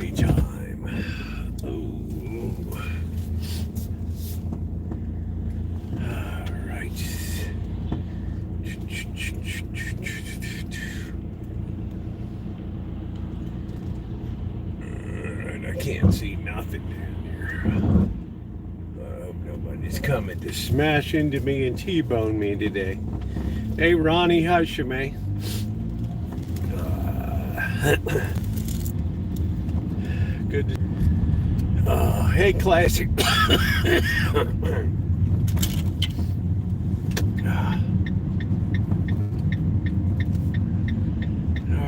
coffee time. Ooh. All right. I can't see nothing down here. I hope nobody's coming to smash into me and T-bone me today. Hey, Ronnie, hi, Shemay. Good. Hey, Classic. All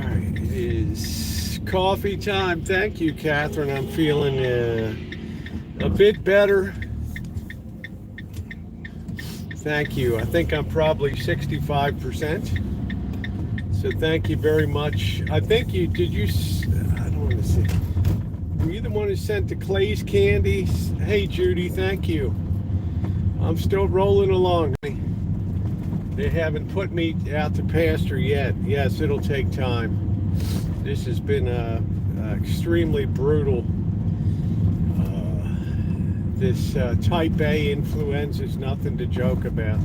right, it is coffee time. Thank you, Catherine. I'm feeling a bit better. Thank you. I think I'm probably 65%. So thank you very much. I think I don't want to say. Were you the one who sent the Clay's candies? Hey, Judy, thank you. I'm still rolling along. They haven't put me out to pasture yet. Yes, it'll take time. This has been extremely brutal. This type A influenza is nothing to joke about.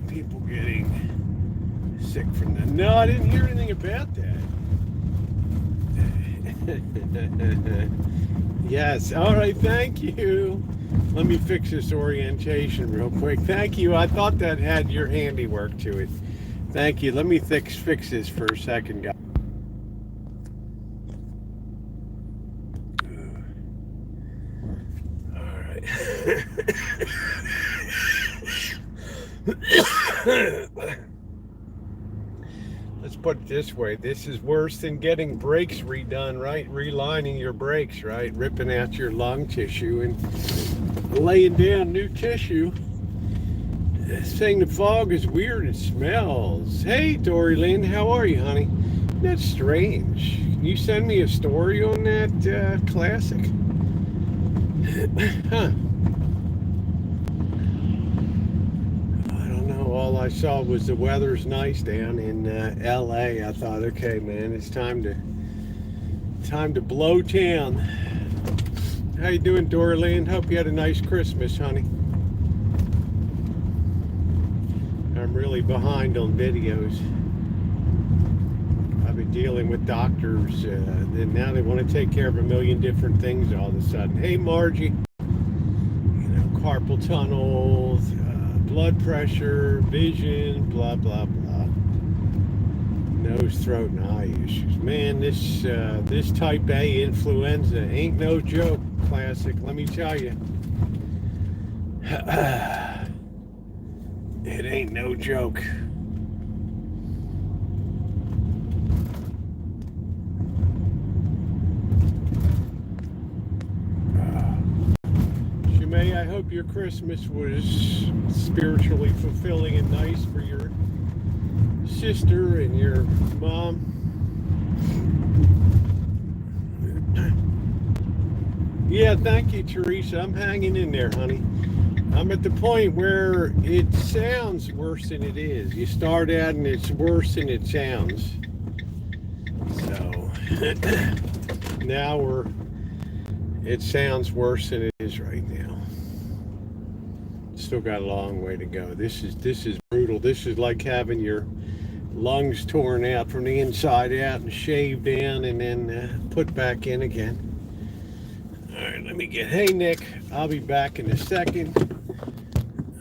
People getting sick from that. No, I didn't hear anything about that. Yes, all right, thank you. Let me fix this orientation real quick. Thank you. I thought that had your handiwork to it. Thank you. Let me fix this for a second, guys. All right. Let's put it this way. This is worse than getting brakes redone, right? Relining your brakes, right? Ripping out your lung tissue and laying down new tissue. Saying the fog is weird and smells. Hey, Dory Lynn, how are you, honey? That's strange. Can you send me a story on that classic? Huh. All I saw was the weather's nice down in LA. I thought, okay, man, it's time to blow town. How you doing, Dorland? Hope you had a nice Christmas, honey. I'm really behind on videos. I've been dealing with doctors, and now they want to take care of a million different things all of a sudden. Hey, Margie. Carpal tunnel, blood pressure, vision, blah, blah, blah. Nose, throat, and eye issues. Man, this type A influenza ain't no joke, classic. Let me tell you. It ain't no joke. May I hope your Christmas was spiritually fulfilling and nice for your sister and your mom. Yeah, thank you, Teresa. I'm hanging in there, honey. I'm at the point where it sounds worse than it is. You start out and it's worse than it sounds. So now it sounds worse than it is right now. Still got a long way to go. This is brutal. This is like having your lungs torn out from the inside out and shaved down and then put back in again. All right, let me get. Hey, Nick, I'll be back in a second.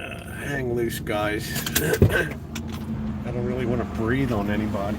Hang loose, guys. I don't really want to breathe on anybody.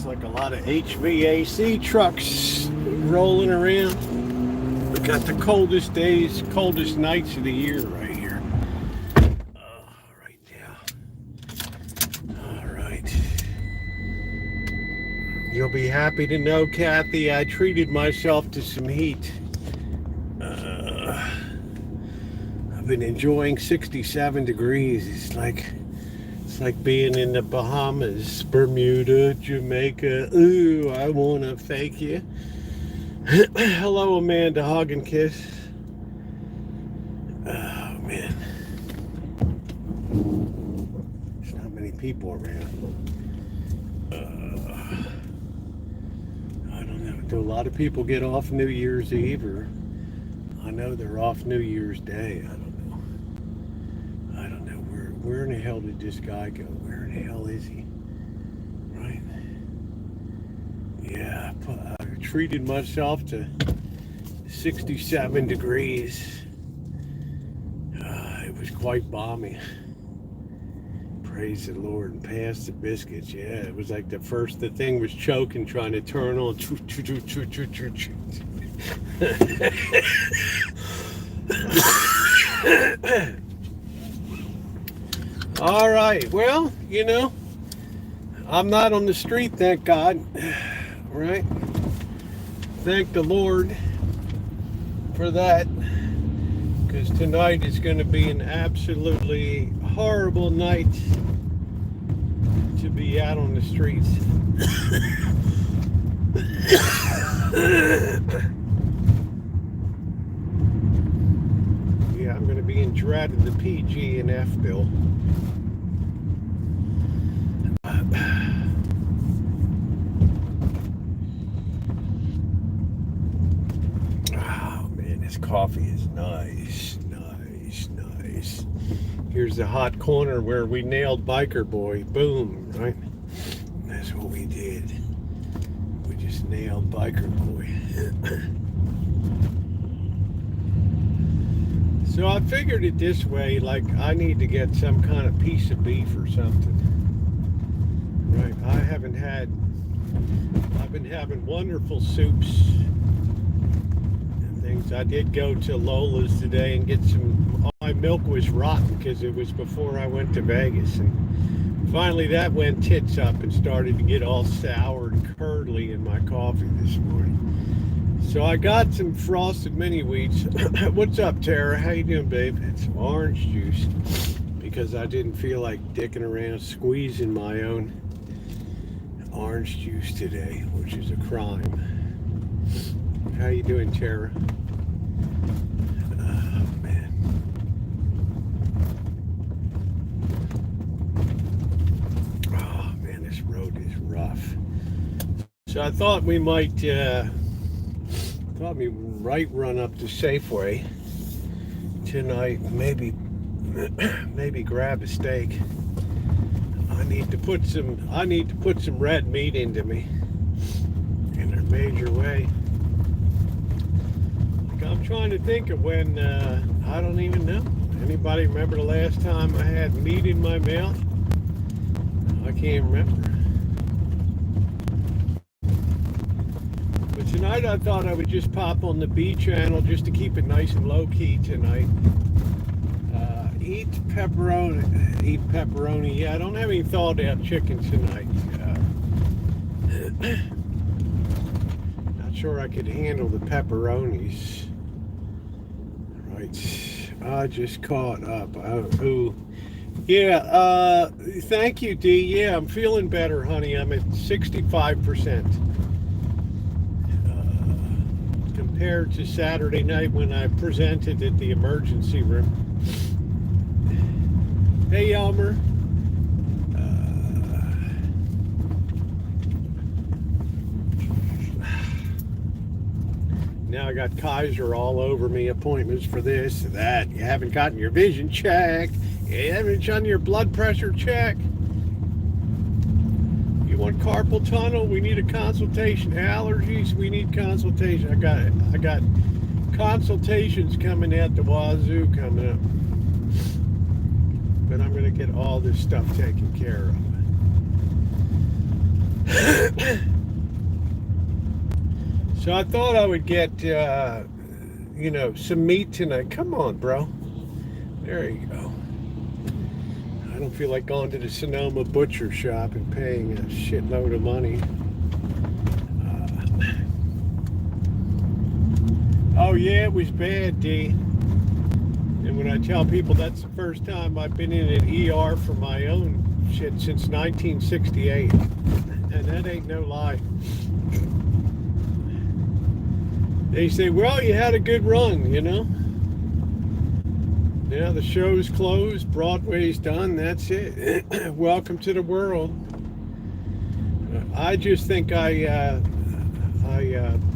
Looks like a lot of HVAC trucks rolling around. We got the coldest days, coldest nights of the year right here. Right now. All right. You'll be happy to know, Kathy, I treated myself to some heat. I've been enjoying 67 degrees. It's like being in the Bahamas, Bermuda, Jamaica. Ooh, I wanna fake you. Hello, Amanda. Hug and kiss. Oh man, there's not many people around. I don't know. Do a lot of people get off New Year's Eve, or I know they're off New Year's Day. I don't know. Where in the hell did this guy go? Where in the hell is he? Right? Yeah, I treated myself to 67 degrees. It was quite balmy. Praise the Lord. And passed the biscuits. Yeah, it was like the thing was choking, trying to turn on. All right, well, you know, I'm not on the street, thank God, right? Thank the Lord for that, because tonight is going to be an absolutely horrible night to be out on the streets. Yeah, I'm going to be in dread of the PG and F bill. Oh man, this coffee is nice. Here's the hot corner where we nailed Biker Boy. Boom, right? That's what we did. We just nailed Biker Boy. So I figured it this way, like I need to get some kind of piece of beef or something. Right, I've been having wonderful soups and things. I did go to Lola's today and get some, all my milk was rotten because it was before I went to Vegas. And finally that went tits up and started to get all sour and curdly in my coffee this morning. So I got some frosted mini wheats. What's up, Tara? How you doing, babe? And some orange juice because I didn't feel like dicking around squeezing my own orange juice today, which is a crime. How you doing, Tara? Oh man. Oh man, this road is rough. So I thought we might run up to Safeway tonight, maybe grab a steak. I need to put some red meat into me in a major way. Like I'm trying to think of when I don't even know. Anybody remember the last time I had meat in my mouth? I can't remember. But tonight I thought I would just pop on the B channel just to keep it nice and low key tonight. Eat pepperoni. Yeah, I don't have any thawed out chicken tonight. Not sure I could handle the pepperonis. Right, I just caught up. Yeah, thank you, D. Yeah, I'm feeling better, honey. I'm at 65%. Compared to Saturday night when I presented at the emergency room. Hey, Elmer. Now I got Kaiser all over me, appointments for this and that. You haven't gotten your vision checked. You haven't done your blood pressure check. You want carpal tunnel? We need a consultation. Allergies? We need consultation. I got consultations coming at the wazoo coming up. But I'm going to get all this stuff taken care of. So I thought I would get, you know, some meat tonight. Come on, bro. There you go. I don't feel like going to the Sonoma butcher shop and paying a shitload of money. Oh yeah, it was bad, D. And when I tell people that's the first time I've been in an ER for my own shit since 1968, and that ain't no lie. They say, well, you had a good run, you know? Yeah, the show's closed, Broadway's done, that's it. Welcome to the world. I just think I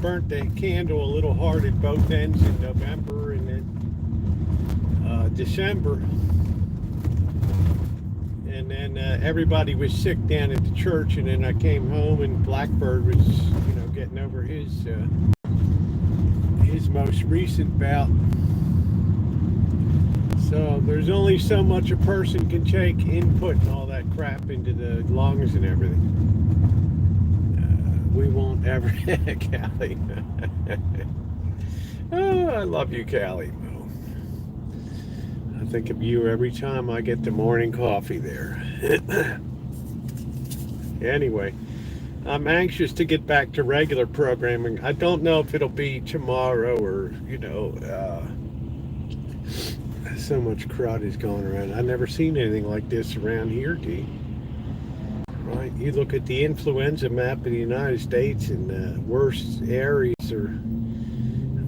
burnt the candle a little hard at both ends in November and then December. And then everybody was sick down at the church, and then I came home and Blackbird was, you know, getting over his most recent bout. So there's only so much a person can take input and all that crap into the lungs and everything. We won't ever, Callie. Oh, I love you, Callie. I think of you every time I get the morning coffee there. Anyway, I'm anxious to get back to regular programming. I don't know if it'll be tomorrow or, you know, so much crud is going around. I've never seen anything like this around here, D. Right? You look at the influenza map of the United States, and the worst areas are,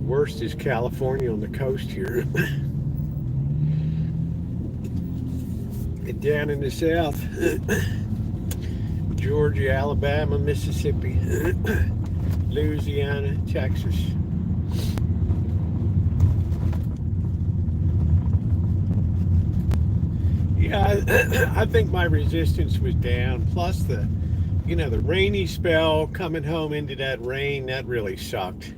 worst is California on the coast here. And down in the south, Georgia, Alabama, Mississippi, Louisiana, Texas. Yeah, I think my resistance was down. Plus the, you know, the rainy spell coming home into that rain, that really sucked.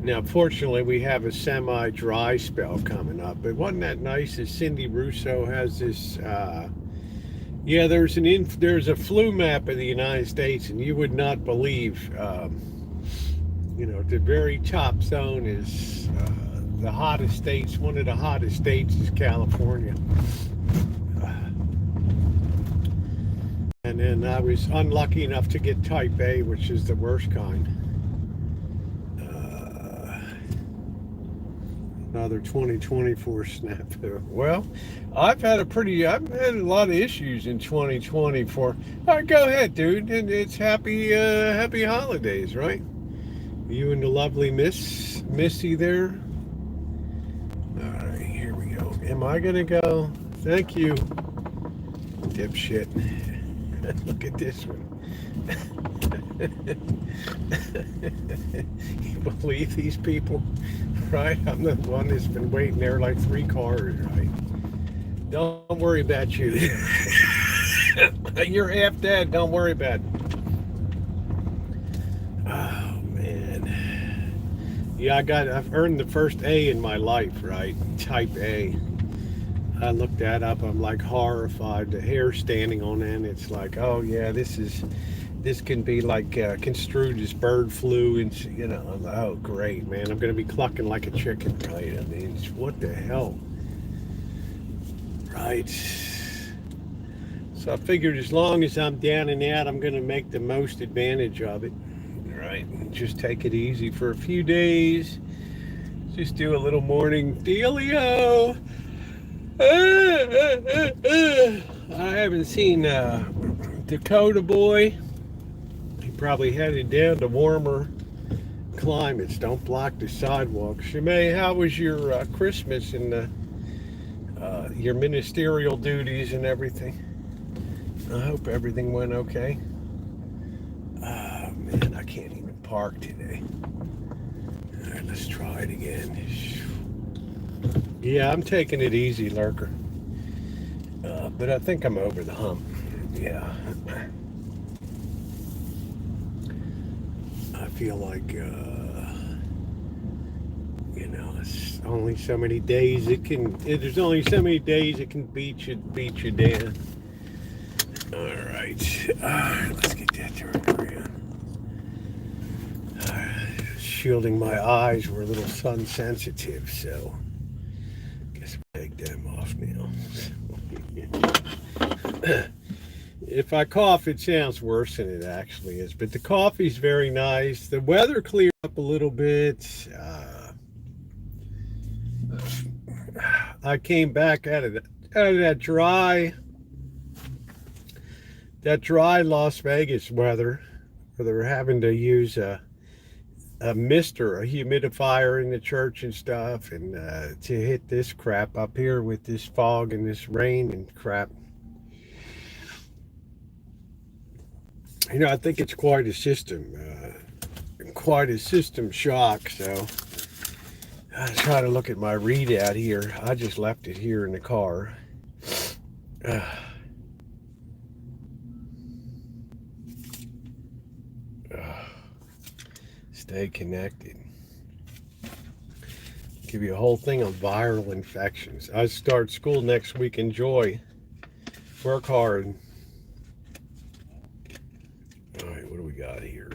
Now, fortunately, we have a semi-dry spell coming up. But wasn't that nice? As Cindy Russo has this, yeah, there's a flu map of the United States, and you would not believe, you know, the very top zone is the hottest states. One of the hottest states is California. And then I was unlucky enough to get type A, which is the worst kind. Another 2024 snafu. Well, I've had a lot of issues in 2024. All right, go ahead, dude. And it's happy holidays, right? You and the lovely Missy there. All right, here we go. Am I gonna go? Thank you, dipshit. Look at this one. You believe these people, right? I'm the one that's been waiting there like 3 cars, right? Don't worry about you. You're half dead. Don't worry about it. Oh man. Yeah, I've earned the first A in my life, right? Type A. I looked that up. I'm like horrified. The hair standing on end. It's like, oh yeah, this can be like construed as bird flu, and you know, I'm like, oh great, man, I'm gonna be clucking like a chicken, right? I mean, what the hell, right? So I figured as long as I'm down and out, I'm gonna make the most advantage of it, right? Just take it easy for a few days. Just do a little morning dealio. I haven't seen Dakota boy. He probably headed down to warmer climates. Don't block the sidewalks. Shimei, how was your Christmas and your ministerial duties and everything? I hope everything went okay. Oh man, I can't even park today. All right, let's try it again. Yeah, I'm taking it easy, lurker. But I think I'm over the hump. Yeah. I feel like, you know, it's only so many days there's only so many days it can beat you down. All right. right, let's get that turned around. Shielding my eyes were a little sun sensitive, so I guess I'll take them off now. If I cough, it sounds worse than it actually is, but the coffee's very nice. The weather cleared up a little bit. I came back out of that dry Las Vegas weather, where they're having to use a mister, a humidifier in the church and stuff, and to hit this crap up here with this fog and this rain and crap. You know, I think it's quite a system shock. So I try to look at my readout here. I just left it here in the car. Stay connected. Give you a whole thing on viral infections. I start school next week. Enjoy. Work hard. All right, what do we got here?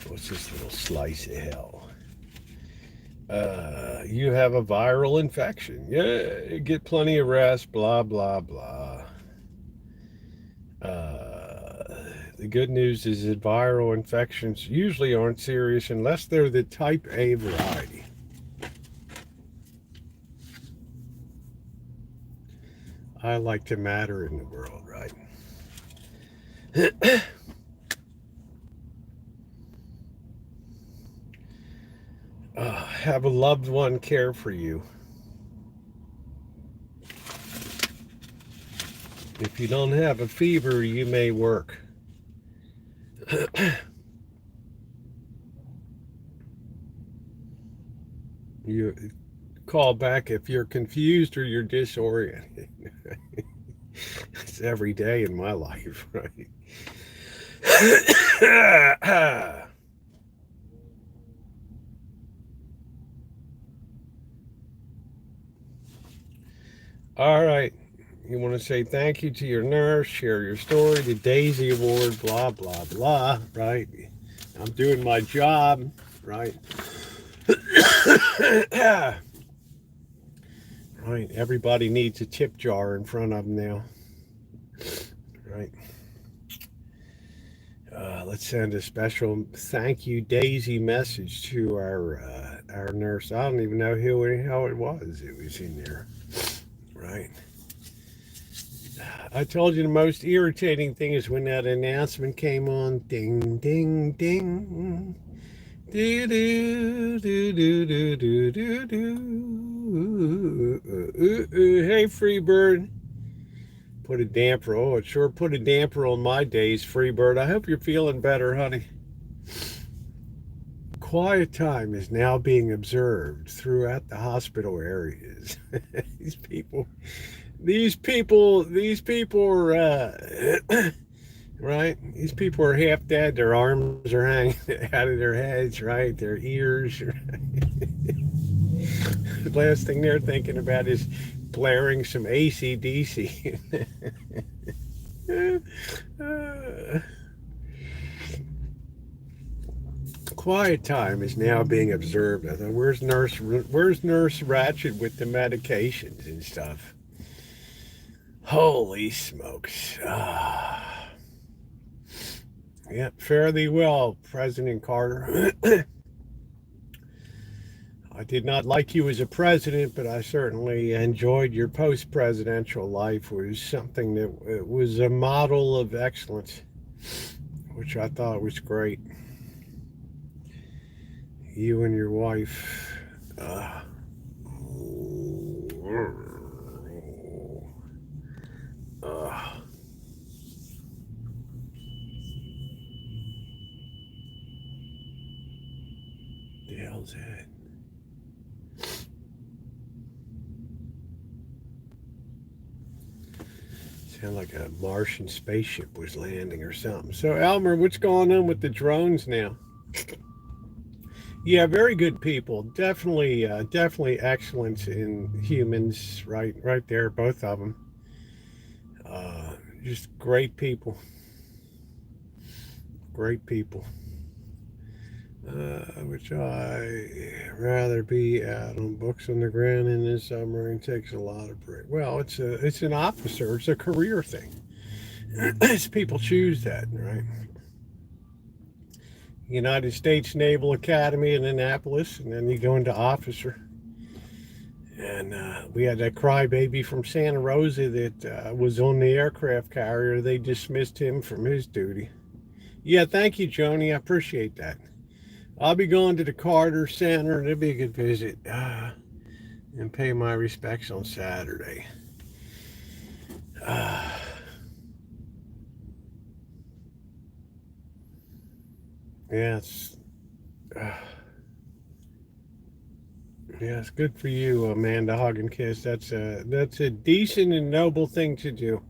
What's this little slice of hell? You have a viral infection. Yeah, get plenty of rest, blah, blah, blah. The good news is that viral infections usually aren't serious unless they're the type A variety. I like to matter in the world, right? Have a loved one care for you. If you don't have a fever, you may work. You call back if you're confused or you're disoriented. It's every day in my life, right? All right. You want to say thank you to your nurse, share your story, the Daisy Award, blah, blah, blah, right? I'm doing my job, right? Right. Everybody needs a tip jar in front of them now, right? Let's send a special thank you Daisy message to our nurse. I don't even know how it was. It was in there, right? I told you the most irritating thing is when that announcement came on. Ding, ding, ding. Do, do, do, do, do, do, do, do. Hey, Freebird. Put a damper. Oh, it sure put a damper on my days, Freebird. I hope you're feeling better, honey. Quiet time is now being observed throughout the hospital areas. These people are, right? These people are half dead. Their arms are hanging out of their heads, right? Their ears. The last thing they're thinking about is blaring some AC/DC. Quiet time is now being observed. I thought, where's Nurse Ratchet with the medications and stuff? Holy smokes. Yeah, fare thee well, President Carter. I did not like you as a president, but I certainly enjoyed your post-presidential life. It was something that was a model of excellence, which I thought was great. You and your wife. The hell's that? Sound like a Martian spaceship was landing or something. So, Elmer, what's going on with the drones now? Yeah, very good people. Definitely excellence in humans. Right there, both of them. just great people. Great people. Which I rather be out on books on the ground in this submarine takes a lot of break. Well, it's an officer. It's a career thing. It's people choose that, right? United States Naval Academy in Annapolis, and then you go into officer. And we had that crybaby from Santa Rosa that was on the aircraft carrier. They dismissed him from his duty. Yeah, thank you, Joni. I appreciate that. I'll be going to the Carter Center. It'll be a good visit. And pay my respects on Saturday. Yeah, it's good for you, Amanda Hug and Kiss. That's a decent and noble thing to do.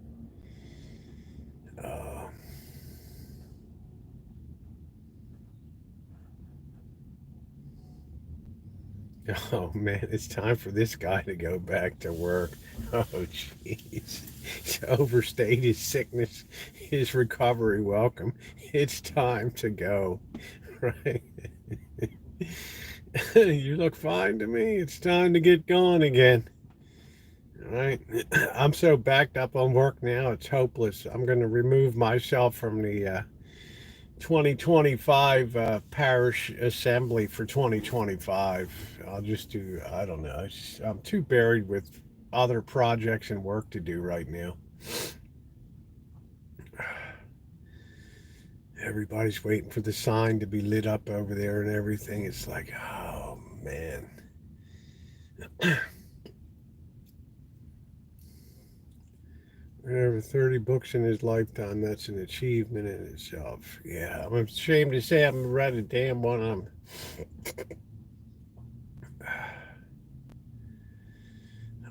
Oh man, it's time for this guy to go back to work. Oh jeez, he's overstayed his sickness, his recovery. Welcome. It's time to go. Right. You look fine to me. It's time to get going again. All right. I'm so backed up on work now, it's hopeless. I'm going to remove myself from the 2025 parish assembly for 2025. I'll just do, I don't know. I'm too buried with other projects and work to do right now. Everybody's waiting for the sign to be lit up over there and everything. It's like, oh man. Over 30 books in his lifetime, that's an achievement in itself. Yeah, I'm ashamed to say I haven't read a damn one of them.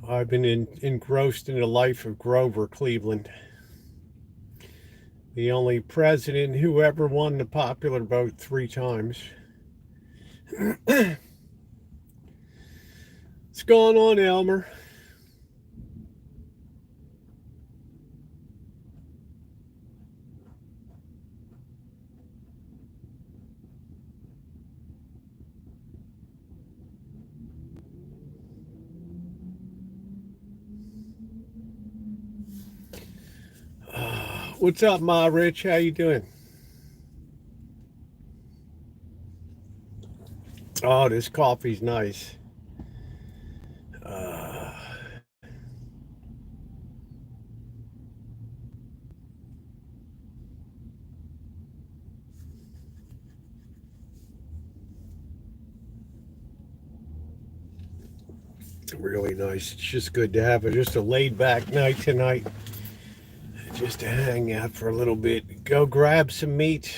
I've been engrossed in the life of Grover Cleveland, the only president who ever won the popular vote 3 times. What's going on, Elmer? What's up, Ma Rich? How you doing? Oh, this coffee's nice. Really nice. It's just good to have just a laid back night tonight. Just to hang out for a little bit. Go grab some meat,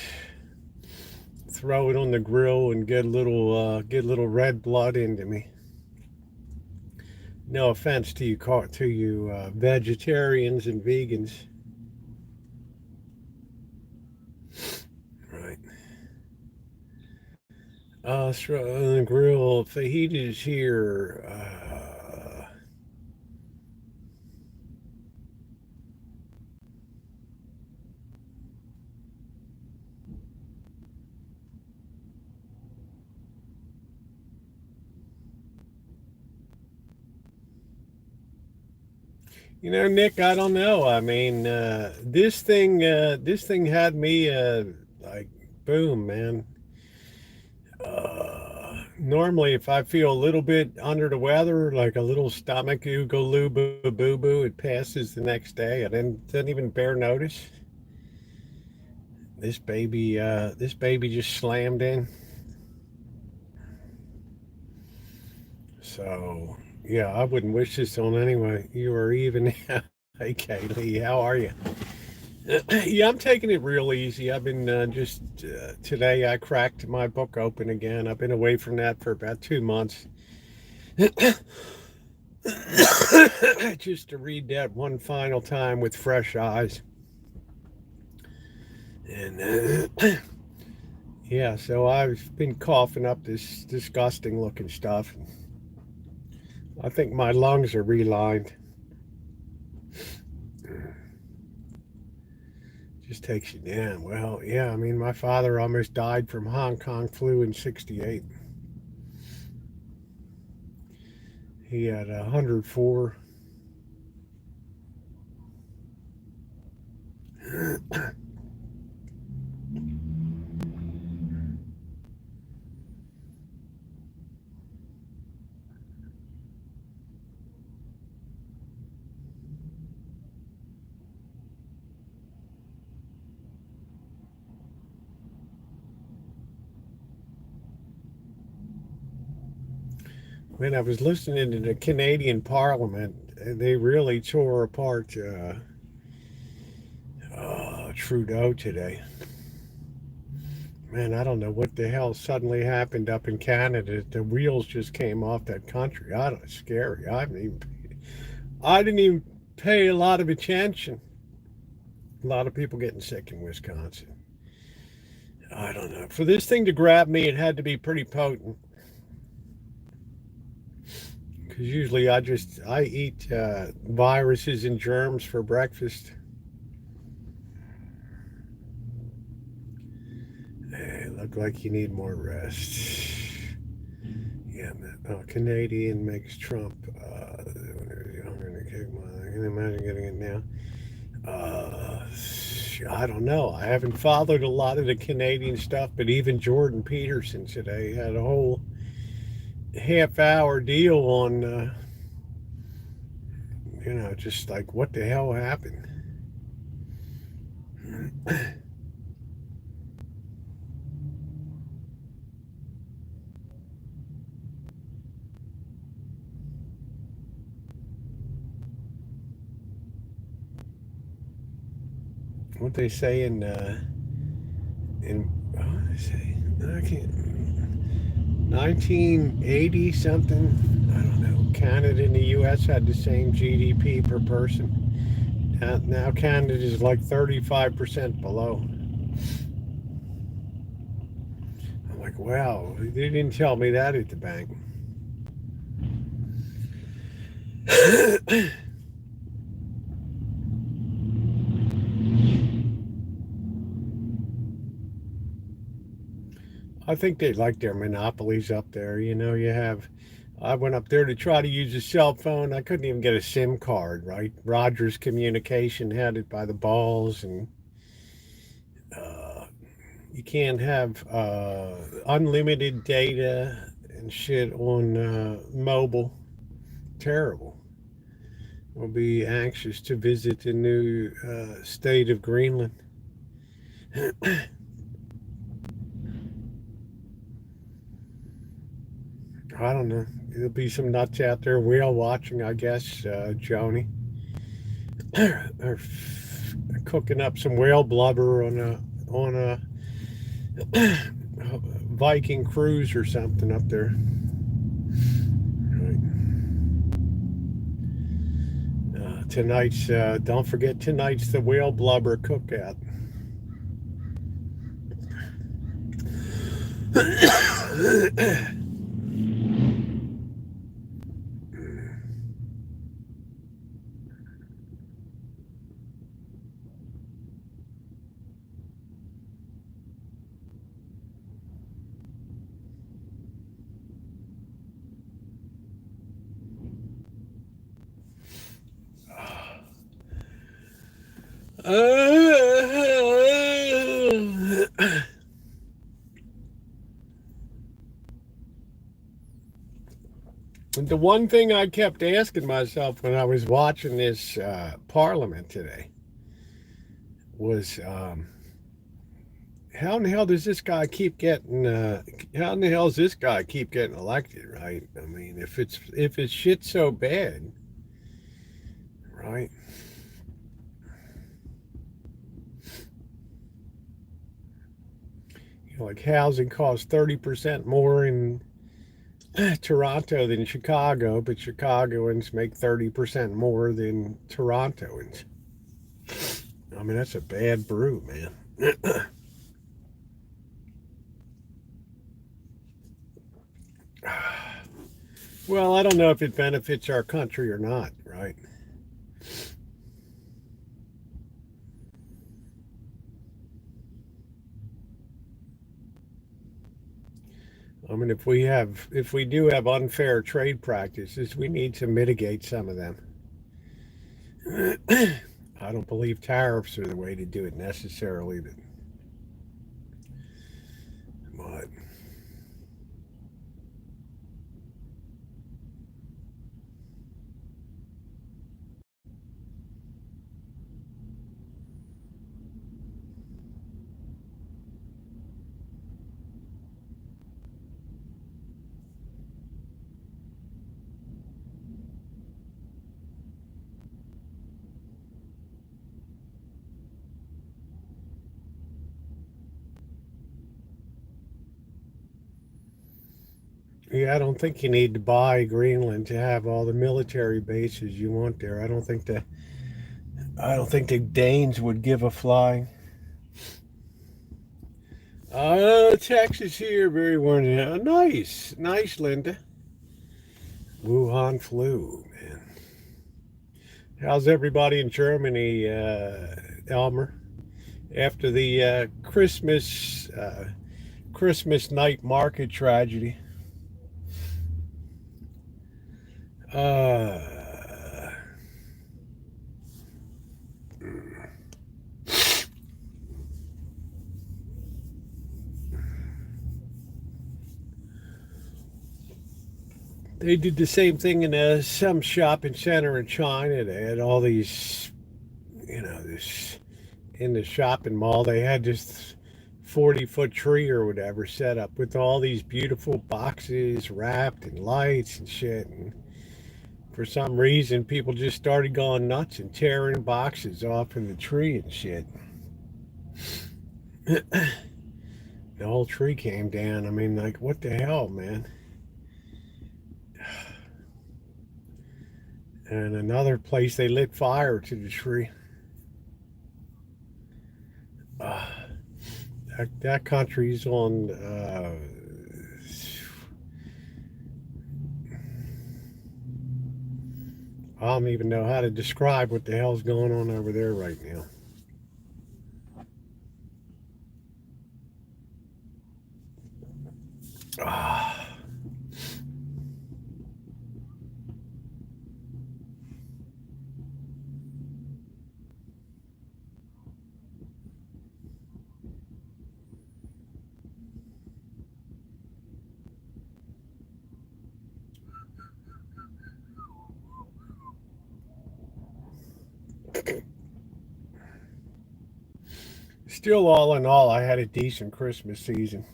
throw it on the grill, and get a little red blood into me. No offense to you vegetarians and vegans. Right. Throw on the grill. Fajitas here. Nick, I don't know. I mean, this thing had me like, boom, man. Normally, if I feel a little bit under the weather, like a little stomach oogaloo boo boo, it passes the next day. I didn't even bear notice. This baby just slammed in. So yeah, I wouldn't wish this on anyone. You are even. Hey, Kaylee, how are you? Yeah, I'm taking it real easy. I've been today I cracked my book open again. I've been away from that for about 2 months. Just to read that one final time with fresh eyes. And yeah, so I've been coughing up this disgusting looking stuff. I think my lungs are relined. just takes you down. Well, yeah, I mean, my father almost died from Hong Kong flu in '68. He had 104. When I was listening to the Canadian Parliament, they really tore apart Trudeau today. Man, I don't know what the hell suddenly happened up in Canada. The wheels just came off that country. I don't. It's scary. I didn't even pay a lot of attention. A lot of people getting sick in Wisconsin. I don't know. For this thing to grab me, it had to be pretty potent. Because usually I eat viruses and germs for breakfast. Hey, look like you need more rest. Yeah, Canadian makes Trump. I can imagine getting it now. I don't know. I haven't followed a lot of the Canadian stuff, but even Jordan Peterson today had a whole half-hour deal on, just like what the hell happened. What they say what they say? I can't. 1980 something. I don't know. Canada and the U.S. had the same GDP per person. Now Canada is like 35% below. I'm like, wow, they didn't tell me that at the bank. I think they like their monopolies up there. I went up there to try to use a cell phone. I couldn't even get a SIM card, right? Rogers Communication had it by the balls, and uh, you can't have unlimited data and shit on mobile. Terrible. We'll be anxious to visit the new state of Greenland. I don't know. There'll be some nuts out there whale watching, I guess, Joni. Or cooking up some whale blubber on a Viking cruise or something up there. Tonight's don't forget tonight's the whale blubber cookout. The one thing I kept asking myself when I was watching this Parliament today was, how in the hell does this guy keep getting? How in the hell does this guy keep getting elected? Right? I mean, if it's shit so bad, right? Like housing costs 30% more in Toronto than Chicago, but Chicagoans make 30% more than Torontoans. I mean, that's a bad brew, man. Well, I don't know if it benefits our country or not, right? I mean, if we do have unfair trade practices, we need to mitigate some of them. I don't believe tariffs are the way to do it necessarily, but yeah, I don't think you need to buy Greenland to have all the military bases you want there. I don't think the Danes would give a flying. Texas here, very warm. Nice, nice, Linda. Wuhan flu, man. How's everybody in Germany, Elmer? After the Christmas night market tragedy. Uh, they did the same thing in some shopping center in China. They had all these, this in the shopping mall. They had this 40-foot tree or whatever set up with all these beautiful boxes wrapped in lights and shit. And for some reason, people just started going nuts and tearing boxes off in the tree and shit. The whole tree came down. I mean, like, what the hell, man? And another place, they lit fire to the tree. That country's on. I don't even know how to describe what the hell's going on over there right now. Still, all in all, I had a decent Christmas season.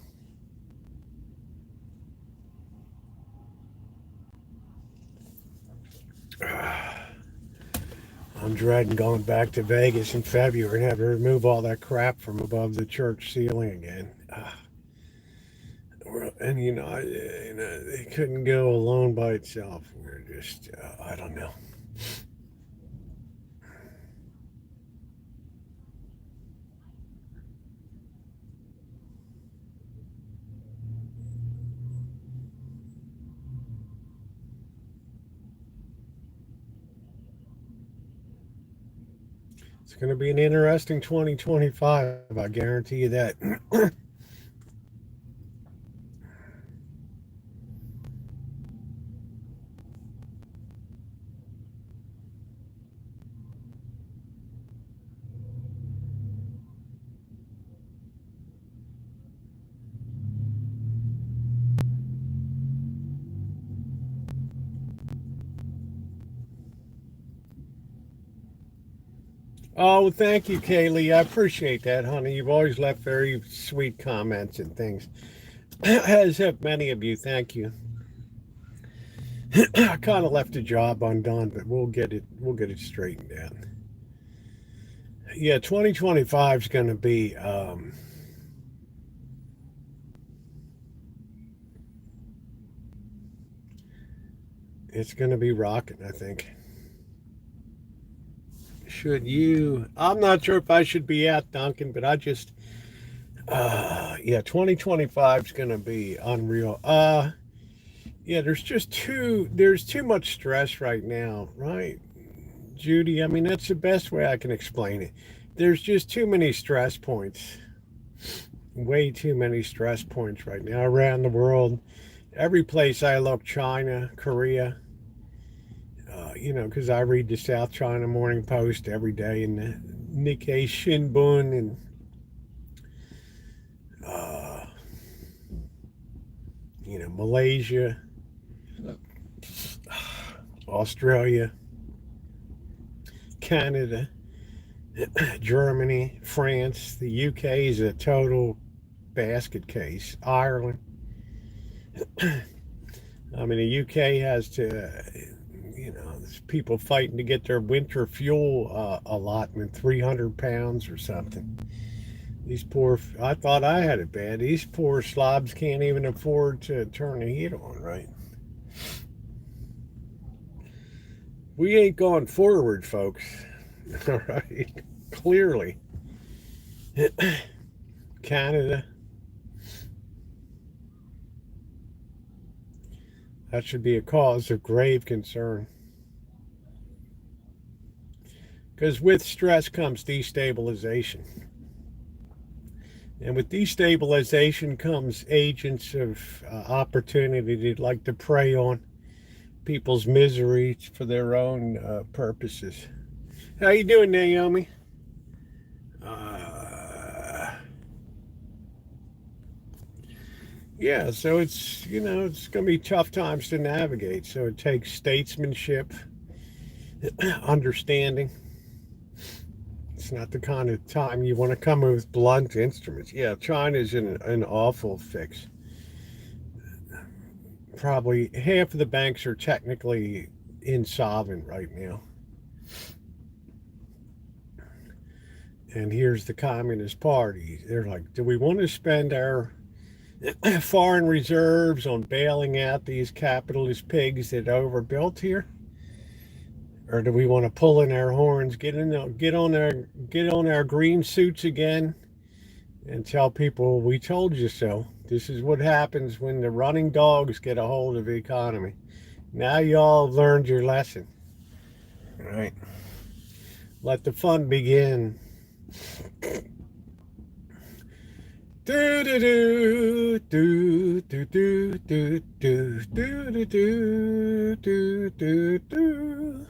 I'm dreading going back to Vegas in February and having to remove all that crap from above the church ceiling again. And it couldn't go alone by itself. We're just, I don't know. It's going to be an interesting 2025. I guarantee you that. Oh, thank you, Kaylee. I appreciate that, honey. You've always left very sweet comments and things. As have many of you. Thank you. I kind of left a job undone, but we'll get it. We'll get it straightened out. Yeah, 2025 is going to be. It's going to be rocking, I think. Should you? I'm not sure if I should be out, Duncan, but I just. Yeah, 2025 is going to be unreal. Yeah, there's too much stress right now, right, Judy? I mean, that's the best way I can explain it. There's just too many stress points. way too many stress points right now around the world. Every place I look, China, Korea, because I read the South China Morning Post every day and the Nikkei Shinbun and uh, Malaysia, Australia, Canada, Germany, France. The UK is a total basket case. Ireland. I mean, the UK has to, there's people fighting to get their winter fuel allotment, 300 pounds or something. These poor, I thought I had it bad. These poor slobs can't even afford to turn the heat on, right? We ain't going forward, folks. All right. Clearly. Canada. That should be a cause of grave concern. Because with stress comes destabilization. And with destabilization comes agents of opportunity to like to prey on people's misery for their own purposes. How you doing, Naomi? Yeah, so it's going to be tough times to navigate. So it takes statesmanship, understanding. It's not the kind of time you want to come with blunt instruments. Yeah, China's in an awful fix. Probably half of the banks are technically insolvent right now. And here's the Communist Party. They're like, do we want to spend our foreign reserves on bailing out these capitalist pigs that overbuilt here? Or do we want to pull in our horns, get on our green suits again and tell people we told you so? This is what happens when the running dogs get a hold of the economy. Now y'all learned your lesson. All right. Let the fun begin. Do do do do do do do do do do do do do.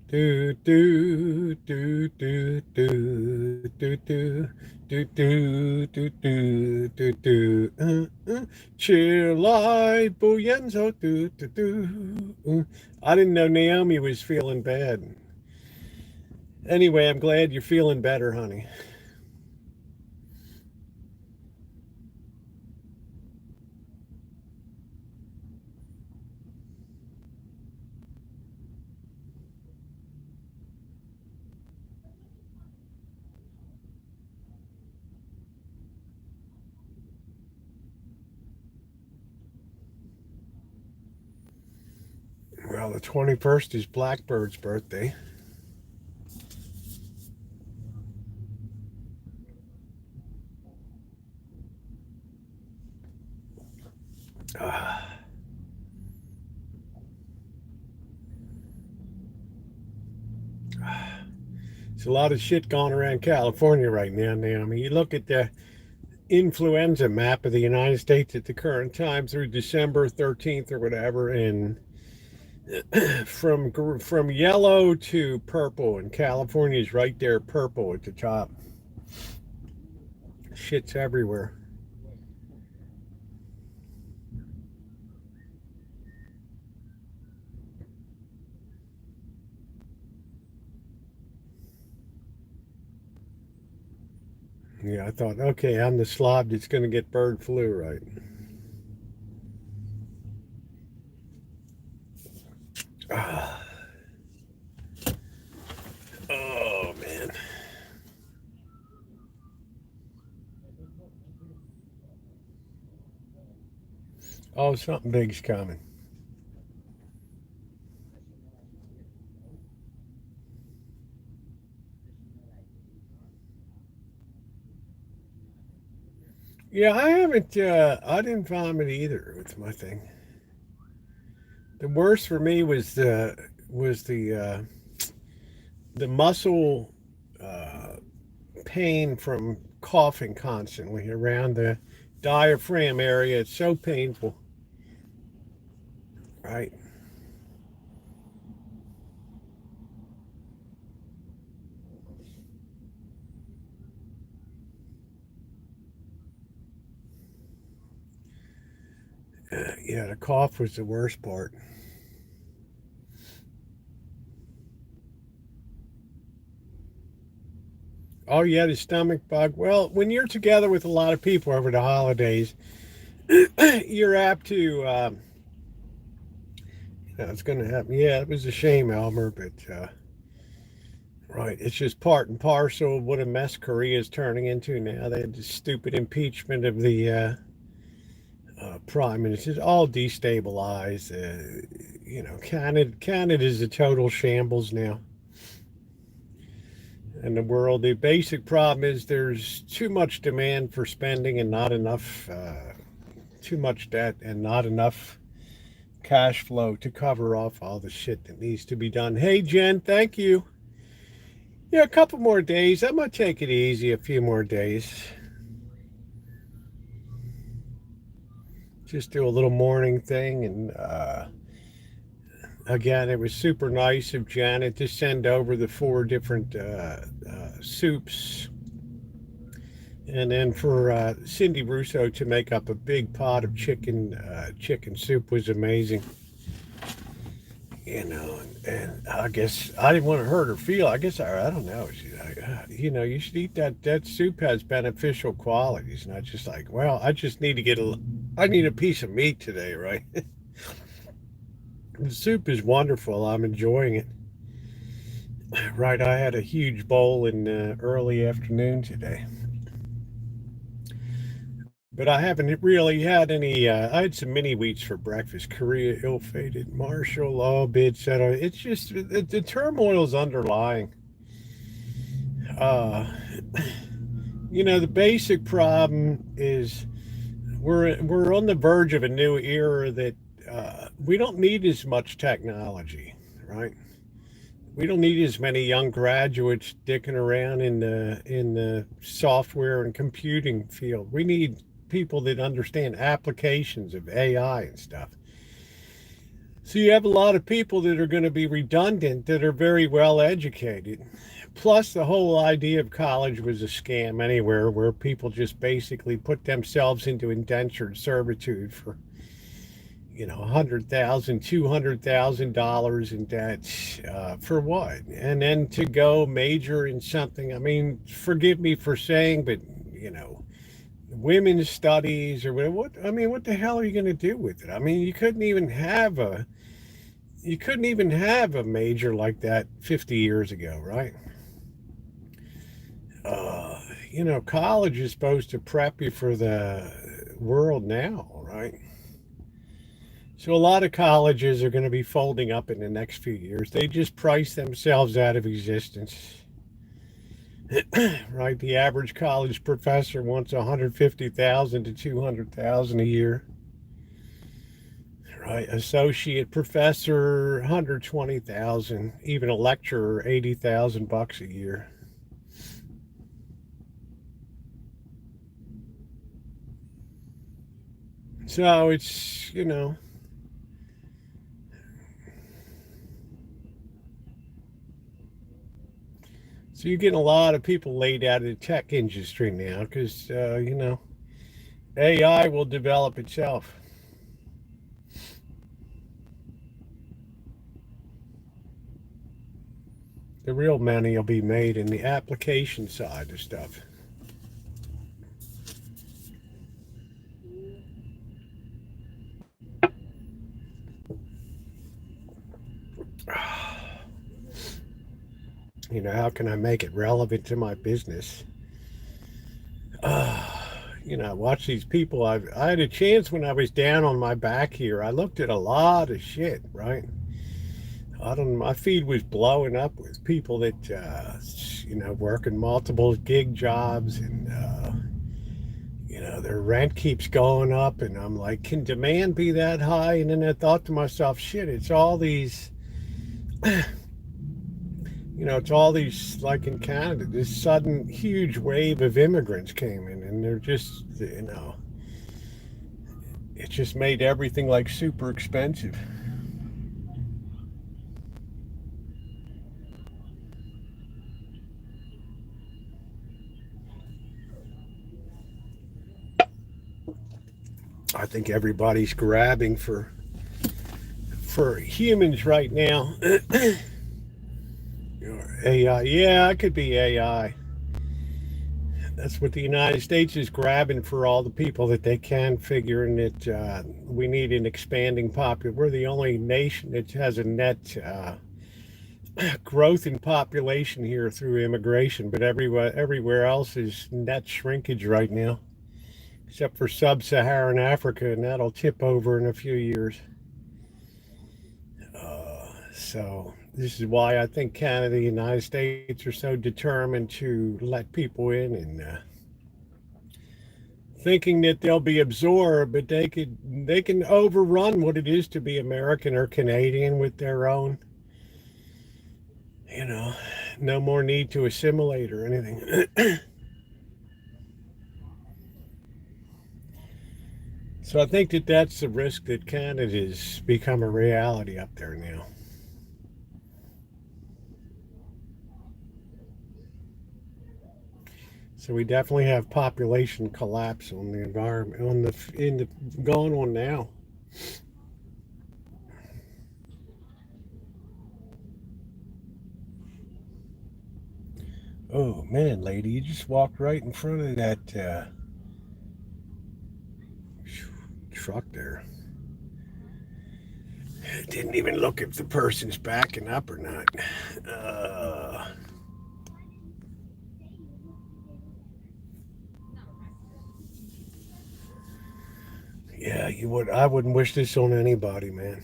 Do do do do do do do do do do do do. Chile Buyenzo. Do do do. I didn't know Naomi was feeling bad. Anyway, I'm glad you're feeling better, honey. Well, the 21st is Blackbird's birthday. There's a lot of shit going around California right now, Naomi. You look at the influenza map of the United States at the current time through December 13th or whatever, and from yellow to purple, and California's right there, purple at the top. Shit's everywhere. Yeah, I thought, okay, I'm the slob that's going to get bird flu, right? Ah. Oh, man. Oh, something big's coming. Yeah, I haven't. I didn't vomit either with my thing. The worst for me was the muscle uh, pain from coughing constantly around the diaphragm area. It's so painful, right? Yeah, the cough was the worst part. Oh, yeah, the stomach bug. Well, when you're together with a lot of people over the holidays, you're apt to, it's going to happen. Yeah, it was a shame, Elmer, but, right, it's just part and parcel of what a mess Korea is turning into now. They had this stupid impeachment of the prime minister. It's all destabilized. Canada's a total shambles now. In the world, the basic problem is there's too much demand for spending and not enough, too much debt and not enough cash flow to cover off all the shit that needs to be done. Hey, Jen, thank you. Yeah, a couple more days. I'm going to take it easy a few more days. Just do a little morning thing. And again, it was super nice of Janet to send over the 4 different soups. And then for Cindy Russo to make up a big pot of chicken soup was amazing. And I guess I didn't want to hurt her feel. I guess I don't know. You should eat that. That soup has beneficial qualities, not just like, well, I just need to I need a piece of meat today, right? The soup is wonderful. I'm enjoying it. Right, I had a huge bowl in early afternoon today. But I haven't really had any. I had some mini wheats for breakfast. Korea, ill-fated, Marshall, all bid settle. It's just the turmoil's underlying. Uh, the basic problem is we're on the verge of a new era that we don't need as much technology, right? We don't need as many young graduates dicking around in the software and computing field. We need people that understand applications of AI and stuff. So you have a lot of people that are going to be redundant that are very well educated. Plus, the whole idea of college was a scam anywhere where people just basically put themselves into indentured servitude for, $100,000, $200,000 in debt for what? And then to go major in something. I mean, forgive me for saying, but women's studies or whatever. What the hell are you going to do with it? I mean, you couldn't even have a major like that 50 years ago, right? College is supposed to prep you for the world now, right? So a lot of colleges are going to be folding up in the next few years. They just price themselves out of existence. Right? The average college professor wants 150,000 to 200,000 a year. Right? Associate professor 120,000, even a lecturer $80,000 a year. So it's, so you're getting a lot of people laid out of the tech industry now because, AI will develop itself. The real money will be made in the application side of stuff. How can I make it relevant to my business? Watch these people. I had a chance when I was down on my back here. I looked at a lot of shit, right? I don't. My feed was blowing up with people that, working multiple gig jobs and, their rent keeps going up. And I'm like, can demand be that high? And then I thought to myself, shit, it's all these it's all these, like in Canada, this sudden huge wave of immigrants came in, and they're just, it just made everything like super expensive. I think everybody's grabbing for humans right now. AI, yeah, it could be AI. That's what the United States is grabbing for all the people that they can, figuring that we need an expanding population. We're the only nation that has a net growth in population here through immigration, but everywhere else is net shrinkage right now, except for sub-Saharan Africa, and that'll tip over in a few years. So this is why I think Canada, the United States are so determined to let people in, and thinking that they'll be absorbed, but they can overrun what it is to be American or Canadian with their own, you know, no more need to assimilate or anything. So I think that that's the risk that Canada's become a reality up there now. So we definitely have population collapse on the environment, in the going on now. Oh man, lady, you just walked right in front of that truck there. Didn't even look if the person's backing up or not. Uh, yeah, you would. I wouldn't wish this on anybody, man.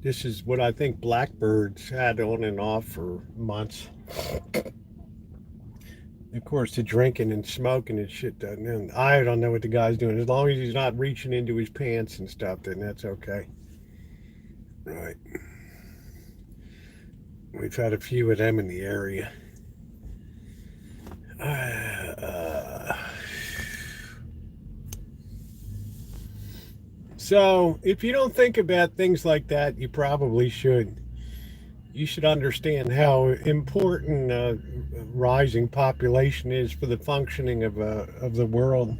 This is what I think blackbirds had on and off for months. Of course, the drinking and smoking and shit doesn't. And I don't know what the guy's doing. As long as he's not reaching into his pants and stuff, then that's okay. Right. We've had a few of them in the area. Uh, so, if you don't think about things like that, you probably should. You should understand how important rising population is for the functioning of the world.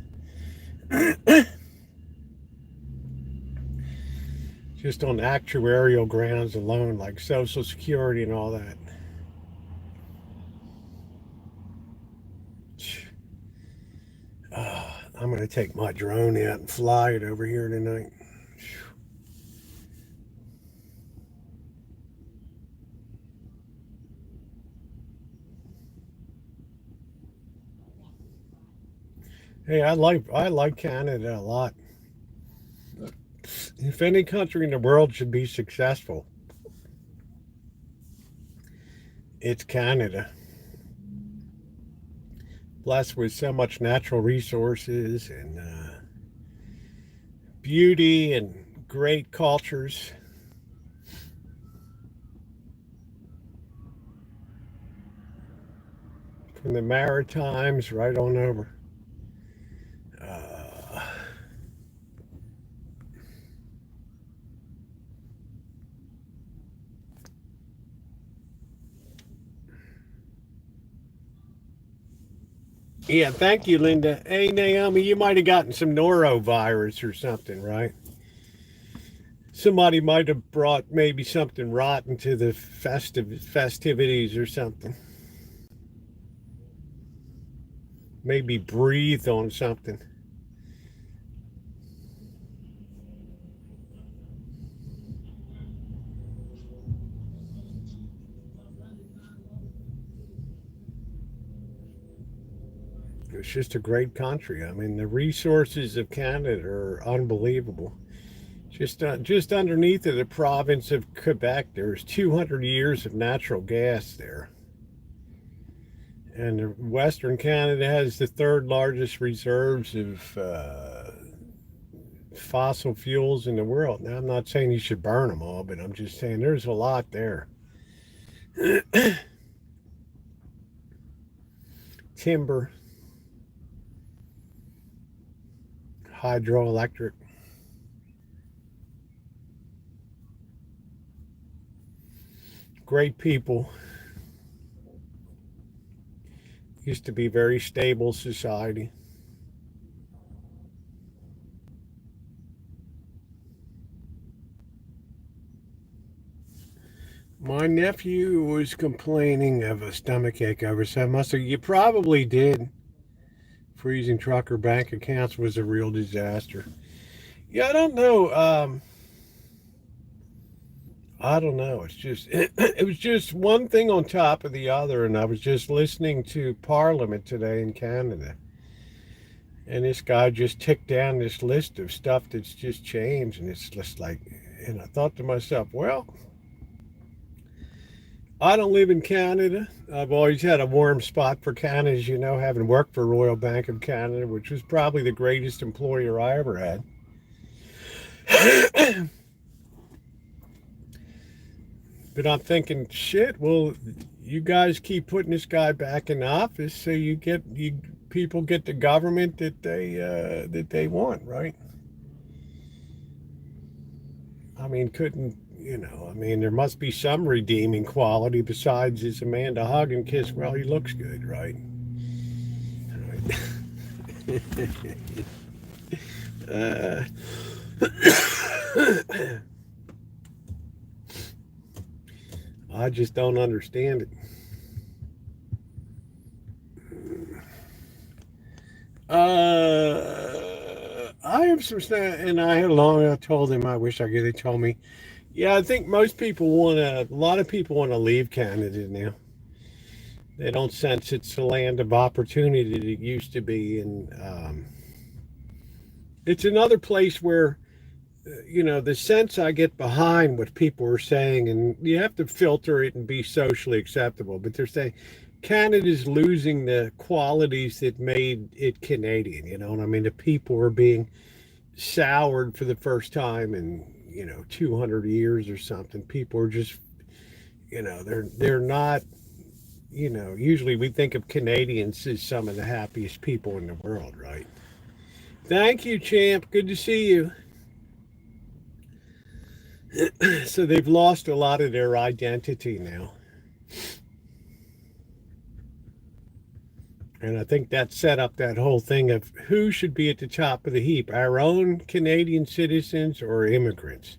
Just on actuarial grounds alone, like Social Security and all that. I'm going to take my drone out and fly it over here tonight. Hey, I like Canada a lot. If any country in the world should be successful, it's Canada. Blessed with so much natural resources and beauty and great cultures. From the Maritimes right on over. Uh, yeah, thank you, Linda. Hey, Naomi, you might have gotten some norovirus or something, right? Somebody might have brought maybe something rotten to the festivities or something. Maybe breathe on something. It's just a great country. I mean, the resources of Canada are unbelievable. Just underneath of the province of Quebec, there's 200 years of natural gas there. And Western Canada has the third largest reserves of fossil fuels in the world. Now, I'm not saying you should burn them all, but I'm just saying there's a lot there. timber, hydroelectric. Great people. Used to be very stable society. My nephew was complaining of a stomach ache over some muscle. You probably did. Freezing trucker bank accounts was a real disaster. Yeah, I don't know. I don't know. It's just it was just one thing on top of the other, and I was just listening to Parliament today in Canada, and this guy just ticked down this list of stuff that's just changed, and it's just like, and I thought to myself, well, I don't live in Canada. I've always had a warm spot for Canada, as you know, having worked for Royal Bank of Canada, which was probably the greatest employer I ever had. But I'm thinking, shit, well, you guys keep putting this guy back in office so you people get the government that they want, right? I mean, I mean, there must be some redeeming quality besides his Amanda hug and kiss. Well, he looks good, right? I just don't understand it. I have some, and I told him I wish I could have told me. Yeah, I think most people a lot of people want to leave Canada now. They don't sense it's a land of opportunity that it used to be. And it's another place where, the sense I get behind what people are saying, and you have to filter it and be socially acceptable, but they're saying Canada's losing the qualities that made it Canadian. You know what I mean? The people are being soured for the first time in 200 years or something. People are just, they're not, usually we think of Canadians as some of the happiest people in the world, right? Thank you, champ. Good to see you. So they've lost a lot of their identity now. And I think that set up that whole thing of who should be at the top of the heap, our own Canadian citizens or immigrants.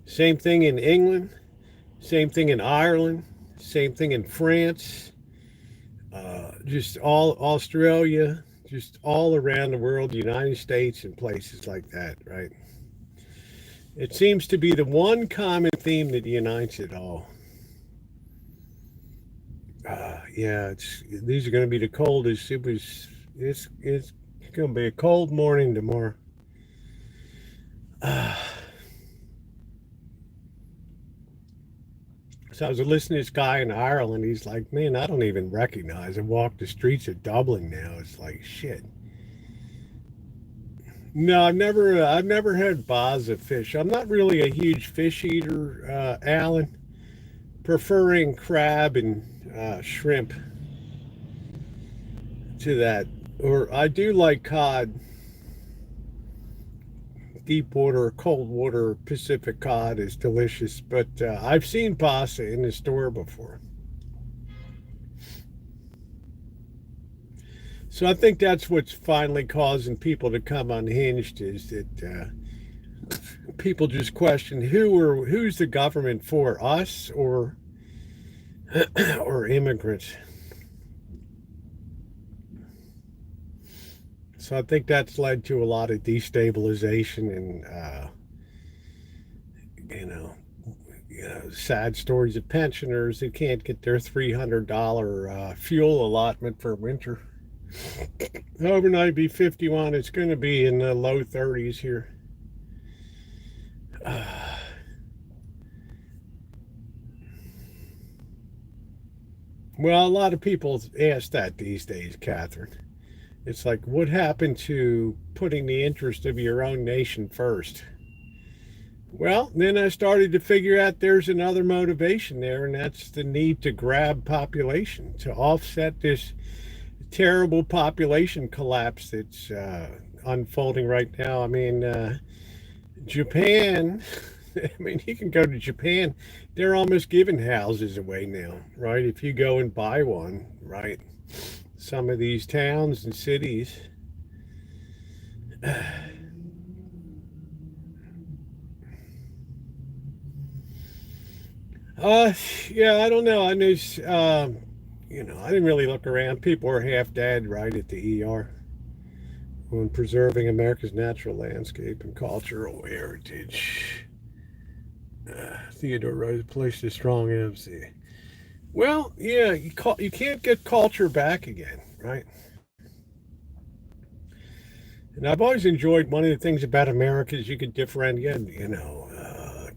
Same thing in England, same thing in Ireland, same thing in France, just all Australia, just all around the world, the United States and places like that, right? It seems to be the one common theme that unites it all. Yeah, these are going to be the coldest. It's going to be a cold morning tomorrow. So I was listening to this guy in Ireland. He's like, man, I don't even recognize. I walk the streets of Dublin now. It's like shit. No, I've never had baza fish. I'm not really a huge fish eater, Alan. Preferring crab and shrimp to that. Or I do like cod, deep water, cold water, Pacific cod is delicious. But I've seen pasta in the store before. So I think that's what's finally causing people to come unhinged is that people just question who's the government for, us or or immigrants. So I think that's led to a lot of destabilization and sad stories of pensioners that can't get their $300 fuel allotment for winter. Overnight be 51. It's going to be in the low 30s here. Well, a lot of people ask that these days, Catherine. It's like, what happened to putting the interest of your own nation first? Well, then I started to figure out there's another motivation there, and that's the need to grab population, to offset this. terrible population collapse that's unfolding right now. I mean, Japan, I mean, you can go to Japan, they're almost giving houses away now, right? If you go and buy one, right? Some of these towns and cities. Uh, yeah, I don't know. I knew, I didn't really look around. People were half dead right at the ER on preserving America's natural landscape and cultural heritage. Theodore Rose placed a strong emphasis. Well, yeah, you can't get culture back again, right? And I've always enjoyed one of the things about America is you could differentiate,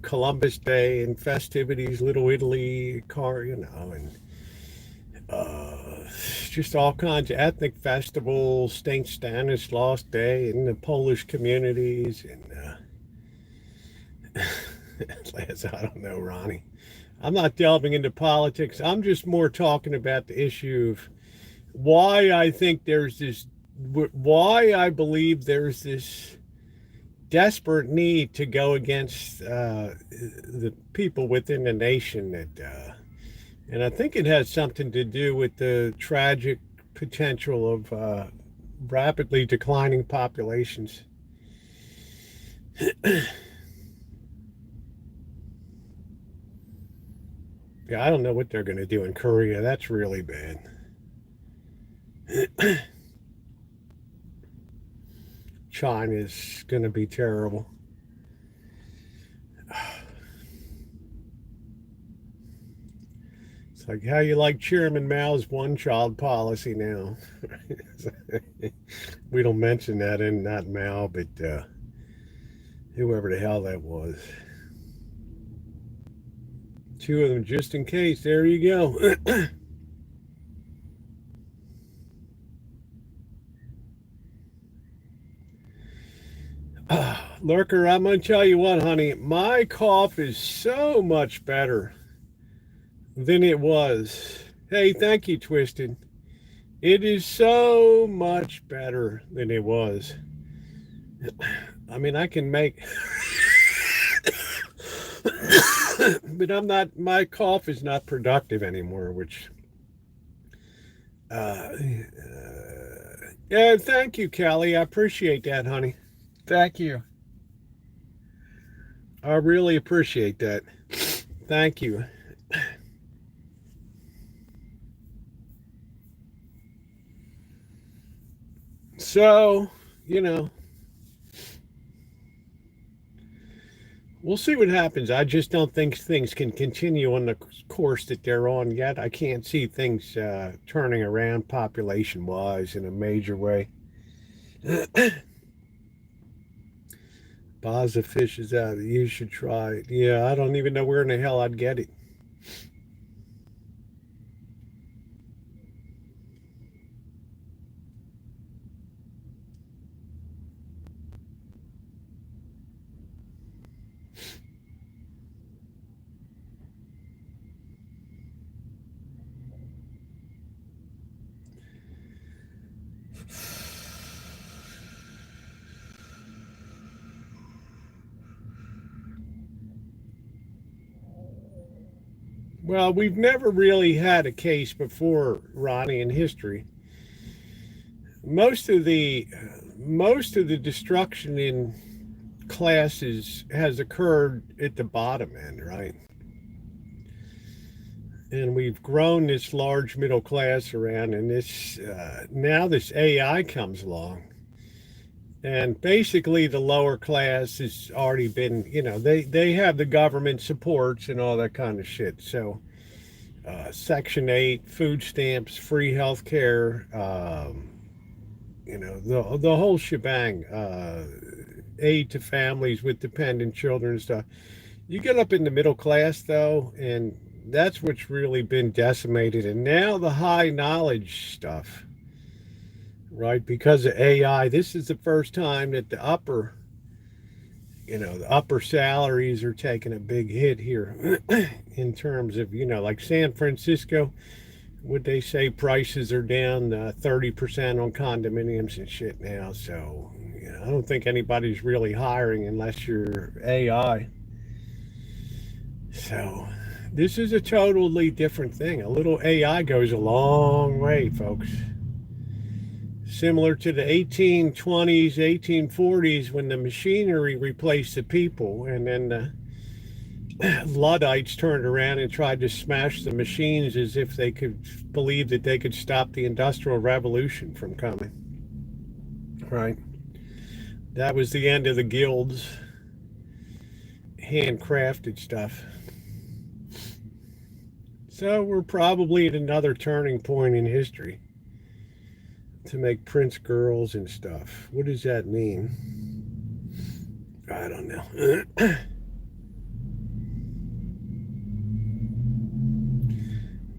Columbus Day and festivities, Little Italy, and just all kinds of ethnic festivals, St. Stanislaus Day, and the Polish communities. And I don't know, Ronnie. I'm not delving into politics. I'm just more talking about the issue of why I think why I believe there's this desperate need to go against the people within the nation and I think it has something to do with the tragic potential of rapidly declining populations. Yeah, I don't know what they're going to do in Korea. That's really bad. China's going to be terrible. It's like how you like Chairman Mao's one-child policy now. We don't mention that in not Mao, but whoever the hell that was. Two of them just in case. There you go. Lurker, I'm going to tell you what, honey. My cough is so much better than it was. Hey, thank you, Twisted. It is so much better than it was. I mean, I can make... but my cough is not productive anymore, which... yeah, thank you, Callie. I appreciate that, honey. Thank you. I really appreciate that. Thank you. So, we'll see what happens. I just don't think things can continue on the course that they're on yet. I can't see things turning around population wise in a major way. Baza fish is out. You should try it. Yeah, I don't even know where in the hell I'd get it. Well, we've never really had a case before, Ronnie, in history. Most of the destruction in classes has occurred at the bottom end, right? And we've grown this large middle class around, and this now this AI comes along, and basically the lower class has already been, they have the government supports and all that kind of shit. So Section 8, food stamps, free health care, the whole shebang, aid to families with dependent children and stuff. You get up in the middle class, though, and that's what's really been decimated. And now the high knowledge stuff, right? Because of AI, this is the first time that the upper salaries are taking a big hit here in terms of, like San Francisco. would they say prices are down 30% on condominiums and shit now. So I don't think anybody's really hiring unless you're AI. So this is a totally different thing. A little AI goes a long way, folks. Similar to the 1820s, 1840s, when the machinery replaced the people, and then the Luddites turned around and tried to smash the machines as if they could believe that they could stop the Industrial Revolution from coming. Right? That was the end of the guilds, handcrafted stuff. So we're probably at another turning point in history to make prince girls and stuff. What does that mean? I don't know.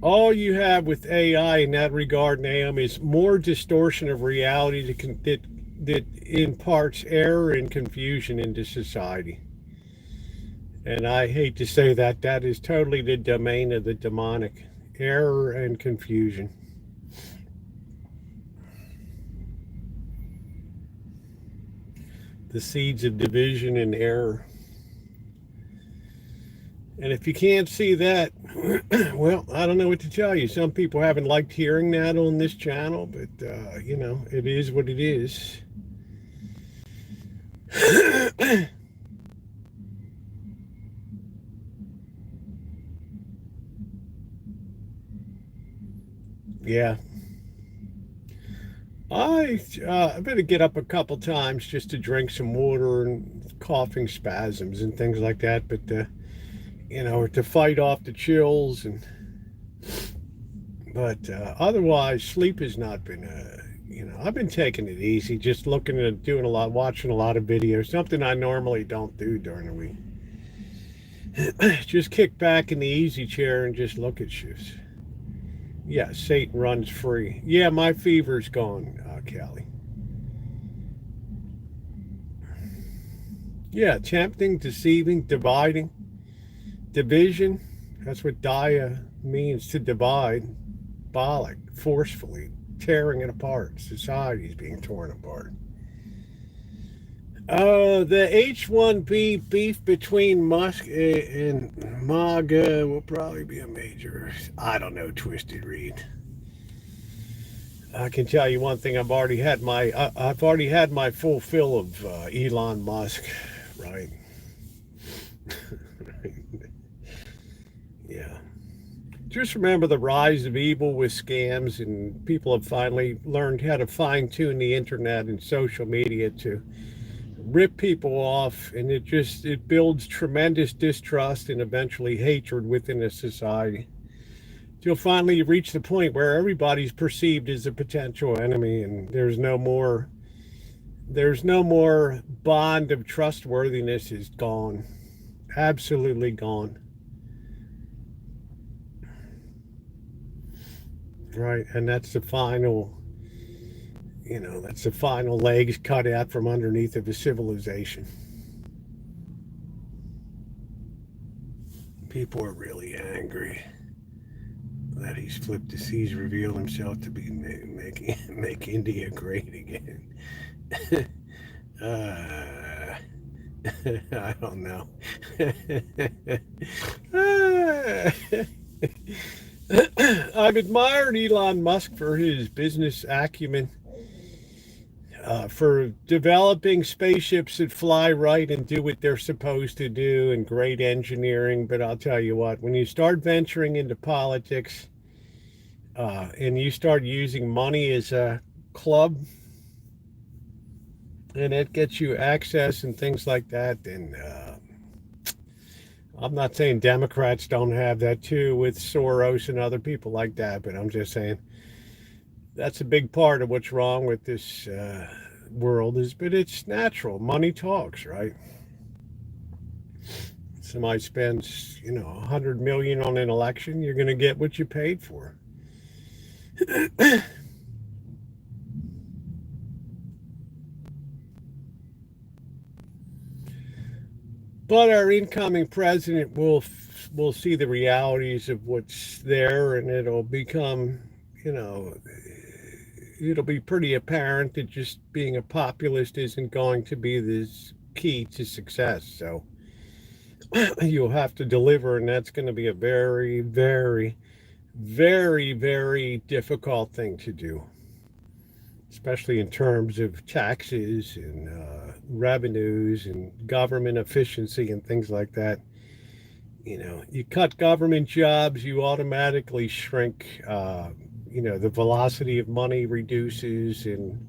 All you have with AI in that regard, Naomi, is more distortion of reality that imparts error and confusion into society. And I hate to say that, that is totally the domain of the demonic. Error and confusion. The seeds of division and error. And if you can't see that, well, I don't know what to tell you. Some people haven't liked hearing that on this channel, but, it is what it is. Yeah. I better get up a couple times just to drink some water and coughing spasms and things like that. But, to fight off the chills. But otherwise, sleep has not been, I've been taking it easy, just looking at, watching a lot of videos, something I normally don't do during the week. Just kick back in the easy chair and just look at shifts. Yeah, Satan runs free. Yeah, my fever's gone, Callie. Yeah, tempting, deceiving, dividing, division. That's what dia means, to divide. Symbolic, forcefully, tearing it apart. Society's being torn apart. The H-1B beef between Musk and MAGA will probably be a major, I don't know, twisted read. I can tell you one thing: I've already had my full fill of Elon Musk, right? Yeah. Just remember the rise of evil with scams, and people have finally learned how to fine-tune the internet and social media to rip people off, and it builds tremendous distrust and eventually hatred within a society. You'll finally reach the point where everybody's perceived as a potential enemy, and there's no more bond of trustworthiness. Is gone, absolutely gone. Right, and that's the final legs cut out from underneath of a civilization. People are really angry that he's revealed himself to be make India great again. I don't know. I've admired Elon Musk for his business acumen, for developing spaceships that fly right and do what they're supposed to do, and great engineering. But I'll tell you what, when you start venturing into politics, and you start using money as a club, and it gets you access and things like that, then I'm not saying Democrats don't have that too with Soros and other people like that, but I'm just saying that's a big part of what's wrong with this world but it's natural. Money talks, right? Somebody spends, $100 million on an election, you're going to get what you paid for. But our incoming president will see the realities of what's there, and it'll become, you know, it'll be pretty apparent that just being a populist isn't going to be the key to success. So you'll have to deliver, and that's going to be a very, very, very, very difficult thing to do, especially in terms of taxes and revenues and government efficiency and things like that. You know, you cut government jobs, you automatically shrink. You know, the velocity of money reduces, and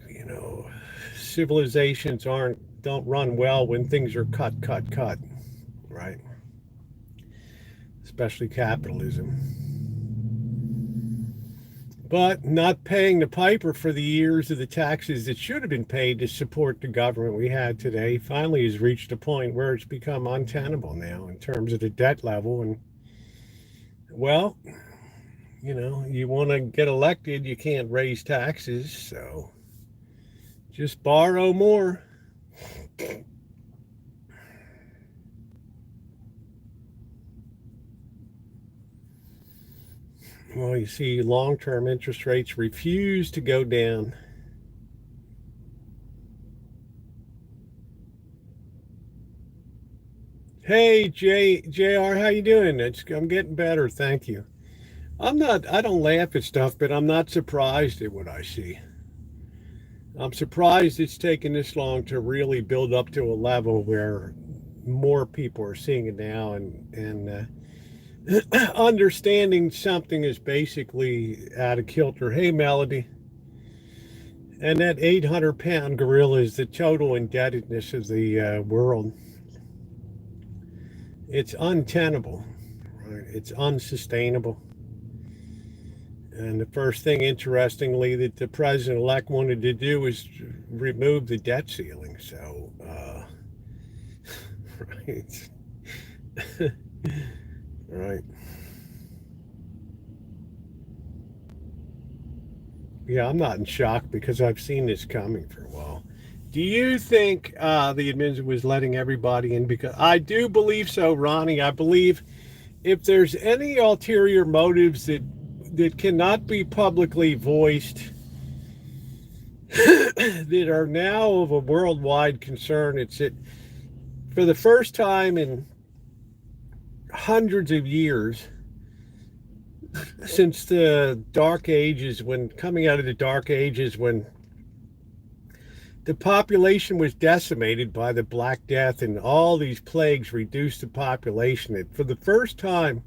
you know, civilizations don't run well when things are cut, right? Especially capitalism. But not paying the piper for the years of the taxes that should have been paid to support the government we had today finally has reached a point where it's become untenable now in terms of the debt level. And, well, you know, you want to get elected, you can't raise taxes, so just borrow more. Well, you see, long-term interest rates refuse to go down. Hey, JR, how you doing? I'm getting better, thank you. I don't laugh at stuff, but I'm not surprised at what I see. I'm surprised it's taken this long to really build up to a level where more people are seeing it now, and understanding something is basically out of kilter. Hey, Melody. And that 800-pound gorilla is the total indebtedness of the world. It's untenable, right? It's unsustainable. And the first thing, interestingly, that the president-elect wanted to do was remove the debt ceiling. So, right. Right. Yeah, I'm not in shock because I've seen this coming for a while. Do you think the administration was letting everybody in? Because I do believe so, Ronnie. I believe if there's any ulterior motives that cannot be publicly voiced, that are now of a worldwide concern, it's that for the first time in hundreds of years, since the dark ages, when coming out of the dark ages, when the population was decimated by the Black Death and all these plagues reduced the population, that for the first time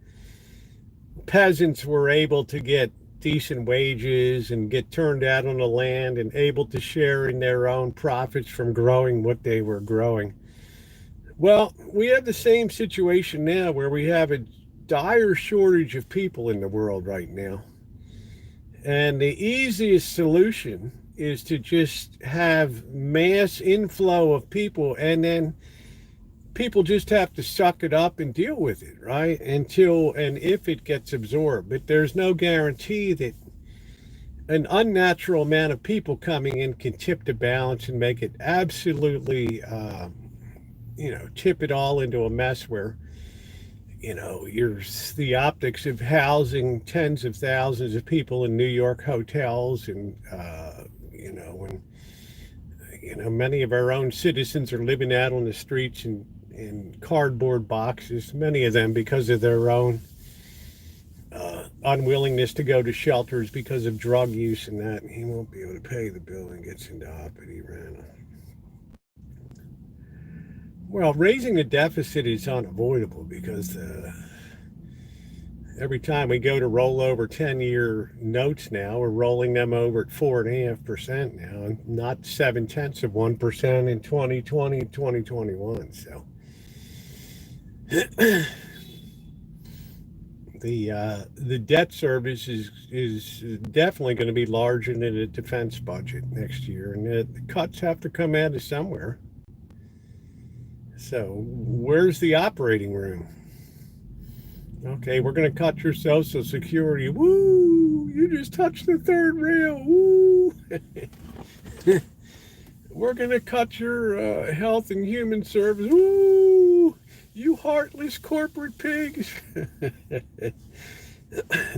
peasants were able to get decent wages and get turned out on the land and able to share in their own profits from growing what they were growing. Well, we have the same situation now where we have a dire shortage of people in the world right now. And the easiest solution is to just have mass inflow of people, and then people just have to suck it up and deal with it, right? Until and if it gets absorbed. But there's no guarantee that an unnatural amount of people coming in can tip the balance and make it absolutely, tip it all into a mess where, you're the optics of housing tens of thousands of people in New York hotels, and many of our own citizens are living out on the streets in cardboard boxes, many of them because of their own unwillingness to go to shelters because of drug use and that. He won't be able to pay the bill and gets into uppity rent. Well, raising the deficit is unavoidable because every time we go to roll over 10-year notes now, we're rolling them over at 4.5% now, and not 0.7% in 2020, 2021. So the debt service is definitely going to be larger than the defense budget next year, and the cuts have to come out of somewhere. So where's the operating room? Okay, we're going to cut your Social Security. Woo! You just touched the third rail. Woo! We're going to cut your health and human service. Ooh, you heartless corporate pigs.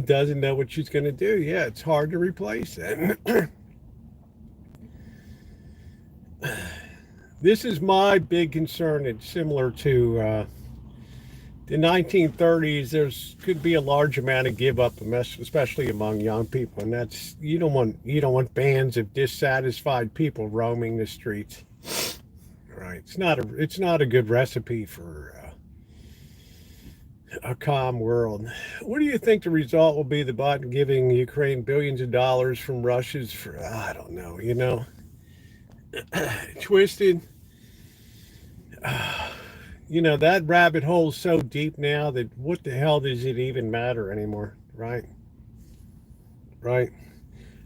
Doesn't know what she's going to do. Yeah, it's hard to replace that. This is my big concern. It's similar to the 1930s. There's could be a large amount of give up, especially among young people, and that's you don't want bands of dissatisfied people roaming the streets. Right? It's not a good recipe for a calm world. What do you think the result will be? The Biden giving Ukraine billions of dollars from Russia's for I don't know. Twisted. That rabbit hole's so deep now that what the hell does it even matter anymore, right? Right.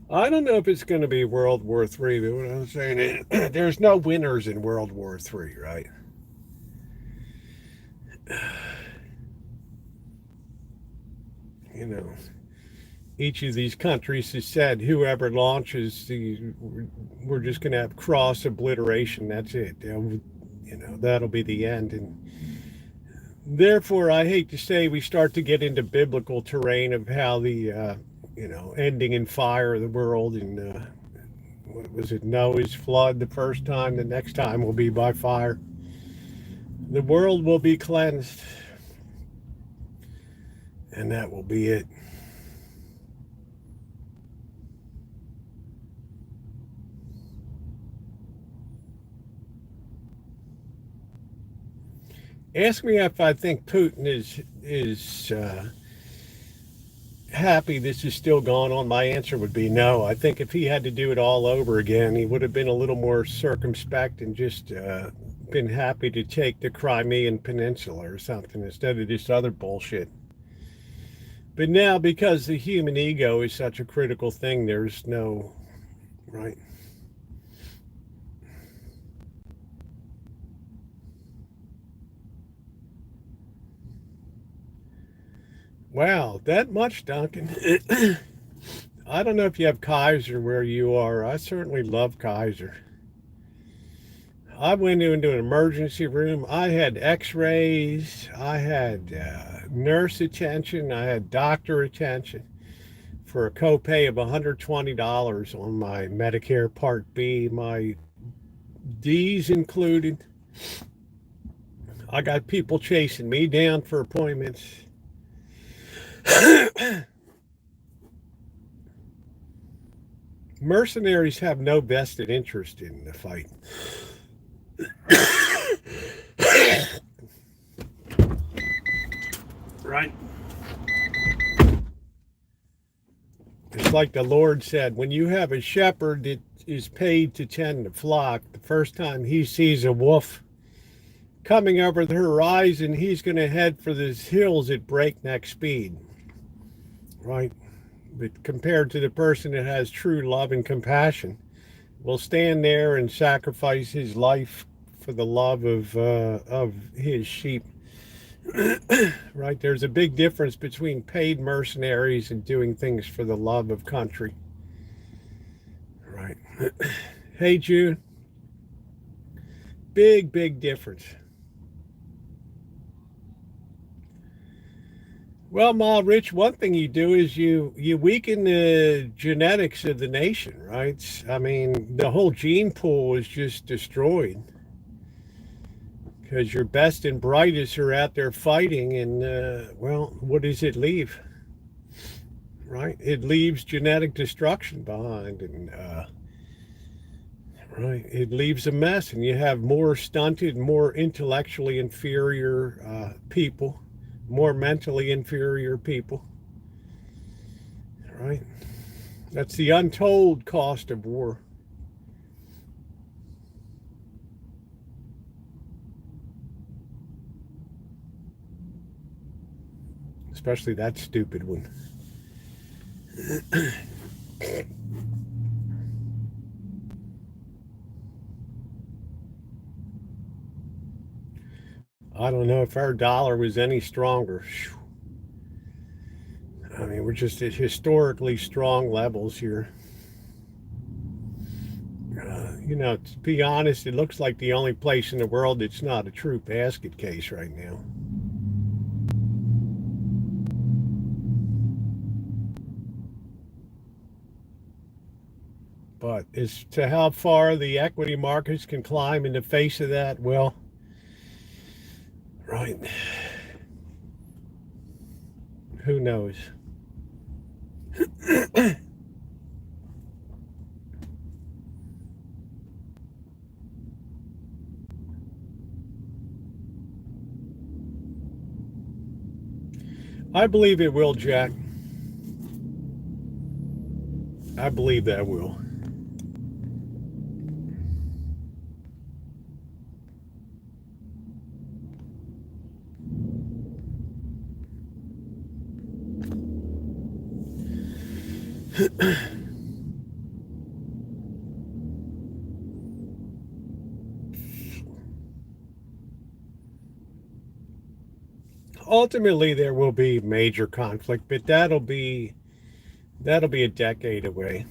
I don't know if it's going to be World War III, but what I'm saying is there's no winners in World War III, right? You know, each of these countries has said whoever launches we're just going to have cross obliteration. That's it. That'll be the end. And therefore, I hate to say we start to get into biblical terrain of how the ending in fire of the world, and what was it, Noah's flood the first time, the next time will be by fire. The world will be cleansed, and that will be it. Ask me if I think Putin is happy this is still going on. My answer would be no. I think if he had to do it all over again, he would have been a little more circumspect and just been happy to take the Crimean Peninsula or something instead of this other bullshit. But now, because the human ego is such a critical thing, there's no right. Wow, that much, Duncan. I don't know if you have Kaiser where you are. I certainly love Kaiser. I went into an emergency room. I had x-rays. I had nurse attention. I had doctor attention for a copay of $120 on my Medicare Part B, my D's included. I got people chasing me down for appointments. Mercenaries have no vested interest in the fight. Right? It's like the Lord said, when you have a shepherd that is paid to tend the flock, the first time he sees a wolf coming over the horizon, he's going to head for the hills at breakneck speed. Right? But compared to the person that has true love and compassion, will stand there and sacrifice his life for the love of his sheep. Right? There's a big difference between paid mercenaries and doing things for the love of country. Right? Hey, June. Big difference. Well, Ma Rich, one thing you do is you weaken the genetics of the nation, right? I mean, the whole gene pool is just destroyed because your best and brightest are out there fighting, and well, what does it leave? Right? It leaves genetic destruction behind, and right, it leaves a mess, and you have more stunted, more intellectually inferior people, more mentally inferior people, right? That's the untold cost of war. Especially that stupid one. I don't know if our dollar was any stronger. I mean, we're just at historically strong levels here. You know, to be honest, it looks like the only place in the world that's not a true basket case right now. But as to how far the equity markets can climb in the face of that, well, right, who knows? I believe it will, Jack. I believe that will. Ultimately, there will be major conflict, but that'll be a decade away.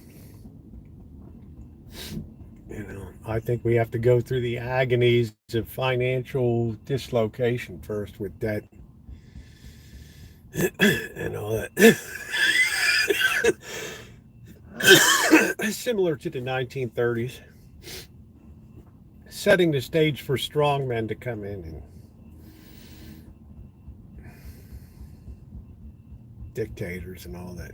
You know, I think we have to go through the agonies of financial dislocation first with debt and all that. Similar to the 1930s, setting the stage for strong men to come in and dictators and all that.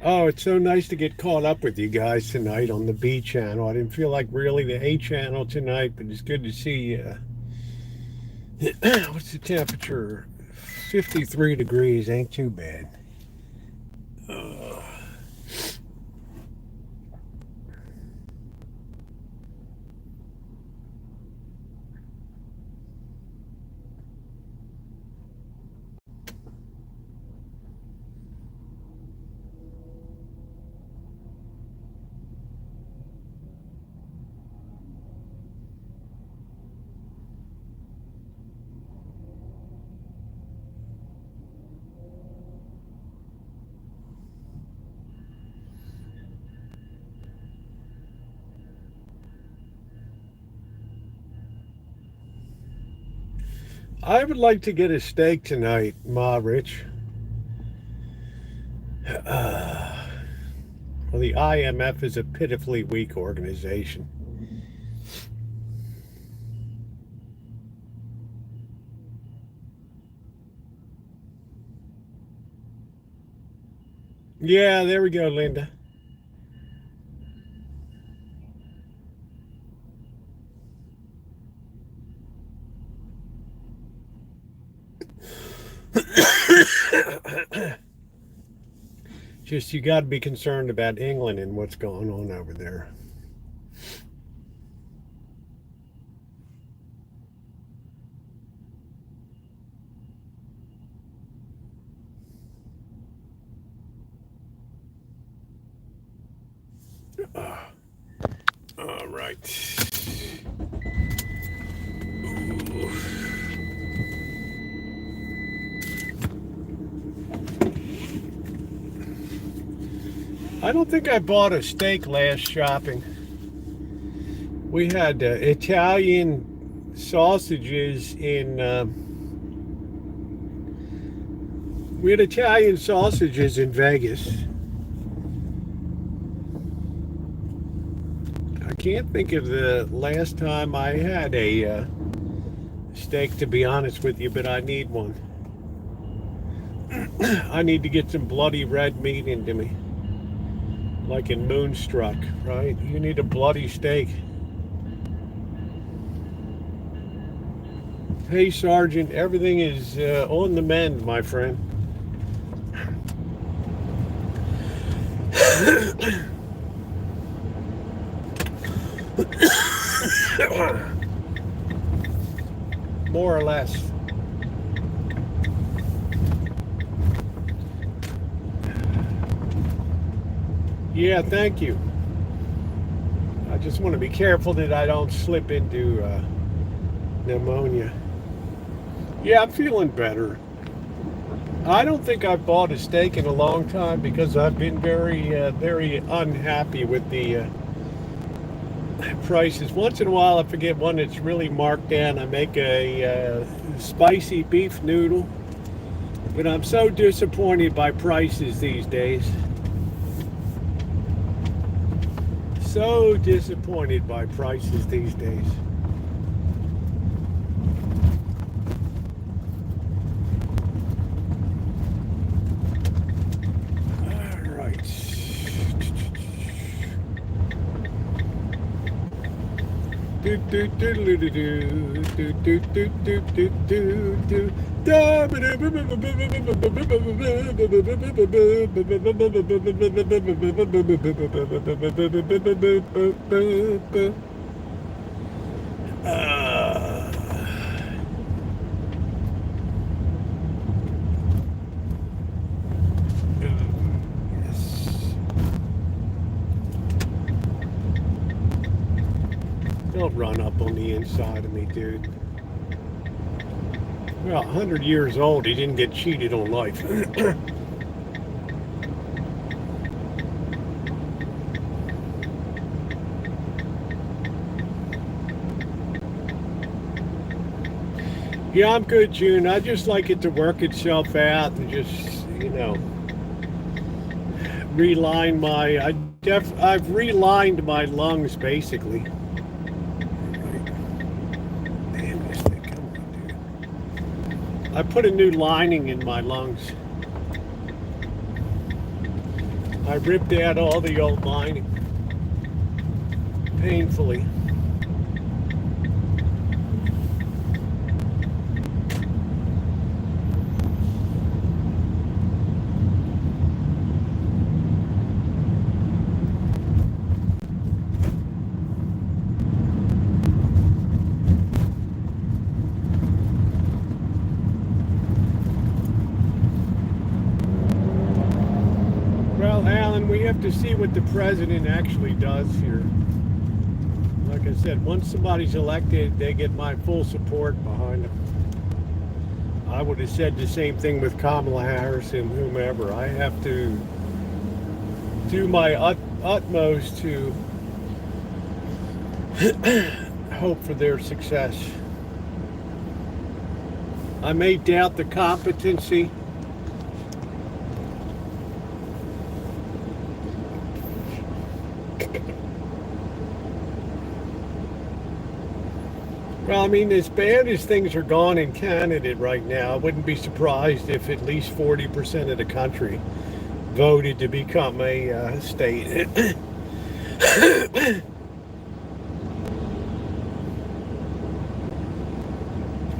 Oh, it's so nice to get caught up with you guys tonight on the B channel. I didn't feel like really the A channel tonight, but it's good to see what's the temperature? 53 degrees, ain't too bad. I would like to get a steak tonight, Ma Rich. Well, the IMF is a pitifully weak organization. Yeah, there we go, Linda. Just you got to be concerned about England and what's going on over there. All right. Ooh. I don't think I bought a steak last shopping. We had Italian sausages in. We had Italian sausages in Vegas. I can't think of the last time I had a steak, to be honest with you, but I need one. I need to get some bloody red meat into me. Like in Moonstruck, right? You need a bloody steak. Hey, Sergeant, everything is on the mend, my friend. More or less. Yeah, thank you. I just want to be careful that I don't slip into pneumonia. Yeah, I'm feeling better. I don't think I've bought a steak in a long time because I've been very unhappy with the prices. Once in a while, I forget one that's really marked down. I make a spicy beef noodle, but I'm so disappointed by prices these days. So disappointed by prices these days. All right. Do do do do do do do do do do do do. Don't run up on the inside of me, dude. Well, 100 years old, he didn't get cheated on life. Yeah, I'm good, June. I just like it to work itself out and just, reline my. I've relined my lungs basically. Damn this thing, come on, dude. I put a new lining in my lungs. I ripped out all the old lining painfully. Well, Alan, we have to see what the president actually does here. Like I said, once somebody's elected, they get my full support behind them. I would have said the same thing with Kamala Harris and whomever. I have to do my utmost to hope for their success. I may doubt the competency. Well, I mean, as bad as things are gone in Canada right now, I wouldn't be surprised if at least 40% of the country voted to become a state.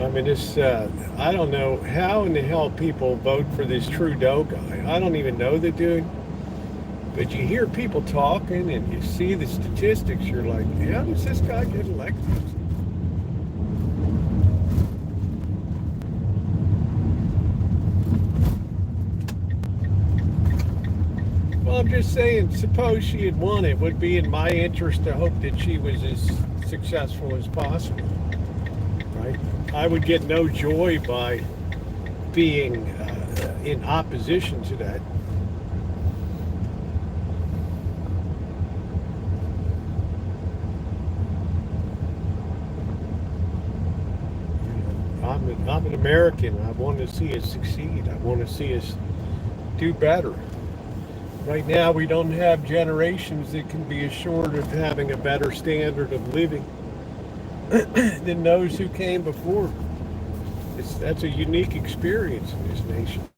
I mean, I don't know how in the hell people vote for this Trudeau guy. I don't even know the dude. But you hear people talking and you see the statistics, you're like, how does this guy get elected? Well, I'm just saying, suppose she had won, it would be in my interest to hope that she was as successful as possible, right? I would get no joy by being in opposition to that. I'm an American. I want to see us succeed. I want to see us do better. Right now, we don't have generations that can be assured of having a better standard of living than those who came before. That's a unique experience in this nation.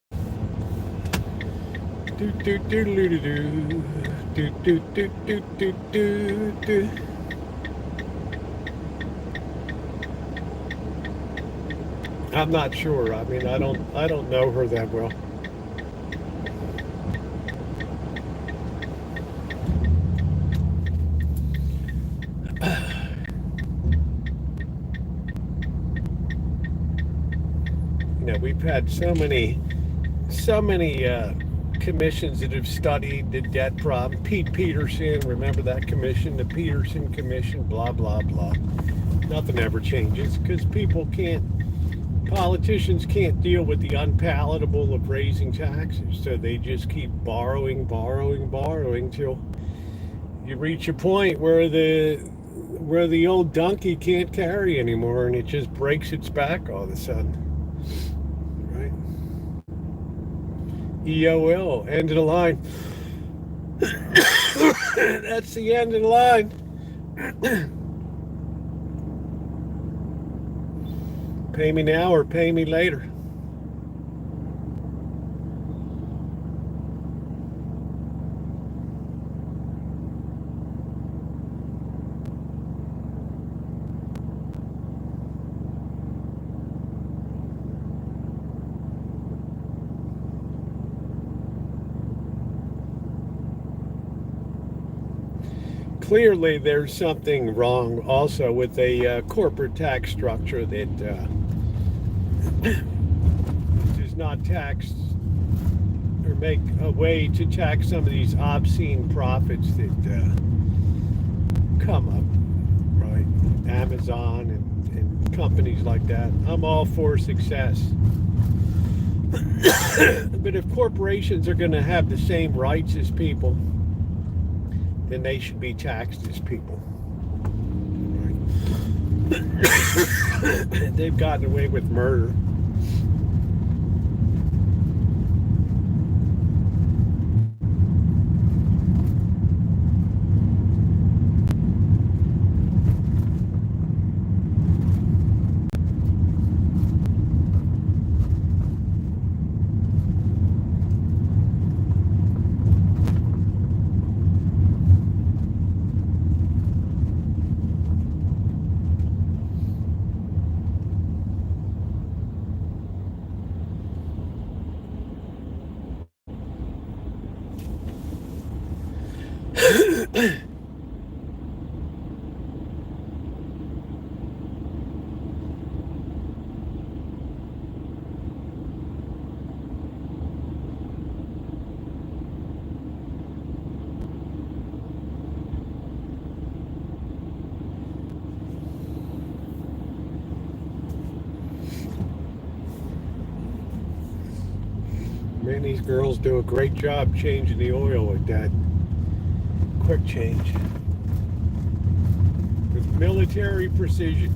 Do do do do do do do do do do do do. I'm not sure. I mean, I don't know her that well. We've had so many commissions that have studied the debt problem. Pete Peterson, remember that commission, the Peterson Commission, blah, blah, blah. Nothing ever changes because politicians can't deal with the unpalatable of raising taxes. So they just keep borrowing till you reach a point where the old donkey can't carry anymore and it just breaks its back all of a sudden. Right? EOL, end of the line. That's the end of the line. Pay me now or pay me later. Clearly, there's something wrong also with a corporate tax structure that does not tax or make a way to tax some of these obscene profits that come up, right? Amazon and companies like that. I'm all for success. But if corporations are going to have the same rights as people, then they should be taxed as people. Right? They've gotten away with murder. Man, these girls do a great job changing the oil with that quick change. With military precision.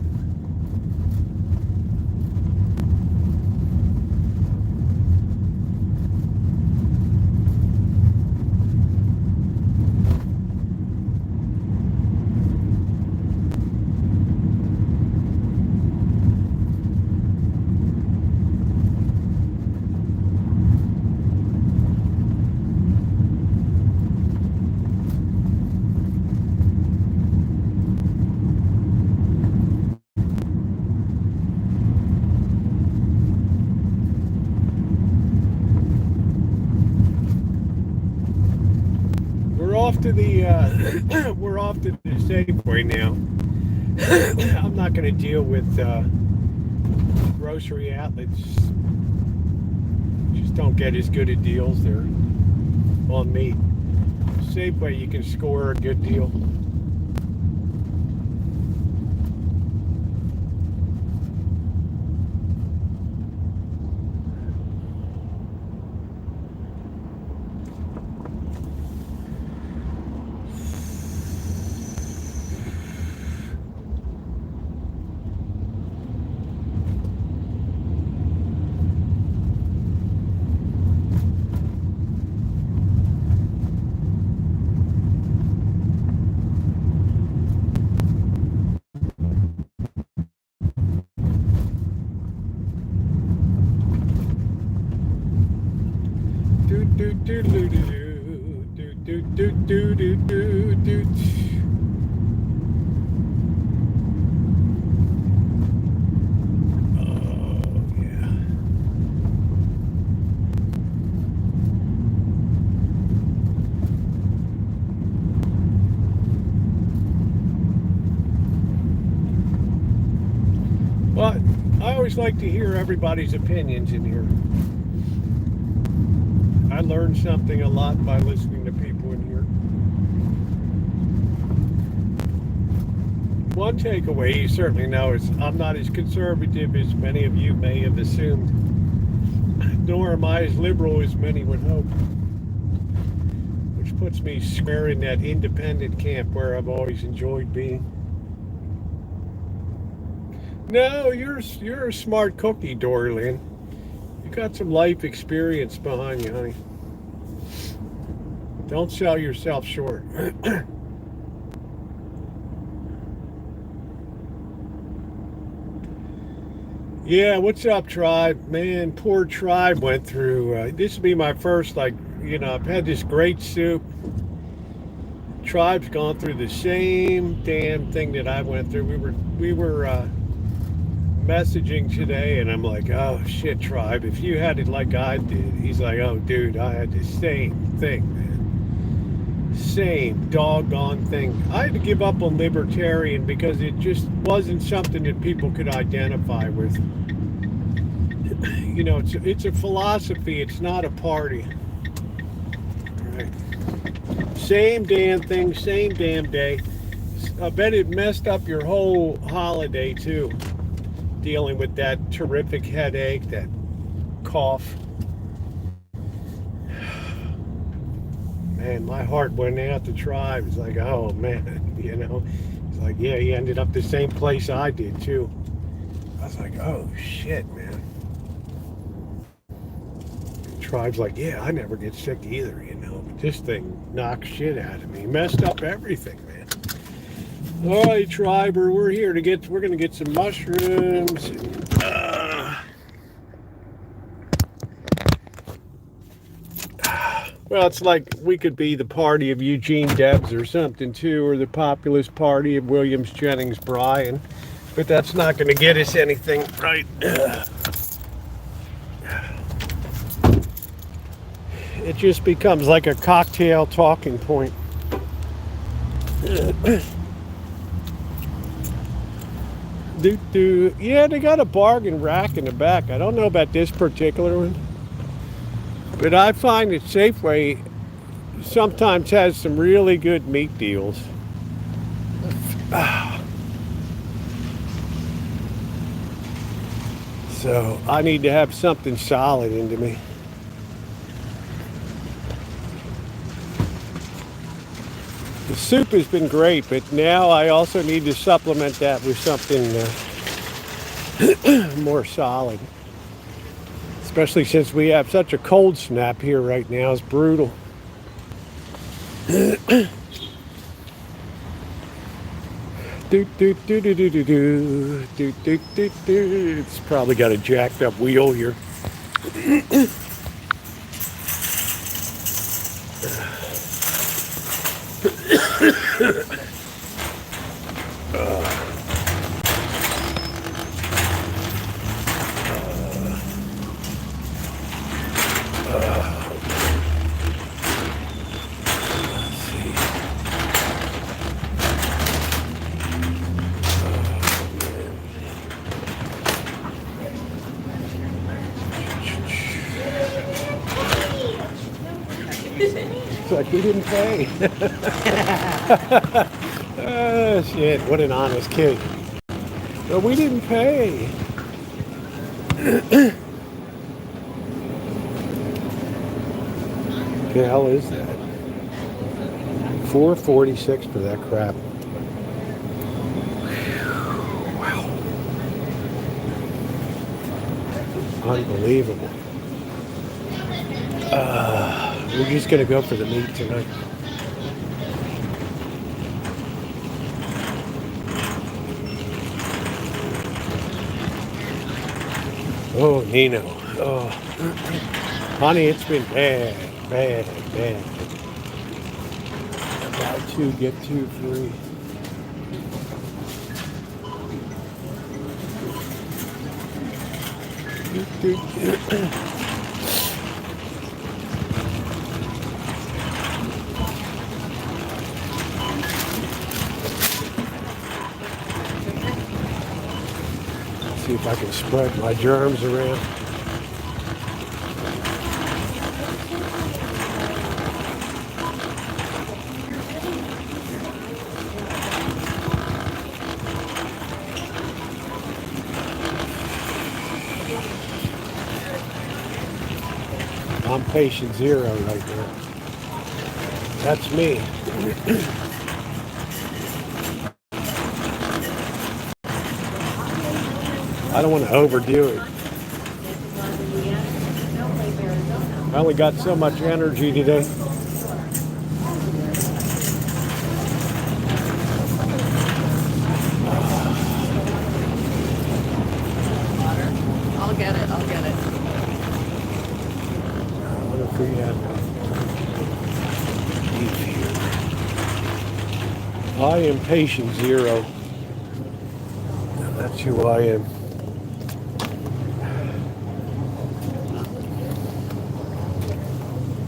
We're off to the Safeway now. I'm not going to deal with grocery outlets. Just don't get as good of deals there on meat. Safeway, you can score a good deal. But I always like to hear everybody's opinions in here. I learned something a lot by listening to people in here. One takeaway you certainly know is I'm not as conservative as many of you may have assumed, nor am I as liberal as many would hope, which puts me square in that independent camp where I've always enjoyed being. No, you're a smart cookie, Dorlin. You got some life experience behind you, honey. Don't sell yourself short. Yeah, what's up, Tribe? Man, poor Tribe went through, this will be my first, I've had this great soup. Tribe's gone through the same damn thing that I went through. We were messaging today, and I'm like, oh shit, Tribe, if you had it like I did. He's like, oh dude, I had the same thing, man. Same doggone thing. I had to give up on libertarian because it just wasn't something that people could identify with. It's a philosophy, it's not a party. Right. Same damn thing, same damn day. I bet it messed up your whole holiday too, dealing with that terrific headache, that cough. Man, my heart went out to Tribe. It's like, oh man, It's like, yeah, he ended up the same place I did too. I was like, oh shit, man. Tribe's like, yeah, I never get sick either, but this thing knocks shit out of me. Messed up everything, man. All right, Triber, we're gonna get some mushrooms. Well, it's like we could be the party of Eugene Debs or something too, or the populist party of Williams Jennings Bryan, but that's not gonna get us anything, right? It just becomes like a cocktail talking point. Yeah, they got a bargain rack in the back. I don't know about this particular one, but I find that Safeway sometimes has some really good meat deals. So I need to have something solid into me. The soup has been great, but now I also need to supplement that with something more solid. Especially since we have such a cold snap here right now. It's brutal. It's probably got a jacked up wheel here. Like we didn't pay. Oh shit, what an honest kid. But we didn't pay. What the hell is that? $4.46 for that crap. Wow. Unbelievable. We're just going to go for the meat tonight. Oh, Nino. Oh. Honey, it's been bad. Buy two, get two free. See if I can spread my germs around. I'm patient zero right now. That's me. I don't want to overdo it. I only got so much energy today. I'll get it. I wonder if we have beef here. I am patient zero. That's who I am.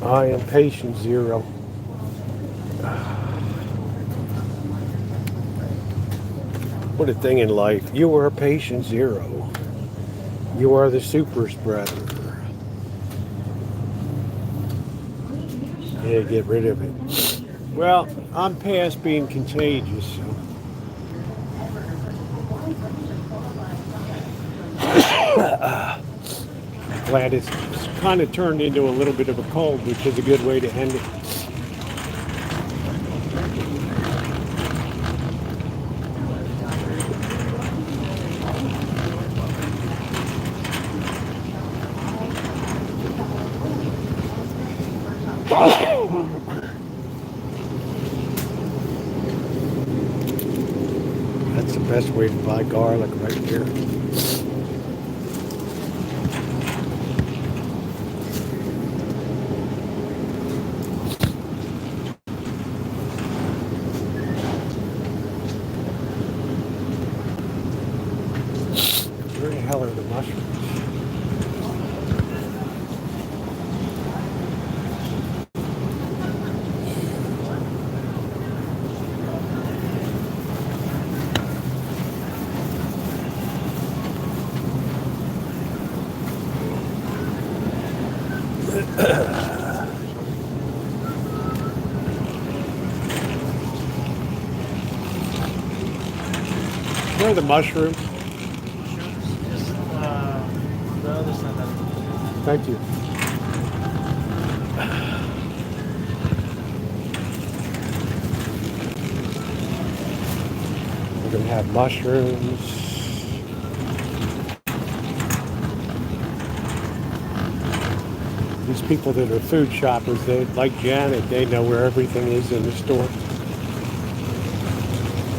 I am patient zero. What a thing in life. You are patient zero. You are the super spreader. Yeah, get rid of it. Well, I'm past being contagious, so. Glad it's kind of turned into a little bit of a cold, which is a good way to end it. That's the best way to buy garlic right here. Where the hell are the mushrooms? Where are the mushrooms? Just the other side. Thank you. We're going to have mushrooms. These people that are food shoppers, they like Janet, they know where everything is in the store.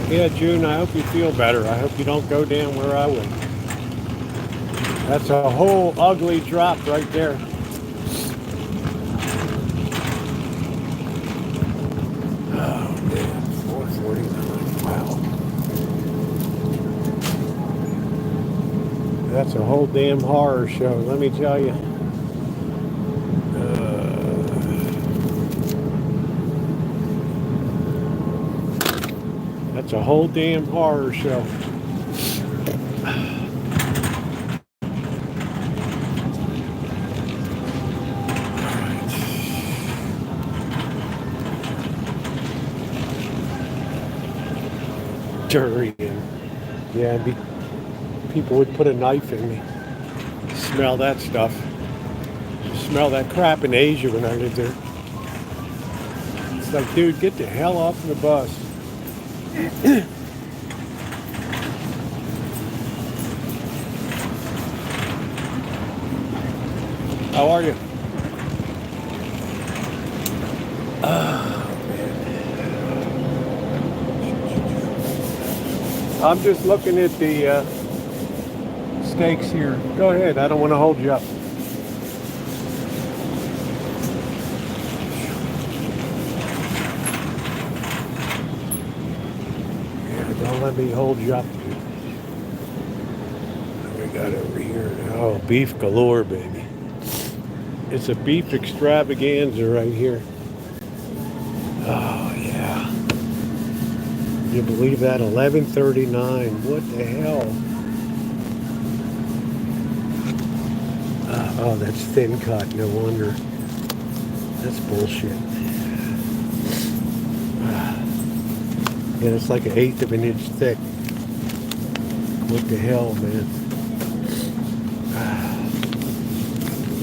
Yeah, June, I hope you feel better. I hope you don't go down where I went. That's a whole ugly drop right there. Oh, man, 449. Wow. That's a whole damn horror show, let me tell you. That's a whole damn horror show. Durian. Yeah, people would put a knife in me. Smell that stuff. Smell that crap in Asia when I lived there. It's like, dude, get the hell off the bus. How are you? I'm just looking at the steaks here. Go ahead, I don't want to hold you up. Yeah, don't let me hold you up. What we got over here? Oh, beef galore, baby. It's a beef extravaganza right here. Oh, yeah. You believe that? 11:39. What the hell? Oh, that's thin cut. No wonder. That's bullshit. Yeah, it's like 1/8 of an inch thick. What the hell, man?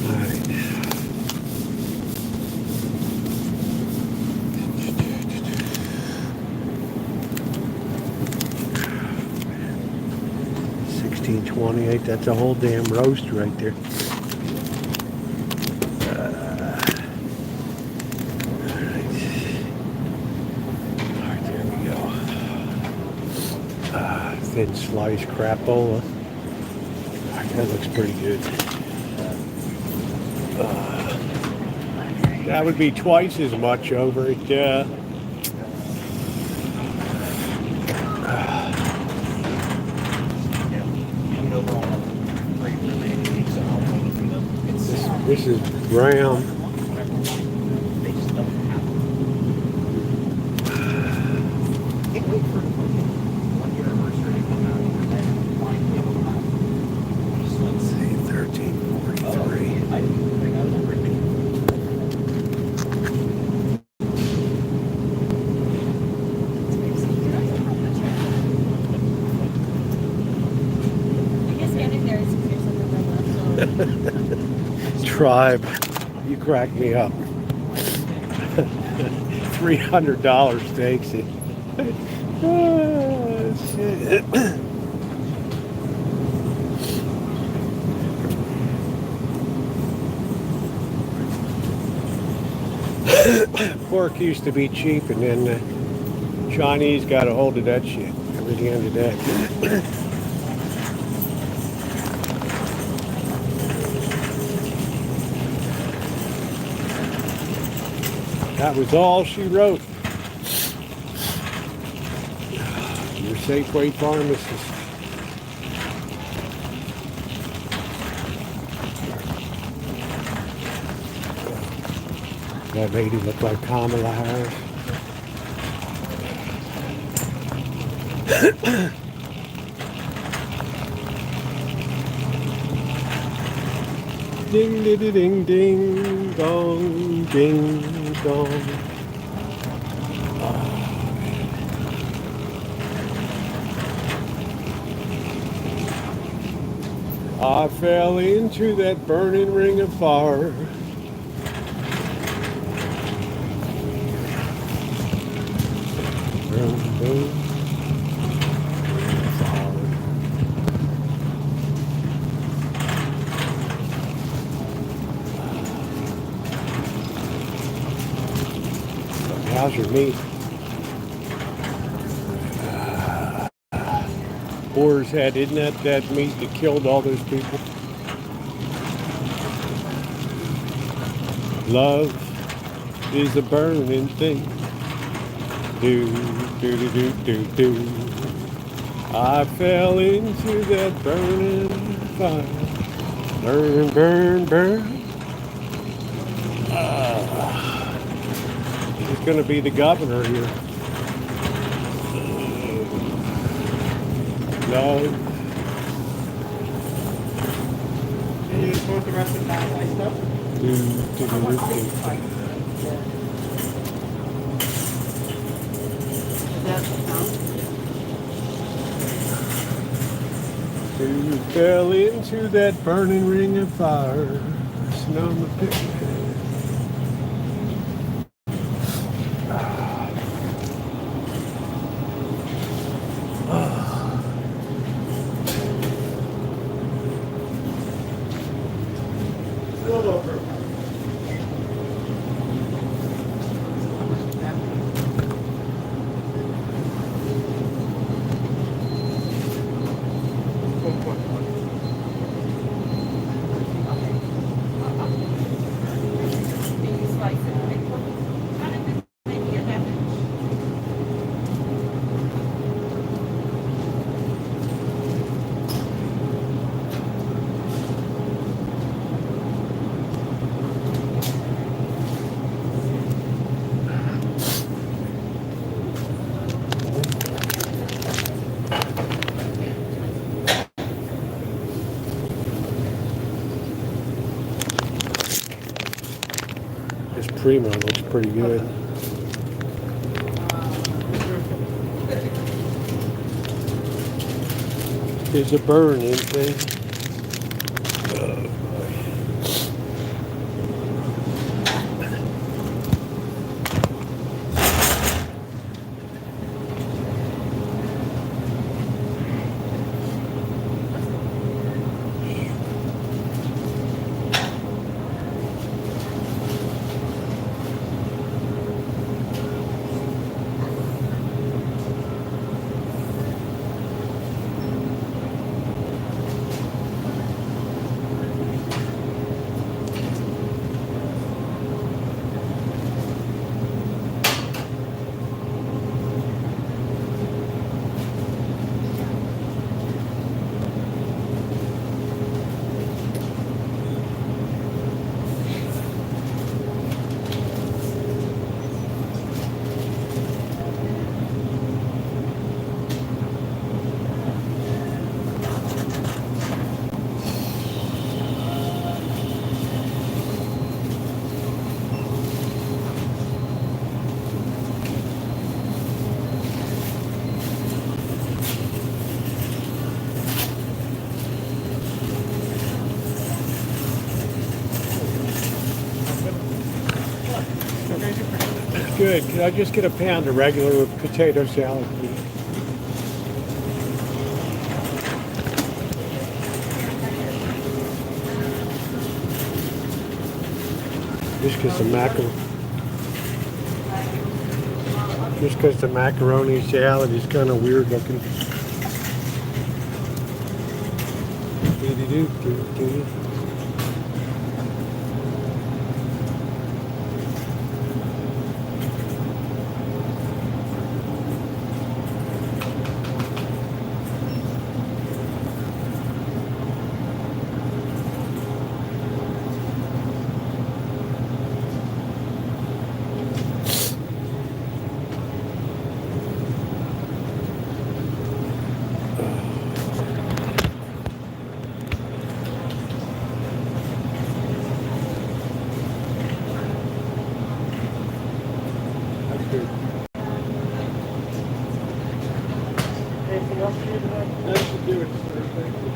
All right. 1928. That's a whole damn roast right there. Alright, there we go. Thin sliced crapola. That looks pretty good. That would be twice as much over at this is Graham. Let's see, 1343. Tribe, you crack me up. $300 Stacy. Oh, shit. Pork used to be cheap, and then the Chinese got a hold of that shit. Everything under that. That was all she wrote. Your Safeway pharmacist. That lady looked like Kamala Harris. Ding, ding, ding, ding, dong, ding, dong. I fell into that burning ring of fire. How's your meat? Boar's head, isn't that meat that killed all those people? Love is a burning thing. Do, do, do, do, do, do. I fell into that burning fire. Burn, burn, burn. He's going to be the governor here. Love. Can you export the rest of that white stuff? You fell into that burning ring of fire. Snow the picture. This Primo looks pretty good. It's a burning thing. Good. Could I just get a pound of regular potato salad, please? Just because the macaroni salad is kind of weird looking. Do-do-do-do-do. Anything else for you today? That should do it, sir. Thank you.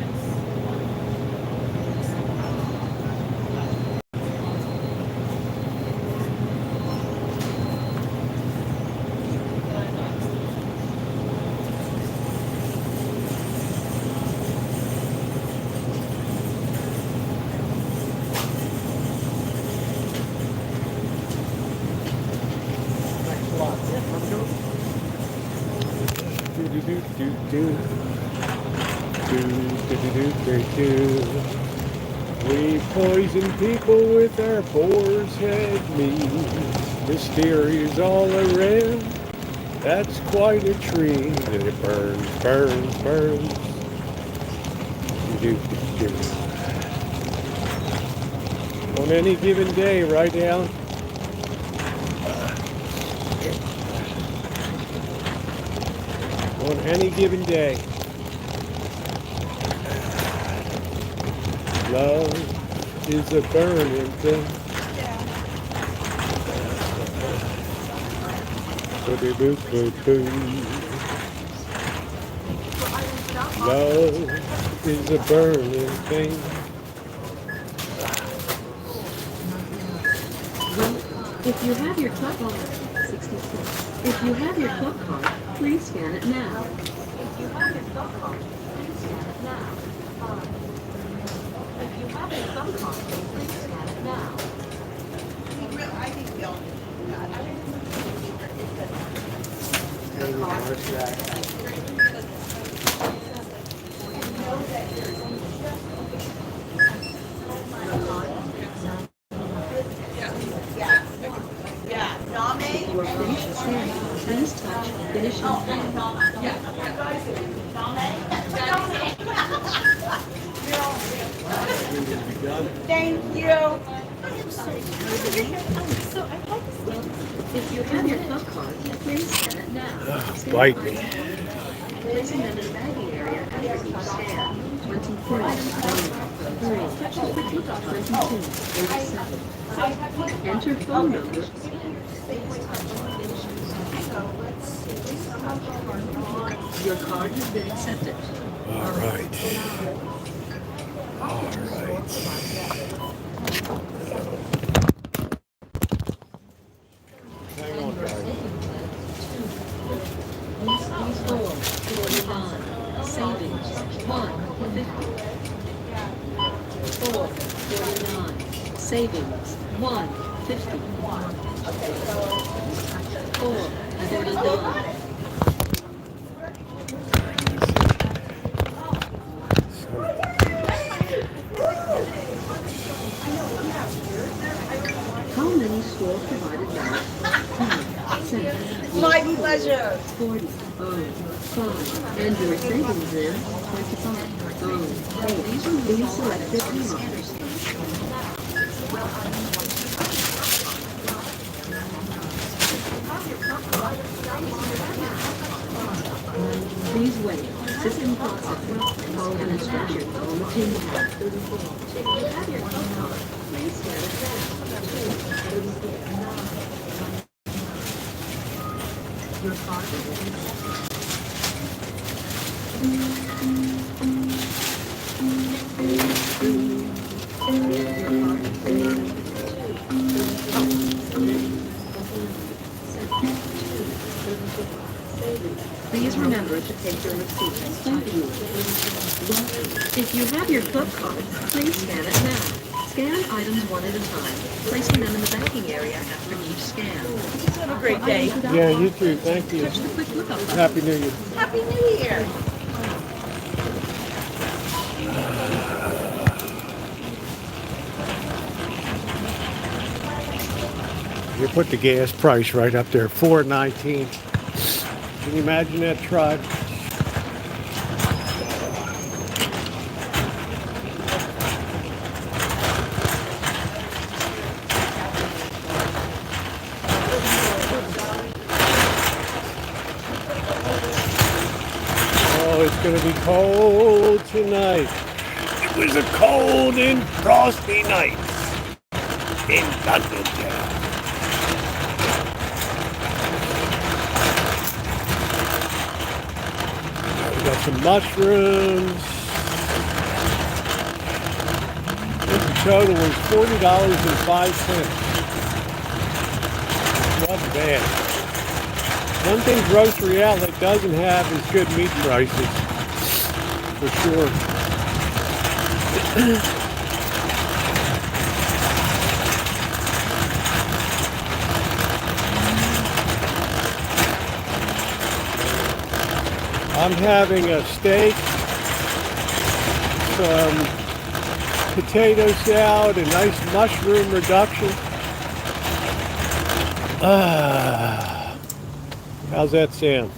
Thanks a lot. Yeah, have a good one. We poison people with our boar's head meat. Mysterious all around. That's quite a tree. And it burns, burns, burns. On any given day, right, Alan? On any given day. Love is a burning thing. Boo-dee-boo-boo-boo. Love is a burning thing. If you have your club card, 66. If you have your club card, please scan it now. If you have your club card, please scan it now. If you have your club card, please scan it now. If you are finished scanning, please touch Finish and Pay. Thank you. If you have your club card, please scan it now. Bite me. Placing them in the bagging area after each scan. 24, 3, 22, 87. Enter phone number. Your card has been accepted. All right. All right. Hang on, guys. 449. Savings 150. 449. Savings 150. 449. How many store provided now? 10 cents. My pleasure. 40, 5, and your savings is 25, 8. Please select 50 dollars. Please wait. System processing. Follow the instructions on the tin pad. If you have your code card, please scan it now. Your card is Please remember to take your receipts. Thank you. If you have your club card, please scan it now. Scan items one at a time, placing them in the banking area after each scan. Have a great day. Yeah, you too. Thank you. Touch the quick lookup button. Happy New Year. Happy New Year. You put the gas price right up there, $4.19. Can you imagine that, tribe? Oh, it's going to be cold tonight. It was a cold and frosty night in Thundertown. We got some mushrooms. The total was $40.05. Not bad. One thing Grocery Outlet doesn't have is good meat prices, for sure. I'm having a steak, some potato salad, a nice mushroom reduction. How's that sound?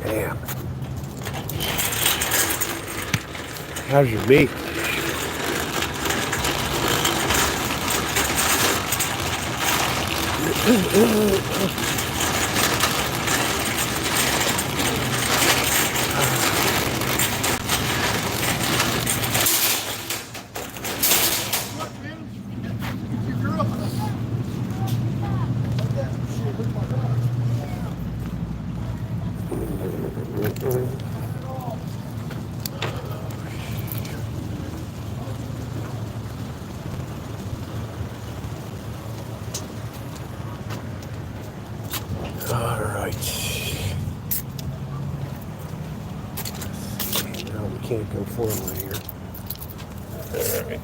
Damn. How's your meat? Can't go forward here. All right.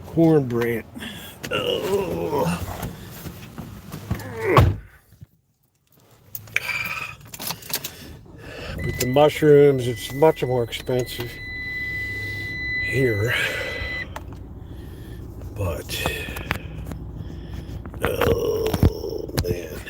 Cornbread. Oh. With the mushrooms, it's much more expensive here. But oh man.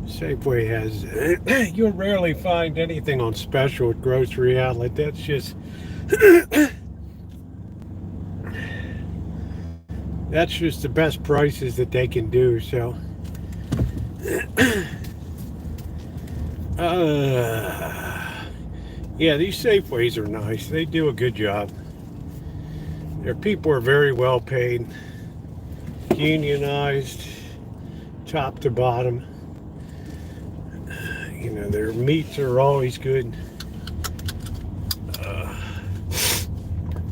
Safeway has, you'll rarely find anything on special at Grocery Outlet. That's just, that's just the best prices that they can do, so. Yeah, these Safeways are nice. They do a good job. Their people are very well paid, unionized, top to bottom. You know, their meats are always good.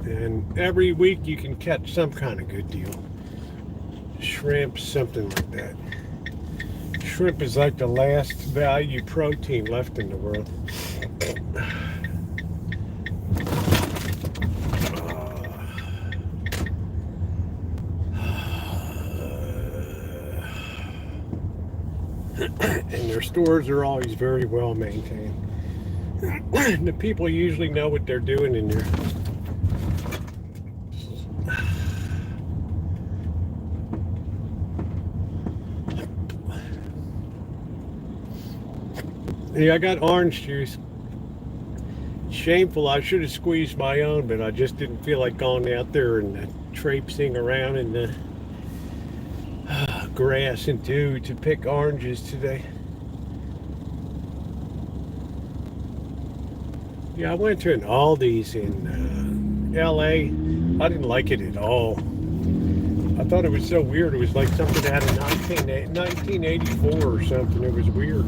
And every week you can catch some kind of good deal. Shrimp, something like that. Shrimp is like the last value protein left in the world. And their stores are always very well maintained. The people usually know what they're doing in there. Yeah, I got orange juice. Shameful, I should have squeezed my own, but I just didn't feel like going out there and traipsing around in the grass and dew to pick oranges today. Yeah, I went to an Aldi's in LA. I didn't like it at all. I thought it was so weird. It was like something out of 1984 or something. It was weird.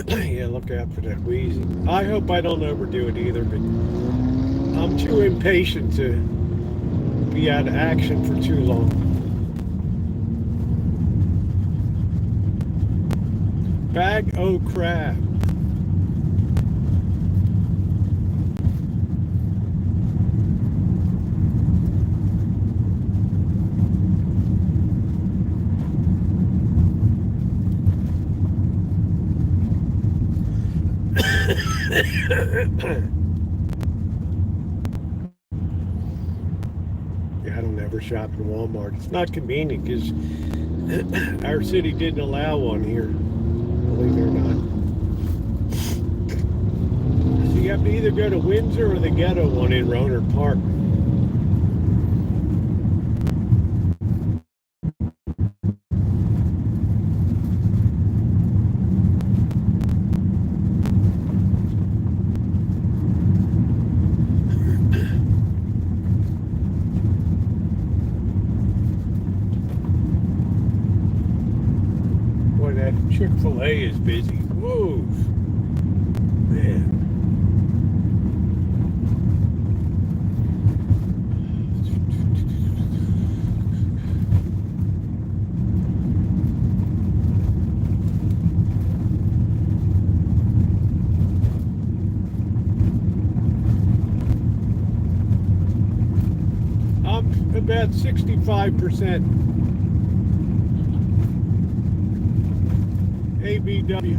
Yeah, look out for that wheezing. I hope I don't overdo it either, but I'm too impatient to be out of action for too long. Bag o' crab. Yeah, I don't ever shop in Walmart. It's not convenient because our city didn't allow one here, believe it or not. So you have to either go to Windsor or the ghetto one in Rohnert Park. Boy, that Chick-fil-A is busy. Whoa, man. I'm about 65% ABW.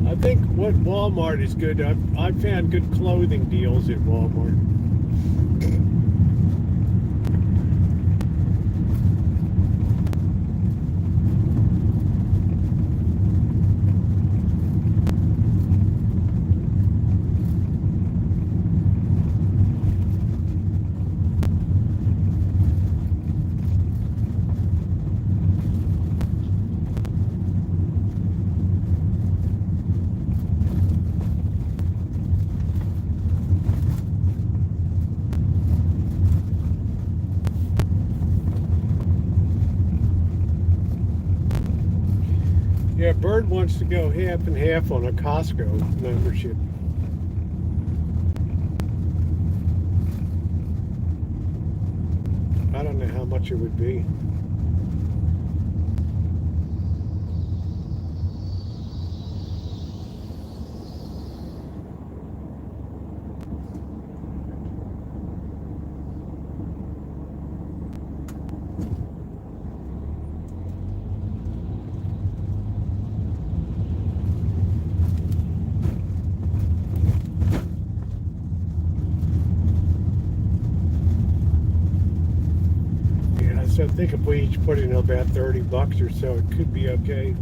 I think what Walmart is good. I've found good clothing deals at Walmart. Yeah, Bird wants to go half and half on a Costco membership. I don't know how much it would be. So I think if we each put in about 30 bucks or so, it could be okay.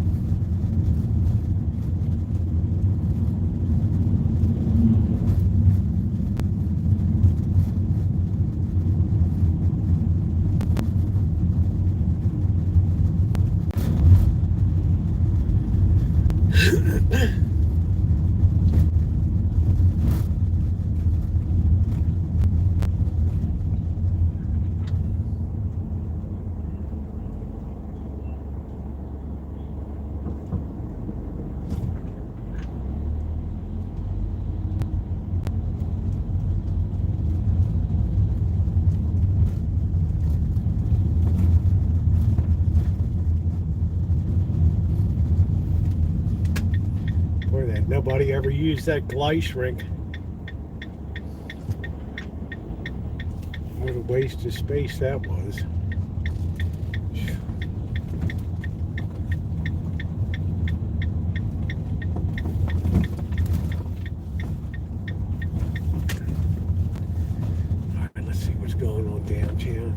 Boy, that nobody ever used that glice rink. What a waste of space that was. All right, let's see what's going on downtown.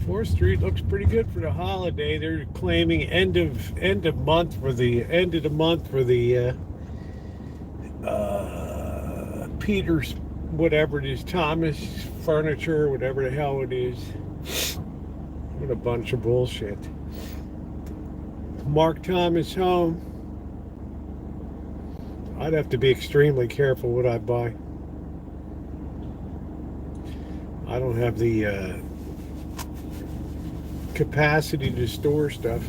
Fourth Street looks pretty good for the holiday. They're claiming end of the month for the Peters, whatever it is, Thomas Furniture, whatever the hell it is. What a bunch of bullshit. Mark Thomas home. I'd have to be extremely careful what I buy. I don't have the capacity to store stuff.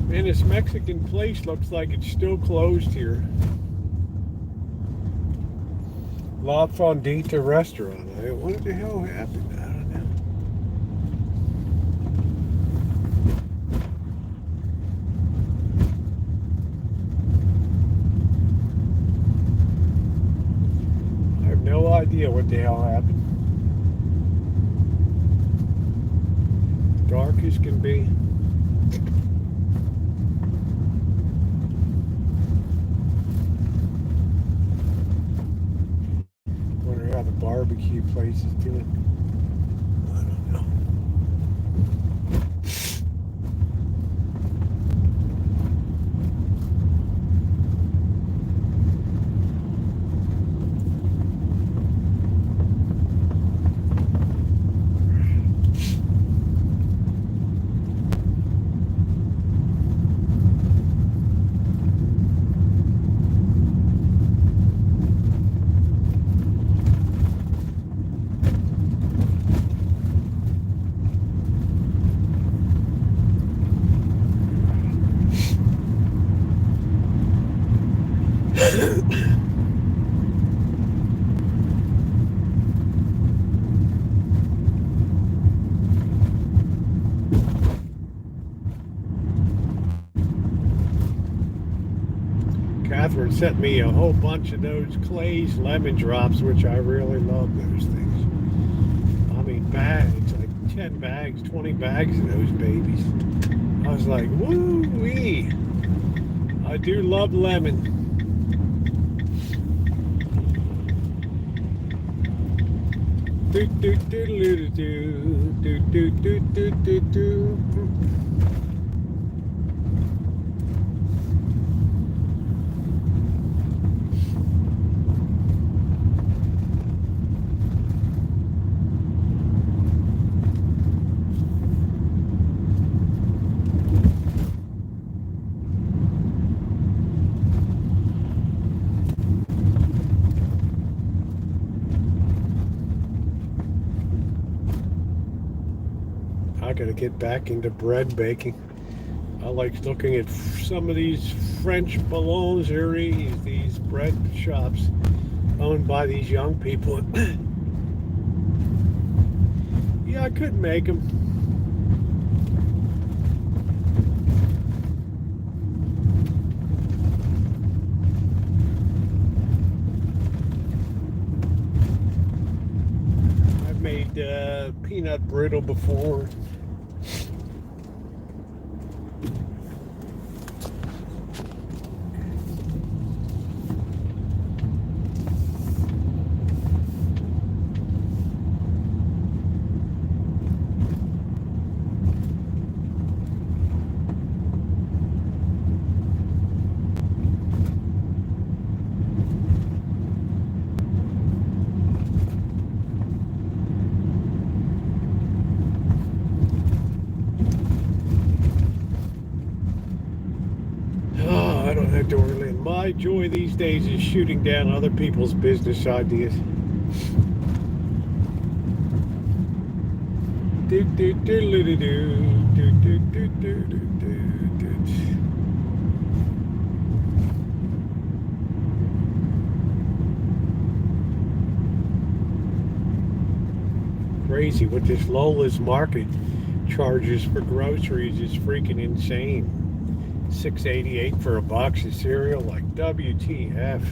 Man, this Mexican place looks like it's still closed here. La Fondita restaurant. What the hell happened? I don't know. I have no idea what the hell happened. Dark as can be. Wonder how the barbecue place is doing. I don't know. Catherine sent me a whole bunch of those Clay's lemon drops, which I really love those things. I mean, bags, like 10 bags, 20 bags of those babies. I was like, woo-wee. I do love lemon. Do do do do do do do do do do. I gotta get back into bread baking. I like looking at some of these French boulangeries, these bread shops owned by these young people. Yeah, I could make them. I've made peanut brittle before. my joy these days is shooting down other people's business ideas. Crazy what this Lola's Market charges for groceries is freaking insane. $6.88 for a box of cereal, like WTF.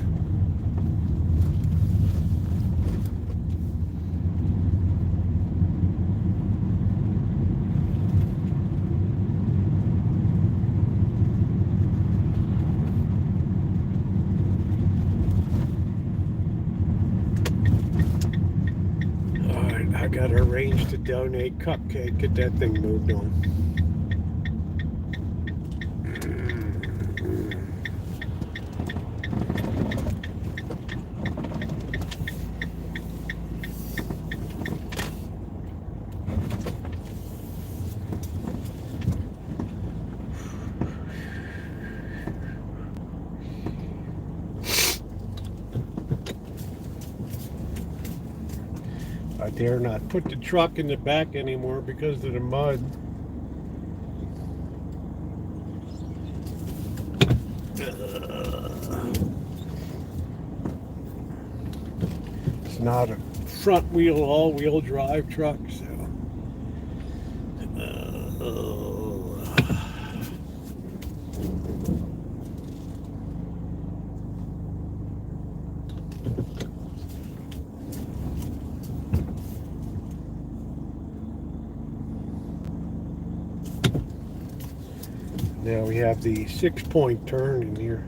Alright, I got arranged to donate cupcake, get that thing moved on. I dare not put the truck in the back anymore because of the mud. It's not a front wheel, all-wheel drive truck, so. Now we have the 6-point turn in here.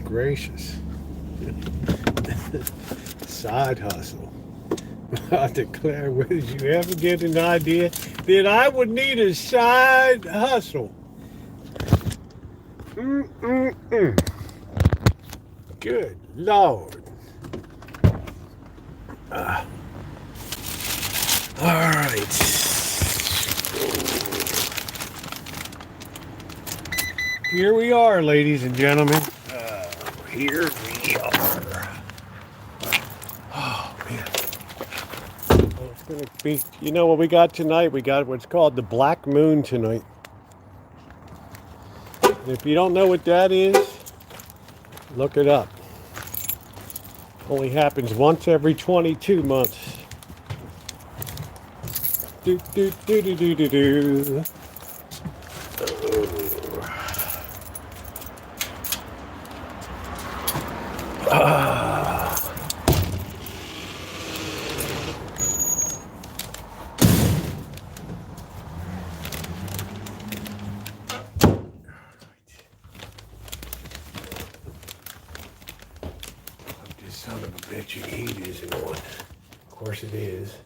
Gracious. Side hustle. I declare, did you ever get an idea that I would need a side hustle? Good Lord. All right. Here we are, ladies and gentlemen. Here we are. Oh, man. Well, it's going to be, you know what we got tonight? We got what's called the Black Moon tonight. And if you don't know what that is, look it up. Only happens once every 22 months. Do, do, do, do, do, do, do. This son of a bitch, your heat isn't on. Of course it is.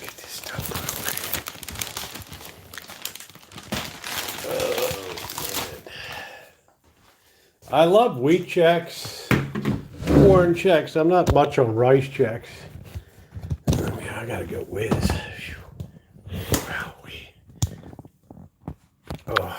Get this stuff put away. Oh, man. I love wheat checks, corn checks. I'm not much on rice checks. I mean, I gotta go whiz. Wowee. Oh.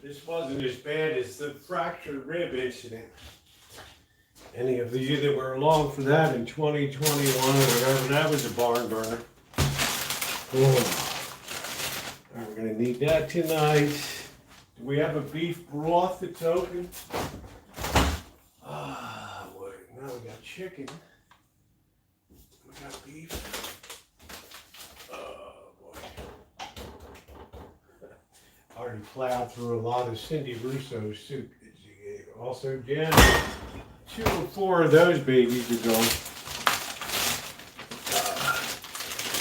This wasn't as bad as the fractured rib incident. Any of you that were along for that in 2021 or whatever, that was a barn burner. Oh. All right, we're gonna need that tonight. Do we have a beef broth that's open? Ah, wait, now we got chicken. We got beef. Oh boy. I already plowed through a lot of Cindy Russo's soup. Also, Jen, 2 or 4 of those babies are gone.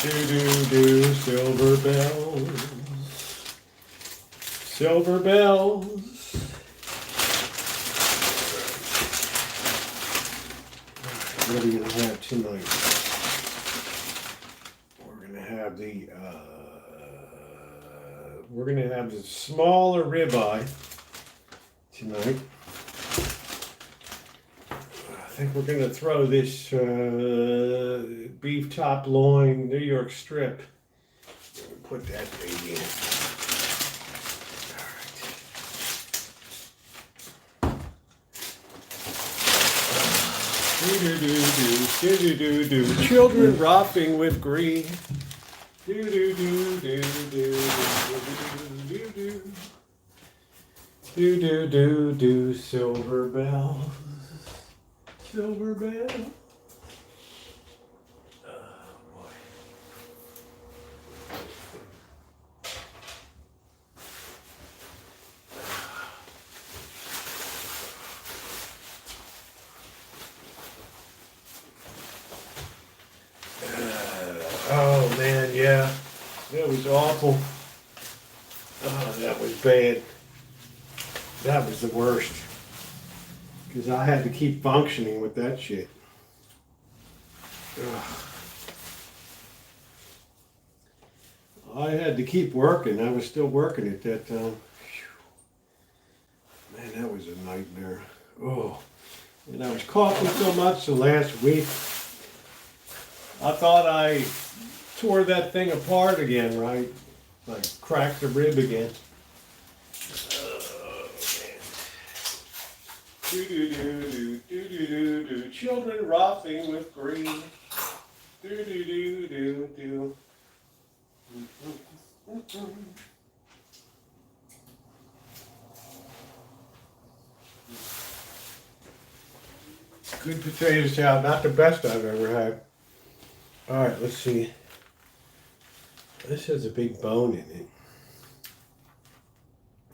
Do silver bells, silver bells. What are we gonna have tonight? We're gonna have the smaller ribeye tonight. I think we're going to throw this beef top loin New York strip. Put that baby in. All right. Do. Children romping with green. Do. Silver bells. Silver bell. Oh boy. Oh man, yeah. That was awful. Oh, that was bad. That was the worst. Because I had to keep functioning with that shit. Ugh. I had to keep working. I was still working at that time. Whew. Man, that was a nightmare. Oh. And I was coughing so much the last week. I thought I tore that thing apart again, right? Like cracked the rib again. Do. Children romping with green. Do. Good potato salad, not the best I've ever had. All right, let's see. This has a big bone in it.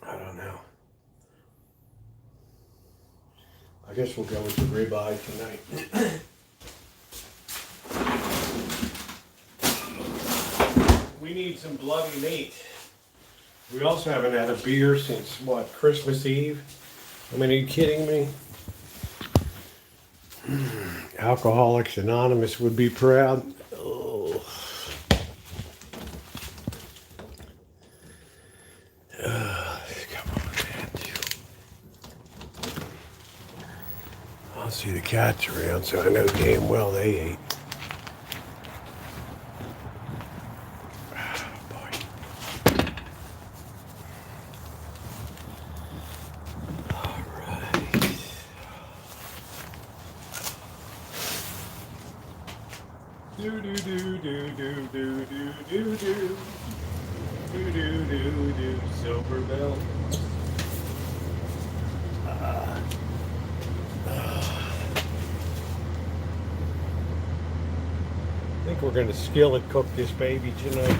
I don't know. I guess we'll go with the ribeye tonight. We need some bloody meat. We also haven't had a beer since, what, Christmas Eve? I mean, are you kidding me? Alcoholics Anonymous would be proud. Oh. Come on, man. I'll see the cats around, so I know damn well they ate. Oh, boy. All right. Do. Silver bell. I think we're going to skillet cook this baby tonight.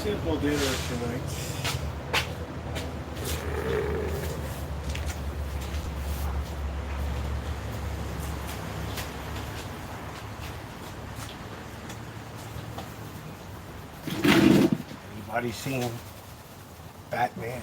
simple dinner tonight. Anybody seen Batman?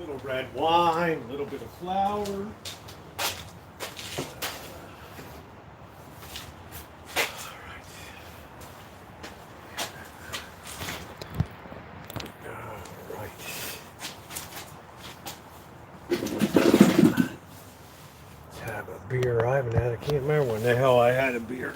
Little red wine, a little bit of flour. All right. Let's have a beer. I haven't had. I can't remember when the hell I had a beer.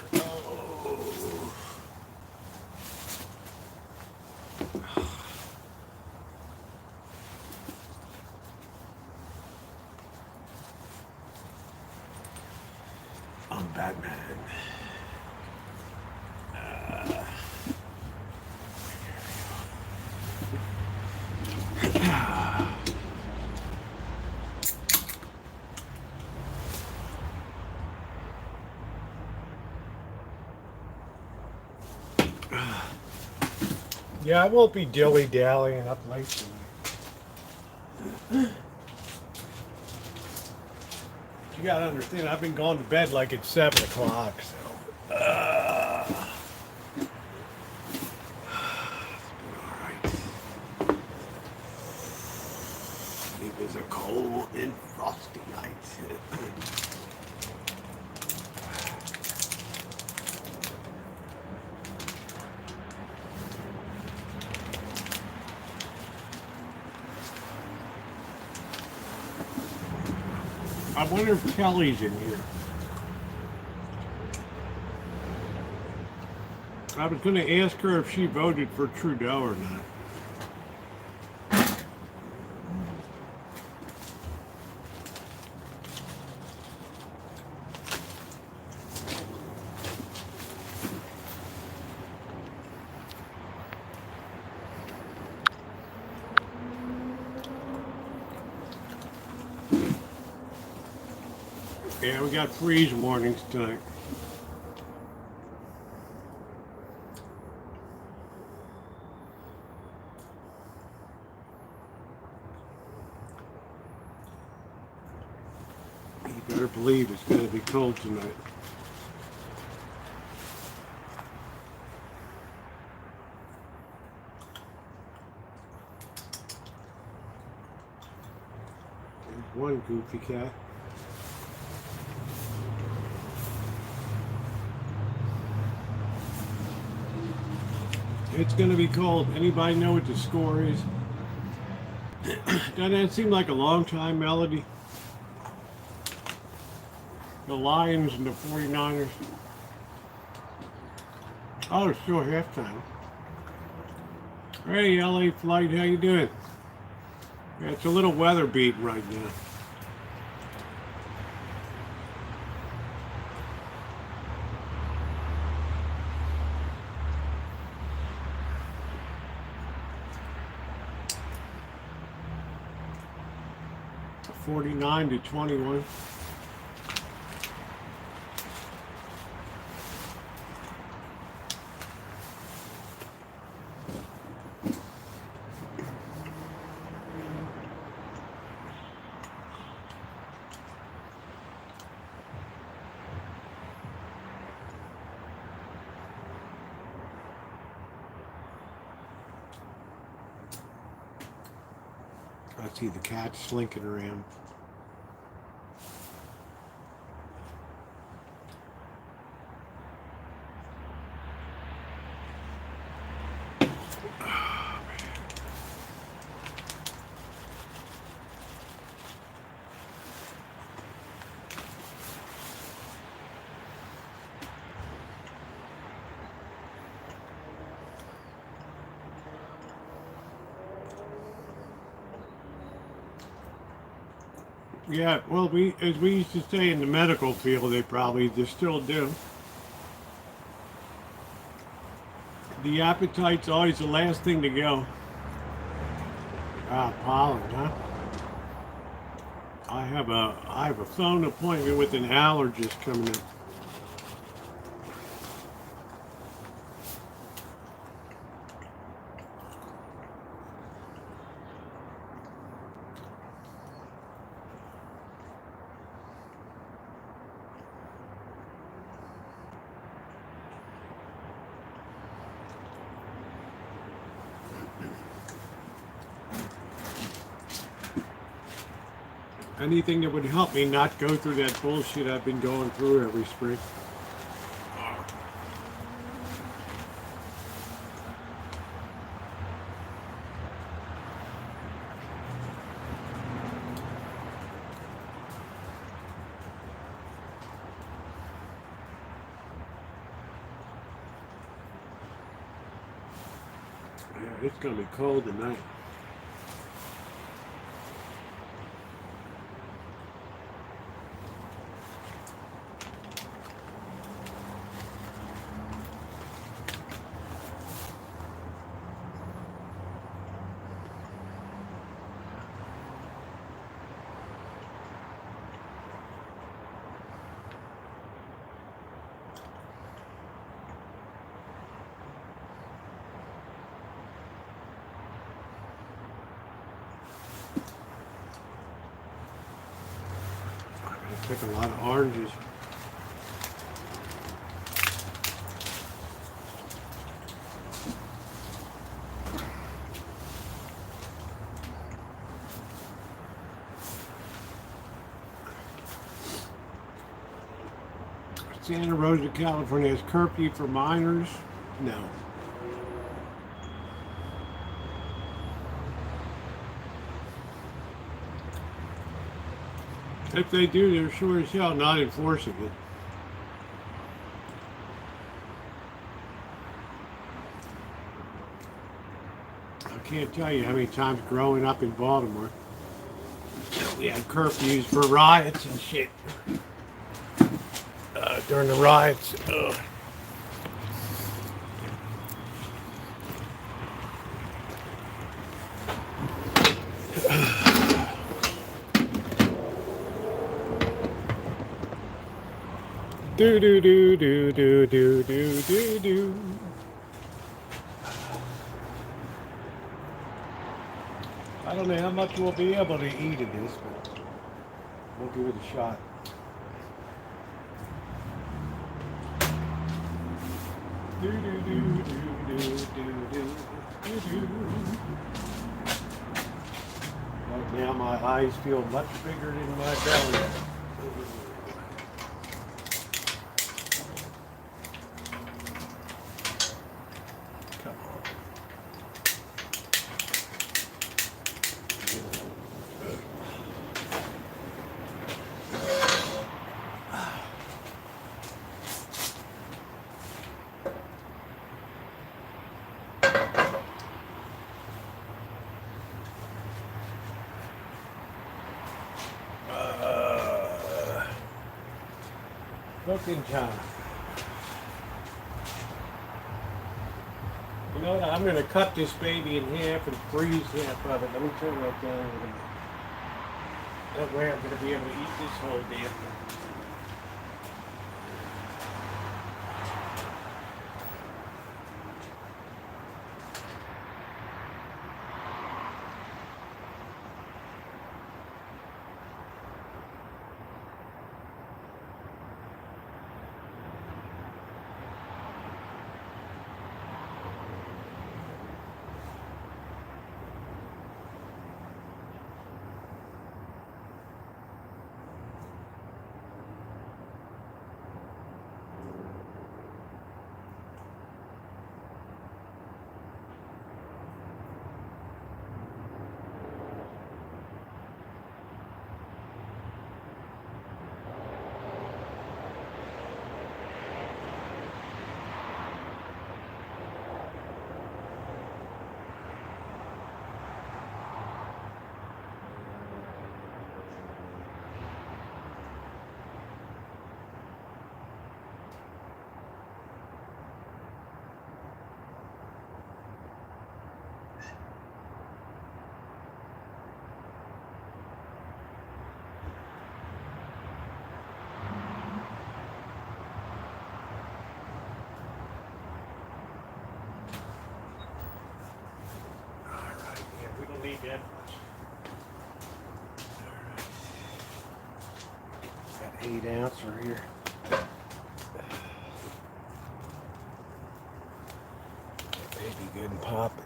I'm Batman. Yeah, I won't be dilly-dallying up late tonight. You gotta understand, I've been going to bed like it's 7 o'clock, so. Alright. It was a cold and frosty night. I wonder if Kelly's in here. I was going to ask her if she voted for Trudeau or not. Yeah, we got freeze warnings tonight. You better believe it's going to be cold tonight. There's one goofy cat. It's going to be cold. Anybody know what the score is? Doesn't that seem like a long time, Melody? The Lions and the 49ers. Oh, it's still halftime. Hey, LA Flight, how you doing? Yeah, it's a little weather beat right now. (49-21). I see the cat slinking around. Yeah, well, as we used to say in the medical field, they still do. The appetite's always the last thing to go. Ah, pollen, huh? I have a phone appointment with an allergist coming up. Anything that would help me not go through that bullshit I've been going through every spring. Yeah, it's gonna be cold tonight. Take a lot of oranges. Santa Rosa, California has curfew for minors? No. If they do, they're sure as hell not enforcing it. I can't tell you how many times growing up in Baltimore we had curfews for riots and shit. During the riots, do do do do do do do do do. I don't know how much we'll be able to eat of this, but we'll give it a shot. Right now my eyes feel much bigger than my belly. Come on. Cooking time. You know what? I'm going to cut this baby in half and freeze half of it. Let me turn that down a little bit. That way I'm going to be able to eat this whole damn thing. We don't need that much. Got 8 ounce right here. That baby good and popping.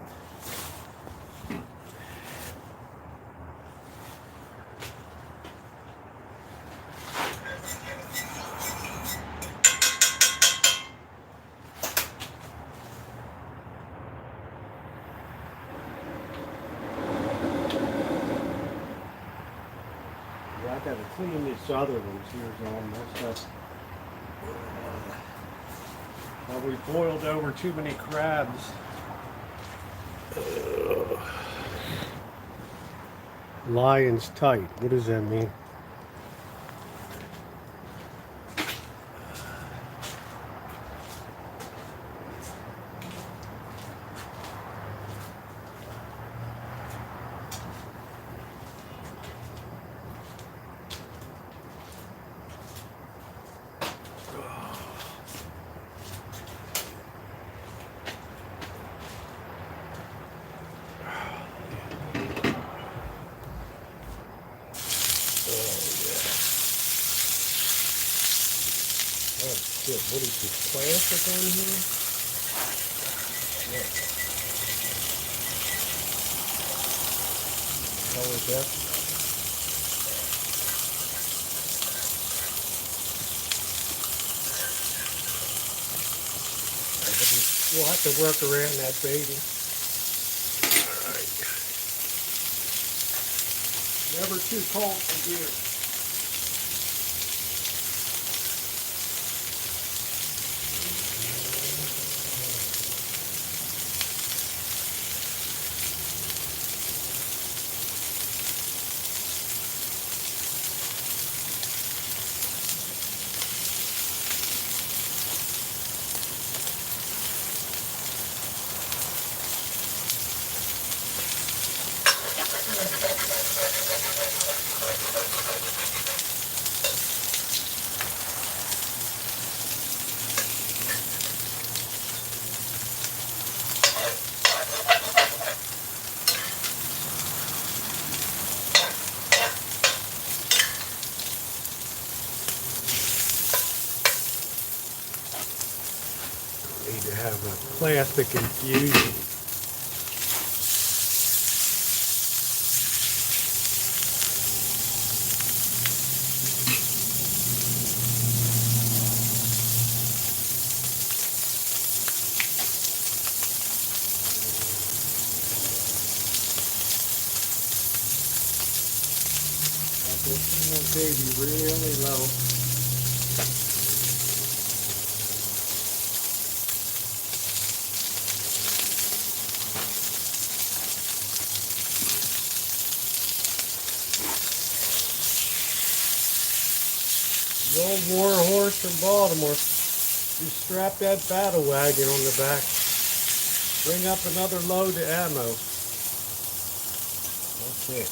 I gotta clean this other ones here, all messed up. We boiled over too many crabs. Lion's tight. What does that mean? Oh shit, what is this plastic on here? What? How is that? We'll have to work around that baby. Alright. Never too cold for beer. Need to have a plastic infusion. This baby really low. The old war horse from Baltimore. You strap that battle wagon on the back. Bring up another load of ammo. That's it.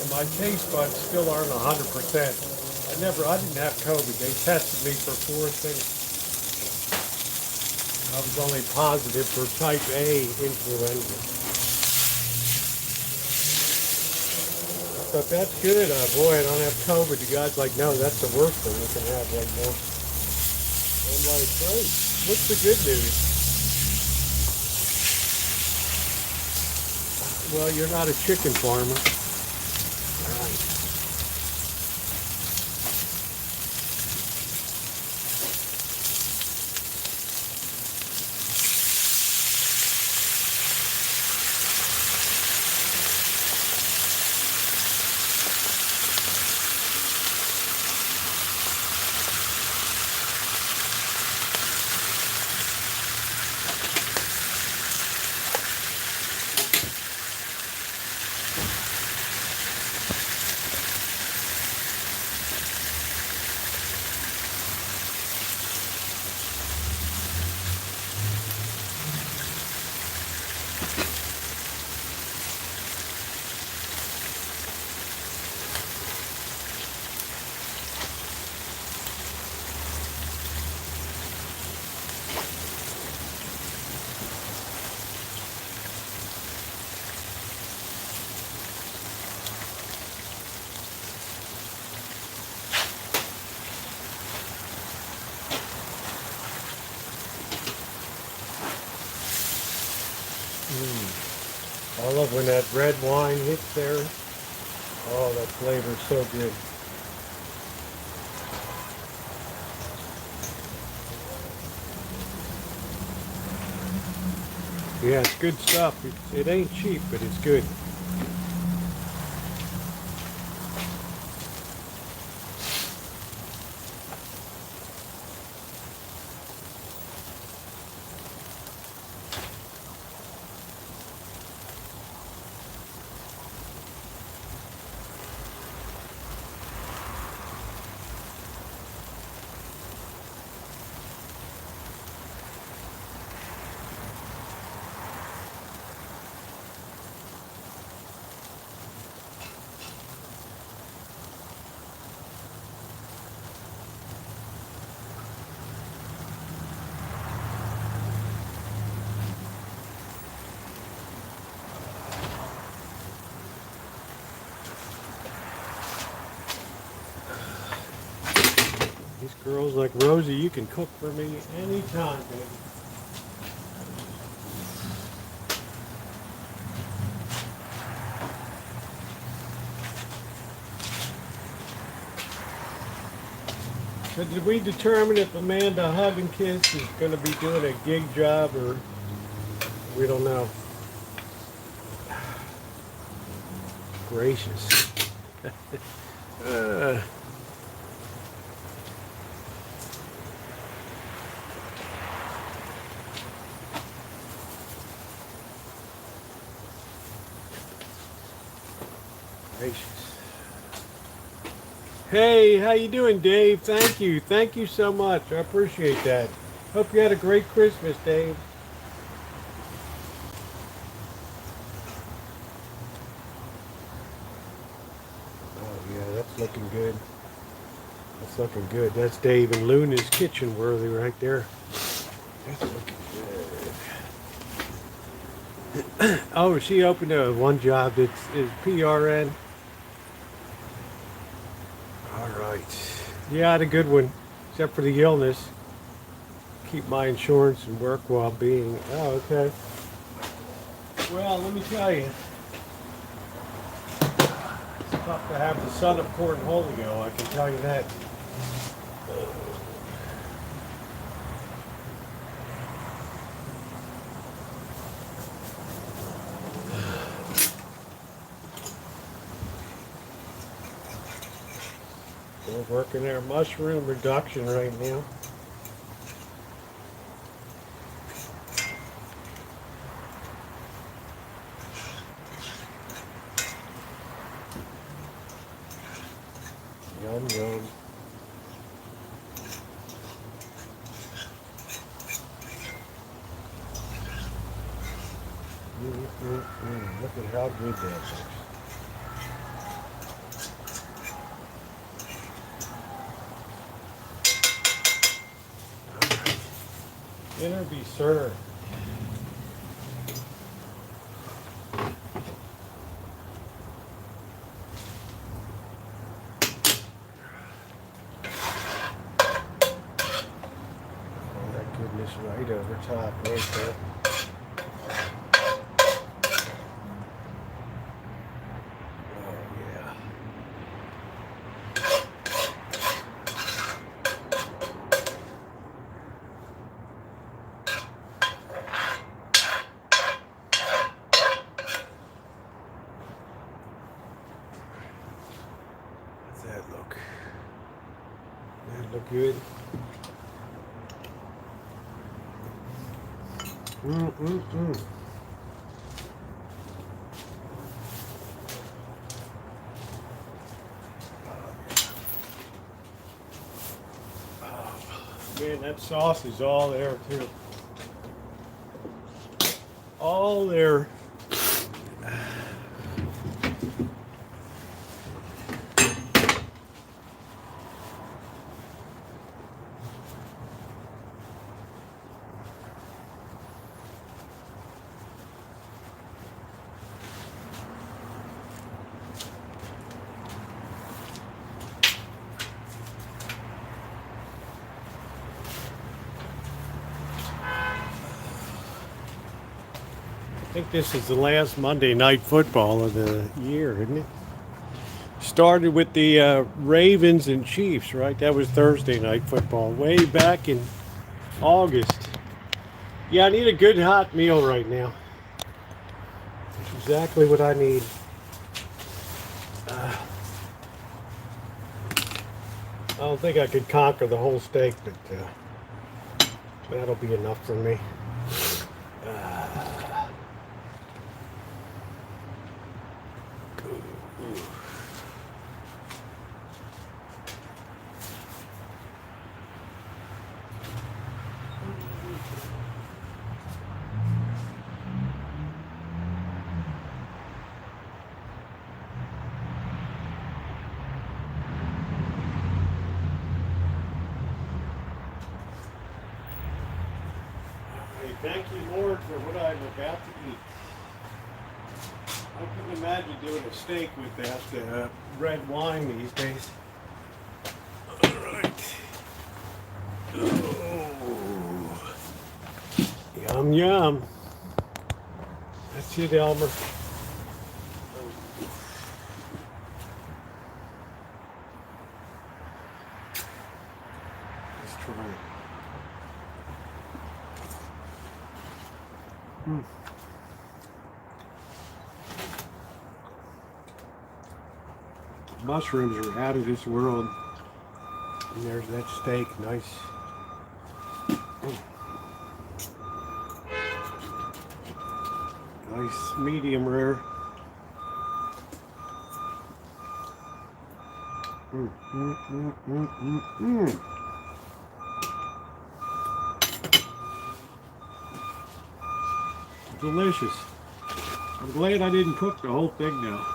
And my taste buds still aren't 100%. I didn't have COVID. They tested me for 4 things. I was only positive for type A influenza. But that's good. Boy, I don't have COVID. The guy's like, no, that's the worst thing you can have right now. I'm like, great. What's the good news? Well, you're not a chicken farmer. Right. I love when that red wine hits there. Oh, that flavor's so good. Yeah, it's good stuff. It ain't cheap, but it's good. These girls like Rosie, you can cook for me anytime, baby. So did we determine if Amanda Hug and Kiss is going to be doing a gig job, or we don't know? Gracious. Gracious. Hey, how you doing, Dave? Thank you. Thank you so much. I appreciate that. Hope you had a great Christmas, Dave. Oh, yeah, that's looking good. That's looking good. That's Dave and Luna's kitchen worthy right there. That's looking good. Oh, she opened one job. It's PRN. All right. Yeah, I had a good one, except for the illness. Keep my insurance and work well-being. Oh, okay. Well, let me tell you. It's tough to have the son of Cornholio, I can tell you that. working their mushroom reduction right now. Yum, yum. Look at how good that looks. Dinner be served. Oh my goodness, right over top, right there. Oh yeah. How's that look? That look good? Mm-mm-mm. Man, that sauce is all there too. All there. I think this is the last Monday night football of the year, isn't it? Started with the Ravens and Chiefs, right? That was Thursday night football, way back in August. Yeah, I need a good hot meal right now. That's exactly what I need. I don't think I could conquer the whole steak, but that'll be enough for me. Thank you, Lord, for what I'm about to eat. I couldn't imagine doing a steak with that red wine these days. All right. Oh. Yum, yum. That's it, Elmer. Let's try it. Mushrooms are out of this world. And there's that steak, nice. Nice medium rare. Delicious. I'm glad I didn't cook the whole thing now.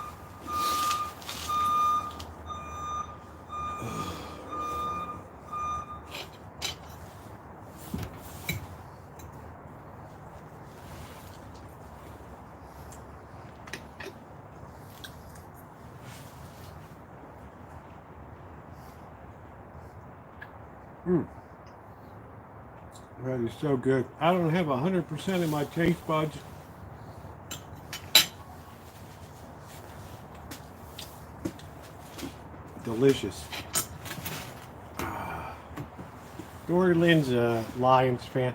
That is so good. I don't have 100% of my taste buds. Delicious. Dory Lynn's a Lions fan.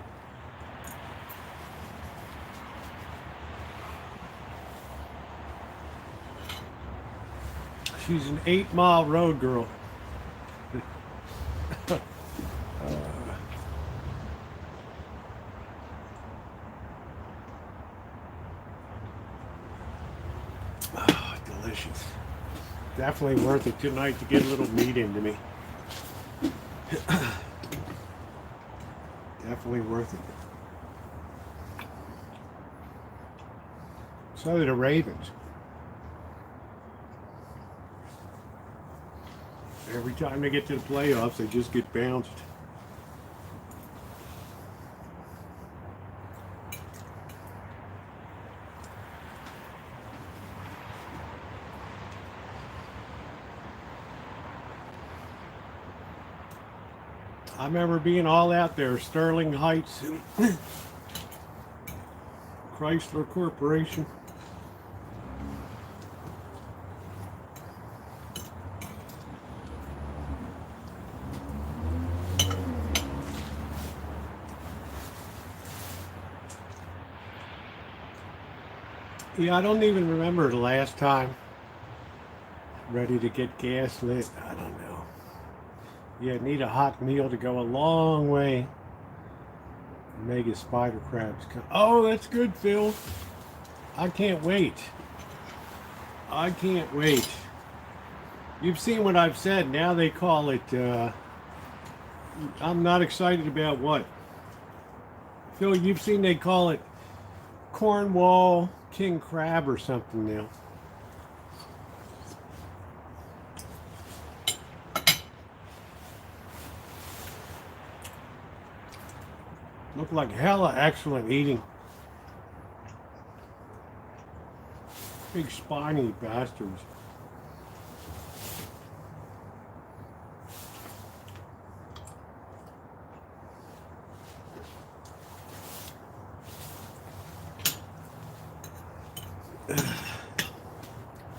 She's an 8-mile road girl. Delicious. Definitely worth it tonight to get a little meat into me. Definitely worth it. So do the Ravens. Every time they get to the playoffs, they just get bounced. I remember being all out there, Sterling Heights, and Chrysler Corporation. Yeah, I don't even remember the last time. Ready to get gas lit. I don't know. Yeah, need a hot meal to go a long way. Mega spider crabs. Oh, that's good, Phil. I can't wait. I can't wait. You've seen what I've said. Now they call it, I'm not excited about what? Phil, you've seen they call it Cornwall King Crab or something now. Look like hella excellent eating. Big spiny bastards.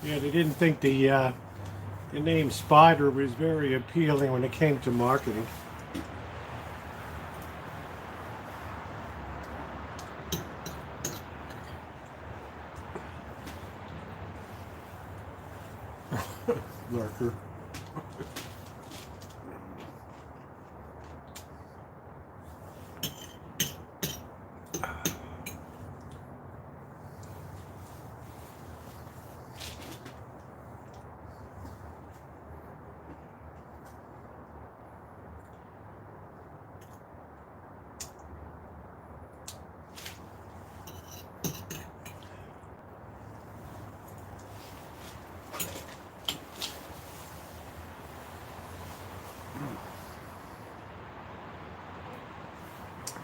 Yeah, they didn't think the name Spider was very appealing when it came to marketing. Lurker.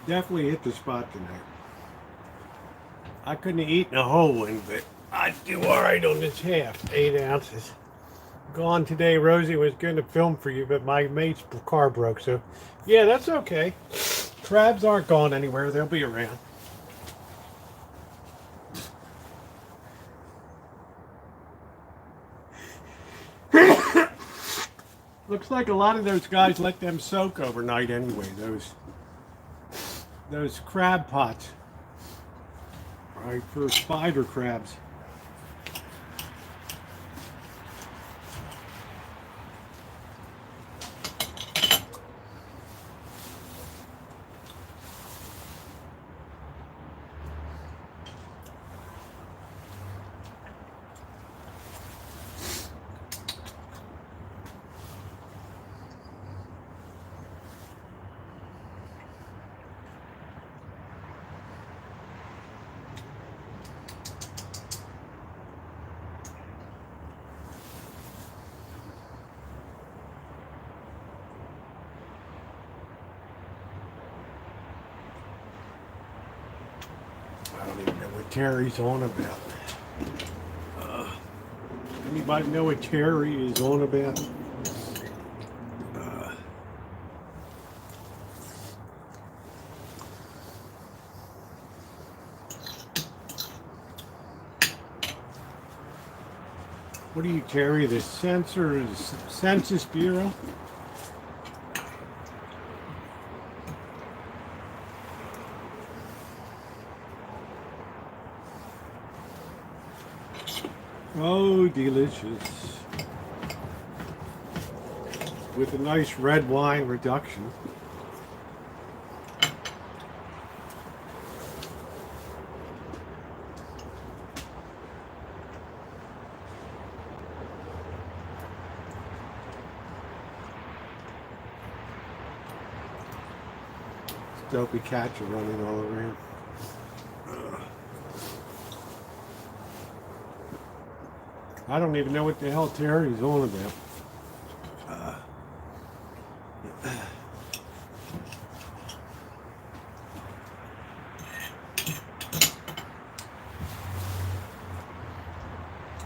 Definitely hit the spot tonight. I couldn't have eaten a whole one, but I'd do all right on this half, 8 ounces. Gone today. Rosie was going to film for you, but my mate's car broke, so yeah, that's okay. Crabs aren't gone anywhere. They'll be around. Looks like a lot of those guys let them soak overnight anyway, those crab pots, right, for spider crabs. I don't even know what Terry's on about. Anybody know what Terry is on about? What do you carry? The Census Bureau? Oh, delicious. with a nice red wine reduction. Dopey cats are running all over here. I don't even know what the hell Terry's on about.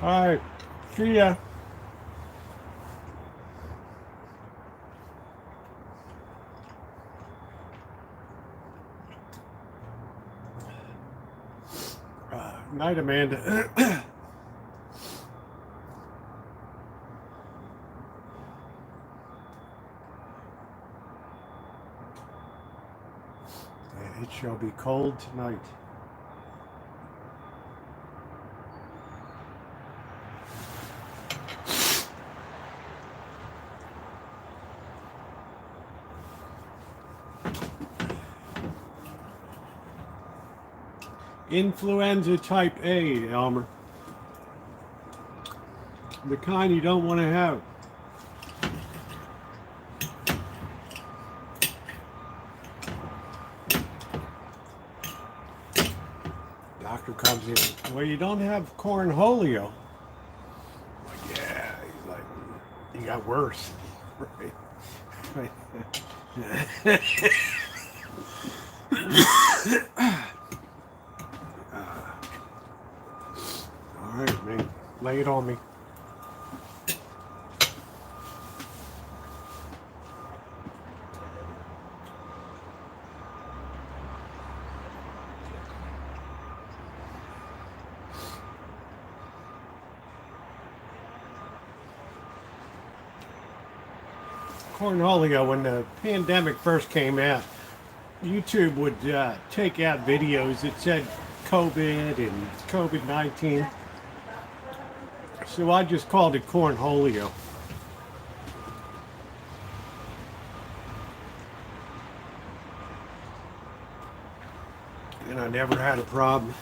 All right, see ya. Night, Amanda. It shall be cold tonight. Influenza type A, Elmer. The kind you don't want to have. Doctor comes in. Well, you don't have cornholio. Like, yeah, he's like, you got worse. Right. All right, man. Lay it on me. Cornholio, when the pandemic first came out, YouTube would take out videos that said COVID and COVID-19. So I just called it cornholio. And I never had a problem.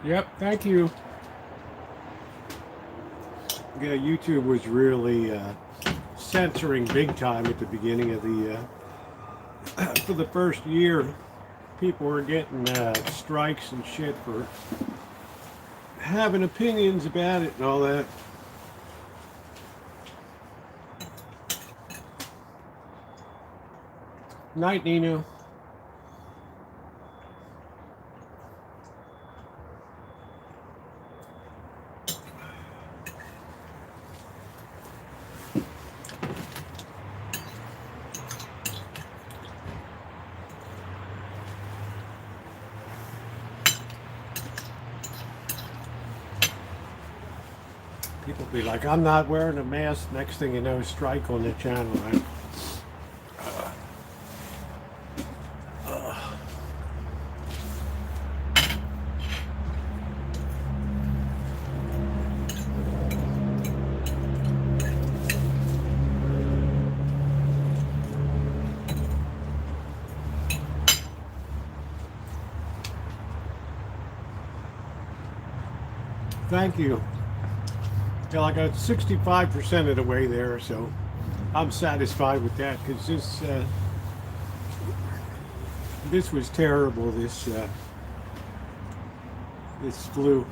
Yep, thank you. Yeah, YouTube was really censoring big time at the beginning of the, for the first year. People were getting strikes and shit for having opinions about it and all that. Night, Nino. People be like, I'm not wearing a mask. Next thing you know, strike on the channel, right? Thank you. Well, I got 65% of the way there, so I'm satisfied with that, because this was terrible. This flu.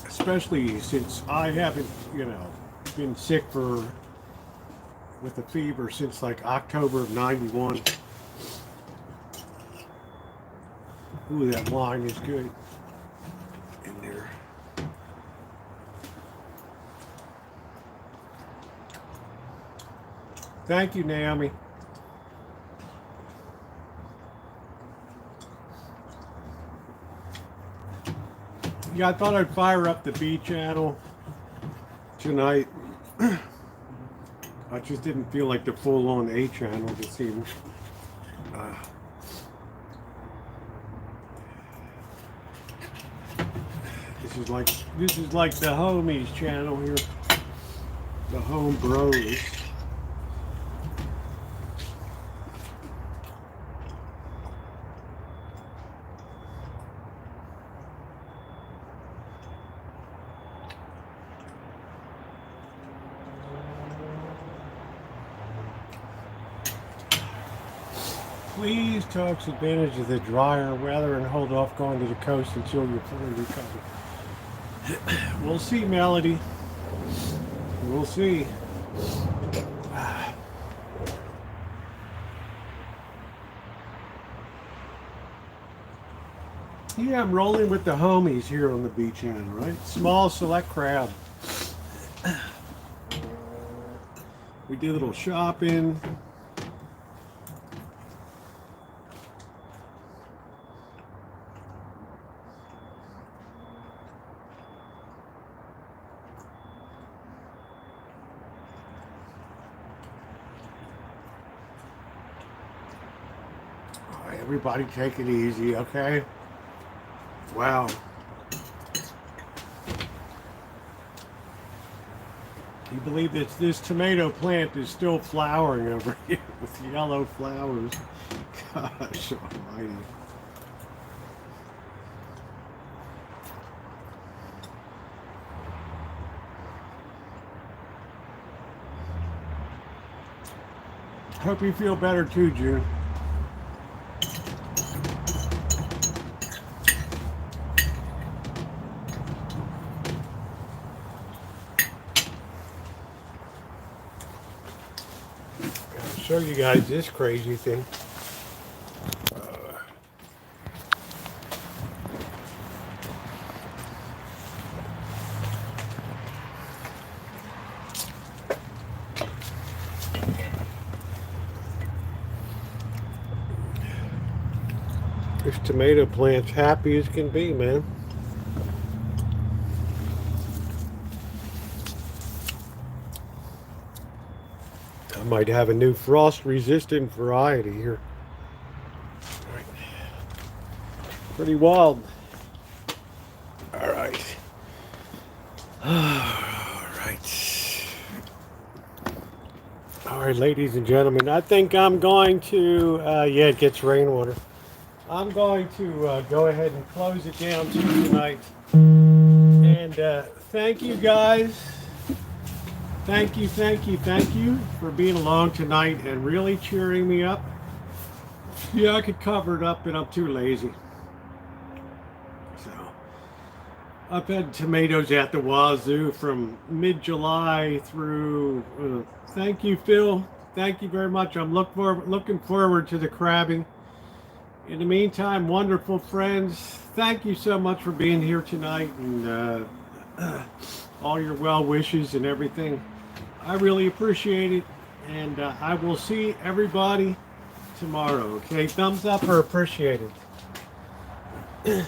Especially since I haven't, been sick with a fever since like October of '91. Ooh, that wine is good in there. Thank you, Naomi. Yeah, I thought I'd fire up the B channel tonight. I just didn't feel like the full-on A channel this evening. This is like the homies channel here, the home bros. Please take advantage of the drier weather and hold off going to the coast until you're fully recovered. We'll see, Melody. We'll see. Yeah, I'm rolling with the homies here on the beach channel, right? Small select crowd. We did a little shopping. All right, everybody take it easy, okay? Wow. You believe that this tomato plant is still flowering over here with yellow flowers? Gosh almighty. Hope you feel better too, June. I'll show you guys this crazy thing. This tomato plant's happy as can be, man. I might have a new frost-resistant variety here. All right. Pretty wild. All right. All right. All right, ladies and gentlemen. I think I'm going to, yeah, it gets rainwater. I'm going to go ahead and close it down tonight. And thank you guys. Thank you for being along tonight and really cheering me up. Yeah, I could cover it up, and I'm too lazy. So, I've had tomatoes at the wazoo from mid-July through. Thank you, Phil. Thank you very much. I'm looking forward to the crabbing. In the meantime, wonderful friends, thank you so much for being here tonight and all your well wishes and everything. I really appreciate it, and I will see everybody tomorrow, okay? Thumbs up or appreciate it.